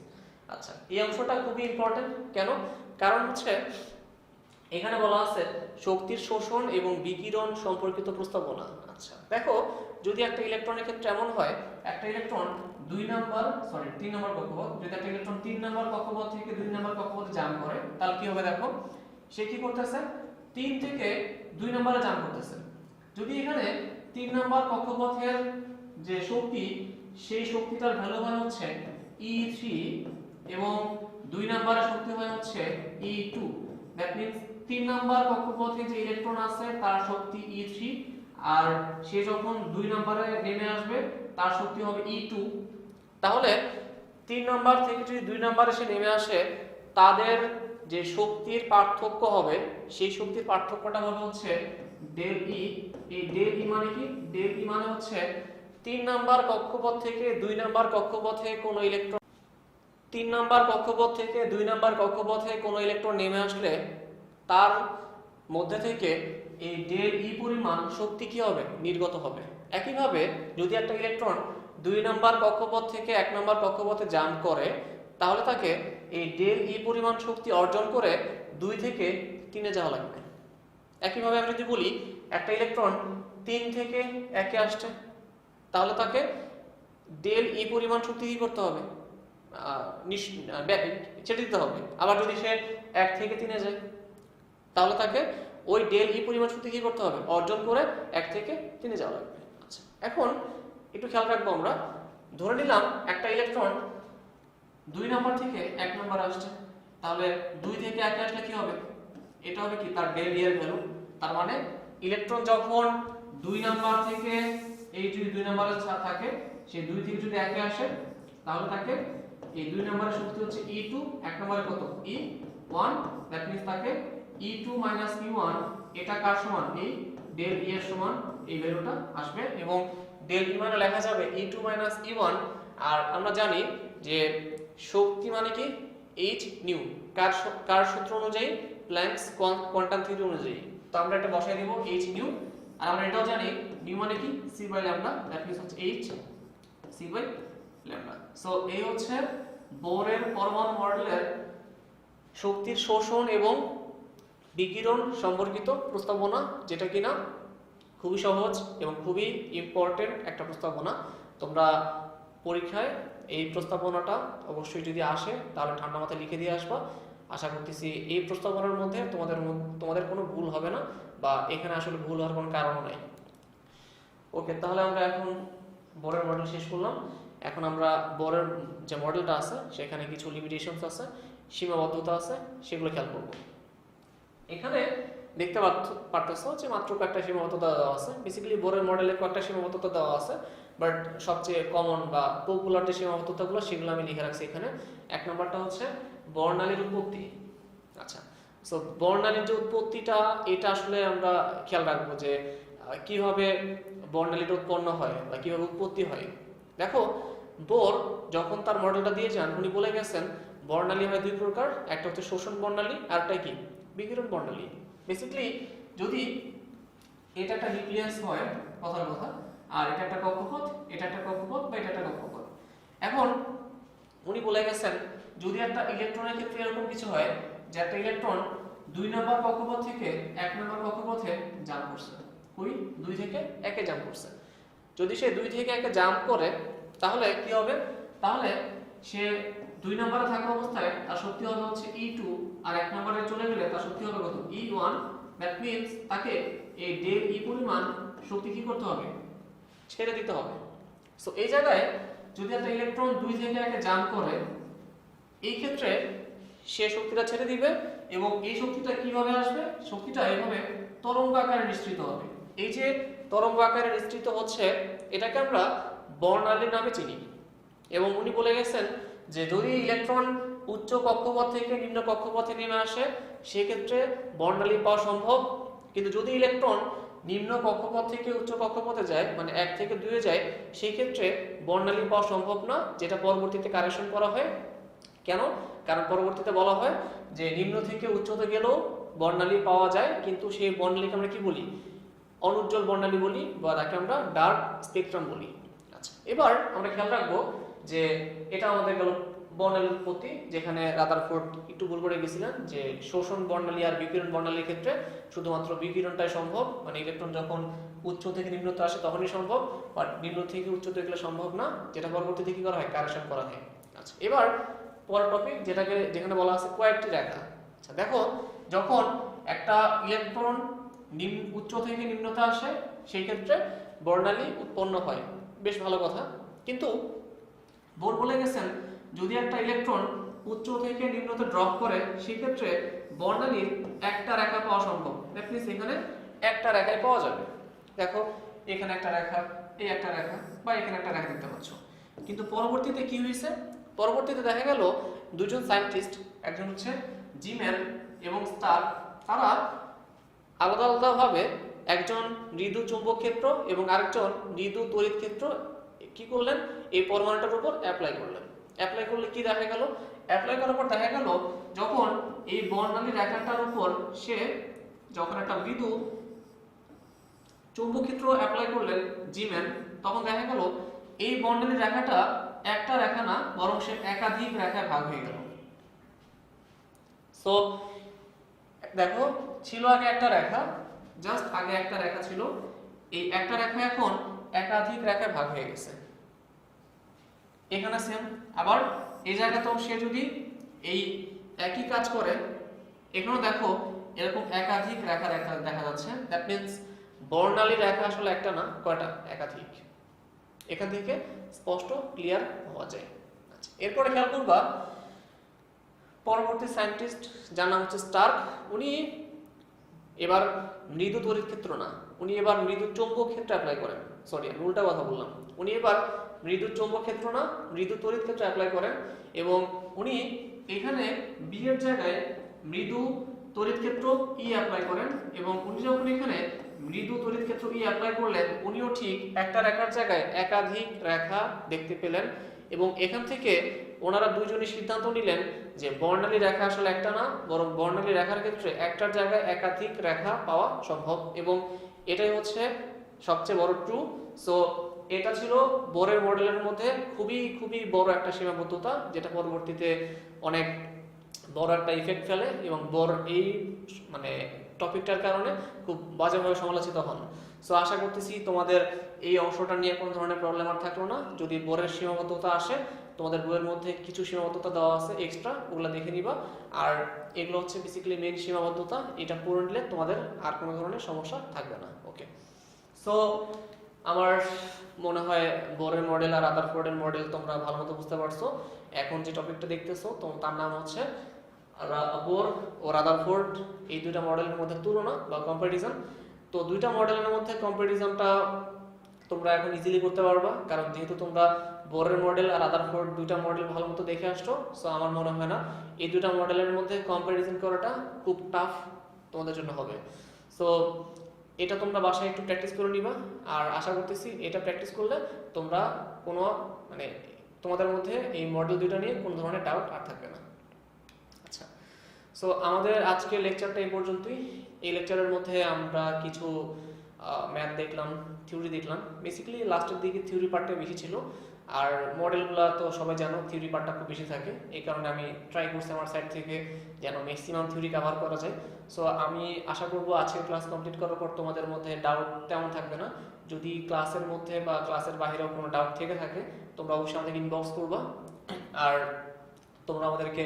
আচ্ছা, এই অংশটা খুবই ইম্পর্টেন্ট। কেন? কারণ হচ্ছে এখানে বলা আছে শক্তির শোষণ এবং বিকিরণ সম্পর্কিত প্রস্তাবনা। আচ্ছা দেখো, যদি একটা ইলেকট্রনের ক্ষেত্রে এমন হয়, একটা ইলেকট্রন 3 নম্বর কক্ষপথ, যদি একটা ইলেকট্রন 3 নম্বর কক্ষপথ থেকে 2 নম্বর কক্ষপথে জাম্প করে, তাহলে কি হবে দেখো, সে কি করতেছে, 3 থেকে 2 নম্বরে জাম্প করতেছে। যদি এখানে 3 নম্বর কক্ষপথের যে শক্তি, সেই শক্তিটার ভ্যালু হয় হচ্ছে E3 এবং 2 নম্বরের শক্তি হয় হচ্ছে E2, দ্যাট মিন্স 3 নম্বর কক্ষপথে যে ইলেকট্রন আছে তার শক্তি E3, আর সে যখন 2 নম্বরে নেমে আসবে তার শক্তি হবে E2। তাহলে 3 নম্বর থেকে যদি 2 নম্বরে সে নেমে আসে, তাদের যে শক্তির পার্থক্য হবে, সেই শক্তির পার্থক্যটা হবে হচ্ছে ডেল ই। এই ডেল ই মানে কি, ডেল ই মানে হচ্ছে 3 নম্বর কক্ষপথ থেকে 2 নম্বর কক্ষপথে কোনো ইলেকট্রন 3 নম্বর কক্ষপথ থেকে 2 নম্বর কক্ষপথে কোনো ইলেকট্রন নেমে আসলে তার মধ্যে থেকে এই ডেল ই পরিমাণ শক্তি কি হবে, নির্গত হবে। একইভাবে যদি একটা ইলেকট্রন 2 নম্বর কক্ষপথ থেকে 1 নম্বর কক্ষপথে জাম্প করে, তাহলে তাকে এই ডেল ই পরিমাণ শক্তি অর্জন করে 2 থেকে 3 এ যাওয়া লাগবে। একইভাবে আমি যদি বলি একটা ইলেকট্রন 3 থেকে 1 আসছে, তাহলে তাকে ডেল ই পরিমাণ শক্তি কি করতে হবে, ছেড়ে দিতে হবে। আবার যদি সে 1 থেকে 3 যায়, তাহলে তাকে ওই ডেল ই পরিমাণ শক্তি কি করতে হবে, অর্জন করে 1 থেকে 3 যাওয়া লাগবে। আচ্ছা, এখন একটু খেয়াল রাখবো আমরা, ধরে নিলাম একটা ইলেকট্রন 2 নাম্বার থেকে 1 নাম্বার আসছে, তাহলে 2 থেকে 1 আসলে কি হবে, এটা হবে কি তার ডেল ই এর ভ্যালু। তার মানে ইলেকট্রন যখন 2 নাম্বার থেকে, এই যদি 2 নাম্বারে থাকে, সেই 2 থেকে যদি 1 এ আসে, তাহলে তাকে এই 2 নাম্বারের শক্তি হচ্ছে E2, 1 নাম্বারে কত E1, দ্যাট মিন্স তাকে E2 E1, এটা কার সমান, এই ডেল ই এর সমান এই ভ্যালুটা আসবে, এবং ডেল ই মানে লেখা যাবে E2 E1। আর আমরা জানি যে শক্তি মানে কি h নিউ, কার সূত্র অনুযায়ী, প্ল্যাঙ্কস কোয়ান্টাম থিওরি অনুযায়ী। তো আমরা এটা বসাই দেব h নিউ, আর আমরা এটাও জানি নিউ মানে কি c by lambda, that means হচ্ছে h c by lambda. So এই হচ্ছে বোরের পরমাণু মডেলের শক্তির শোষণ এবং বিকিরণ সম্পর্কিত প্রস্তাবনা, যেটা কিনা খুবই সহজ এবং খুবই ইম্পর্টেন্ট একটা প্রস্তাবনা। তোমরা পরীক্ষায় এই প্রস্তাবনাটা অবশ্যই যদি আসে তাহলে ঠান্ডা মাথায় লিখে দিয়ে আসবা। আশা করতেছি এই প্রস্তাবনার মধ্যে তোমাদের কোনো ভুল হবে না, বা এখানে আসলে ভুল হওয়ার কোনো কারণ নাই। ওকে, তাহলে আমরা এখন বোরের মডেল শেষ করলাম। এখন আমরা বোরের যে মডেলটা আছে সেখানে কিছু লিমিটেশনস আছে, সীমাবদ্ধতা আছে, সেগুলো খেয়াল করব। এখানে দেখতে পারতেছো যে মাত্র কয়েকটা সীমাবদ্ধতা দেওয়া আছে। বেসিক্যালি বোরের মডেলে কয়েকটা সীমাবদ্ধতা দেওয়া আছে, বাট সবচেয়ে কমন বা পপুলার যে সীমাবদ্ধতাগুলো সেগুলো আমি লিখে রাখছি এখানে। 1 নম্বরটা হচ্ছে বর্ণালীর উৎপত্তি। আচ্ছা, সো বর্ণালীর যে উৎপত্তিটা, এটা আসলে আমরা খেয়াল রাখবো যে কিভাবে বর্ণালীটা উৎপন্ন হয় বা কিভাবে উৎপত্তি হয়। দেখো, বোর যখন তার মডেলটা দিয়ে যান, উনি বলে গেছেন বর্ণালী হয় 2 প্রকার, একটা হচ্ছে শোষণ বর্ণালী, আর একটা কি বিকিরণ বর্ণালী। বেসিক্যালি যদি এটা একটা নিউক্লিয়াস হয়, কথার কথা, আর এটা একটা কক্ষপথ, এটা একটা কক্ষপথ, বা এটা একটা কক্ষপথ। এখন উনি বলে গেছেন যদি একটা ইলেকট্রনের ক্ষেত্রে এরকম কিছু হয় যে একটা ইলেকট্রন 2 নম্বর কক্ষপথ থেকে 1 নম্বর কক্ষপথে জাম্প করছে, ওই 2 থেকে 1 এ জাম্প করছে, যদি সে 2 থেকে 1 এ জাম্প করে তাহলে কি হবে, তাহলে সে 2 নম্বরে থাকা অবস্থায় তার শক্তি হবে হচ্ছে E2, আর 1 নম্বরে চলে গেলে তার শক্তি হবে কত E1। দ্যাট মিন্স তাকে এই ডেল ই পরিমাণ শক্তি কি করতে হবে, ছেড়ে দিতে হবে। সো এই জায়গায় যদি একটা ইলেকট্রন 2 থেকে 1 এ জাম্প করে, এই ক্ষেত্রে সে শক্তিটা ছেড়ে দিবে, এবং এই শক্তিটা কিভাবে আসবে, শক্তিটা এইভাবে তরঙ্গ আকারে নিঃসৃত হবে। এই যে তরঙ্গ আকারে নিঃসৃত হচ্ছে, এটাকে আমরা বর্ণালী নামে চিনি। এবং উনি বলে গেছেন যে যদি ইলেকট্রন উচ্চ কক্ষপথ থেকে নিম্ন কক্ষপথে নেমে আসে, সেক্ষেত্রে বর্ণালী পাওয়া সম্ভব। কিন্তু যদি ইলেকট্রন নিম্ন কক্ষপথ থেকে উচ্চ কক্ষপথে যায়, মানে 1 থেকে 2 এ যায়, সেই ক্ষেত্রে বর্ণালী পাওয়া সম্ভব না, যেটা পরবর্তীতে কারেকশন করা হয়। কেন? কারণ পরবর্তীতে বলা হয় যে নিম্ন থেকে উচ্চতে গেলেও বর্ণালী পাওয়া যায়, কিন্তু সেই বর্ণালীকে আমরা কি বলি, অনুজ্জ্বল বর্ণালী বলি, বা তাকে আমরা ডার্ক স্পেকট্রাম বলি। আচ্ছা, এবার আমরা খেয়াল রাখবো যে এটা আমাদের গেল বর্ণালীর উৎপত্তি, যেখানে রাদারফোর্ড একটু ভুল করে গেছিলেন যে শোষণ বর্ণালী আর বিকিরণ বর্ণালীর ক্ষেত্রে শুধুমাত্র বিকিরণটাই সম্ভব, মানে ইলেকট্রন যখন উচ্চ থেকে নিম্নতে আসে তখনই সম্ভব, বাট নিম্ন থেকে উচ্চতে গেলে সম্ভব না, যেটা পরবর্তীতে কি করা হয়, কারেকশন করা হয়। আচ্ছা, এবার পরের টপিক, যেখানে বলা আছে কয়েকটি রেখা। আচ্ছা, দেখো, যখন একটা ইলেকট্রন উচ্চ থেকে নিম্নতে আসে, সেই ক্ষেত্রে বর্ণালী উৎপন্ন হয়, বেশ ভালো কথা। কিন্তু বোর বলে গেছেন যদি একটা ইলেকট্রন উচ্চ থেকে নিম্নতে ড্রপ করে, সেই ক্ষেত্রে বর্ণালীর একটা রেখা পাওয়া সম্ভব। দ্যাট মিন্স এখানে একটা রেখাই পাওয়া যাবে। দেখো, এখানে একটা রেখা, এই একটা রেখা, বা এখানে একটা রেখা দেখতে পাচ্ছ। কিন্তু পরবর্তীতে কি হয়েছে, পরবর্তীতে দেখা গেল দুজন সায়েন্টিস্ট, একজন হচ্ছে জিম্যান এবং স্টার, তারা আলাদা আলাদাভাবে একজন মৃদু চুম্বক ক্ষেত্র এবং আরেকজন মৃদু তড়িৎ ক্ষেত্র কি করলেন, এই পরমাণুটার উপর অ্যাপ্লাই করলেন। অ্যাপ্লাই করলে কি দেখা গেল, অ্যাপ্লাই করার পর দেখা গেল যখন এই বর্ণালী রেখাটার উপর সে যখন একটা মৃদু চুম্বক ক্ষেত্র অ্যাপ্লাই করলেন জিম্যান, তখন দেখা গেল এই বর্ণালী রেখাটা একটা রেখা না, বরং সে একাধিক রেখায় ভাগ হয়ে গেল। সো দেখো, ছিল আগে একটা রেখা, জাস্ট আগে একটা রেখা ছিল, এই একটা রেখা এখন একাধিক রেখায় ভাগ হয়ে গেছে। এখানে সেম, আবার এই জায়গাতেও সে যদি এই একই কাজ করে, এখানেও দেখো এরকম একাধিক রেখা দেখা যাচ্ছে। দ্যাট মিন্স বর্ণালী রেখা আসলে একটা না, কয়টা? একাধিক। এখান থেকে স্পষ্ট ক্লিয়ার হওয়া যায়। আচ্ছা, এরপরে খেয়াল করবা পরবর্তী সায়েন্টিস্ট যার নাম হচ্ছে স্টার্ক, উনি এবার মৃদু তড়িৎ ক্ষেত্র না, উনি এবার মৃদু চৌম্বক ক্ষেত্র অ্যাপ্লাই করেন। সরি, আমি উল্টা কথা বললাম। উনি এবার মৃদু চৌম্বক ক্ষেত্র না, মৃদু তড়িৎ ক্ষেত্র অ্যাপ্লাই করেন এবং উনি এখানে বি এর জায়গায় মৃদু তড়িৎ ক্ষেত্র ই অ্যাপ্লাই করেন এবং উনি যখন এখানে মৃদু তড়িৎ ক্ষেত্র ই অ্যাপ্লাই করলেন, উনিও ঠিক একটা রেখার জায়গায় একাধিক রেখা দেখতে পেলেন এবং এখান থেকে ওনারা দুইজনই সিদ্ধান্ত নিলেন যে বর্ণালী রেখা আসলে একটা না, বরং বর্ণালী রেখার ক্ষেত্রে একটার জায়গায় একাধিক রেখা পাওয়া সম্ভব এবং এটাই হচ্ছে সবচেয়ে বড় ট্রু। সো এটা ছিল বোরের মডেলের মধ্যে খুবই খুবই বড় একটা সীমাবদ্ধতা, যেটা পরবর্তীতে অনেক বড় একটা ইফেক্ট ফেলে এবং বোর এই মানে টপিকটার কারণে খুব বাজেভাবে সমালোচিত হন। সো আশা করতেছি তোমাদের এই অংশটা নিয়ে কোনো ধরনের প্রবলেম আর থাকলো না। যদি বোরের সীমাবদ্ধতা আসে, তোমাদের বইয়ের মধ্যে কিছু সীমাবদ্ধতা দেওয়া আছে এক্সট্রা, ওগুলো দেখে নিবা। আর এগুলো হচ্ছে বেসিক্যালি মেইন সীমাবদ্ধতা, এটা পড়ে নিলে তোমাদের আর কোনো ধরনের সমস্যা থাকবে না। ওকে, সো আমার মনে হয় বোরের মডেল আর রাদারফোর্ডের মডেল তোমরা ভালো মতো বুঝতে পারছো। এখন যে টপিকটা দেখতেছো তার নাম হচ্ছে বোর ও রাদারফোর্ড, এই দুইটা মডেলের মধ্যে তুলনা বা কম্পারিজন। তো দুইটা মডেলের মধ্যে কম্পারিজনটা তোমরা এখন ইজিলি করতে পারবা, কারণ যেহেতু তোমরা বোরের মডেল আর রাদারফোর্ড দুইটা মডেল ভালো মতো দেখে আসছো। সো আমার মনে হয় না এই দুইটা মডেলের মধ্যে কম্পারিজন করাটা খুব টাফ তোমাদের জন্য হবে। সো এটা তোমরা বাসায় একটু প্র্যাকটিস করে নিবা, আর আশা করতেছি এটা প্র্যাকটিস করলে তোমরা কোনো মানে তোমাদের মধ্যে এই মডেল দুইটা নিয়ে কোনো ধরনের ডাউট আর থাকবে না। আচ্ছা, সো আমাদের আজকের লেকচারটা এই পর্যন্তই। এই লেকচারের মধ্যে আমরা কিছু ম্যাথ দেখলাম, থিওরি দেখলাম। বেসিক্যালি লাস্টের দিকে থিওরি পার্টটা বেশি ছিল, আর মডেলগুলো তো সবাই জানো থিওরি পার্টটা খুব বেশি থাকে। এই কারণে আমি ট্রাই করছি আমার সাইড থেকে যেন ম্যাক্সিমাম থিওরি কভার করা যায়। সো আমি আশা করবো আজকের ক্লাস কমপ্লিট করার পর তোমাদের মধ্যে ডাউট তেমন থাকবে না। যদি ক্লাসের মধ্যে বা ক্লাসের বাইরেও কোনো ডাউট থেকে থাকে, তোমরা অবশ্যই আমাদেরকে ইনবক্স করবা, আর তোমরা আমাদেরকে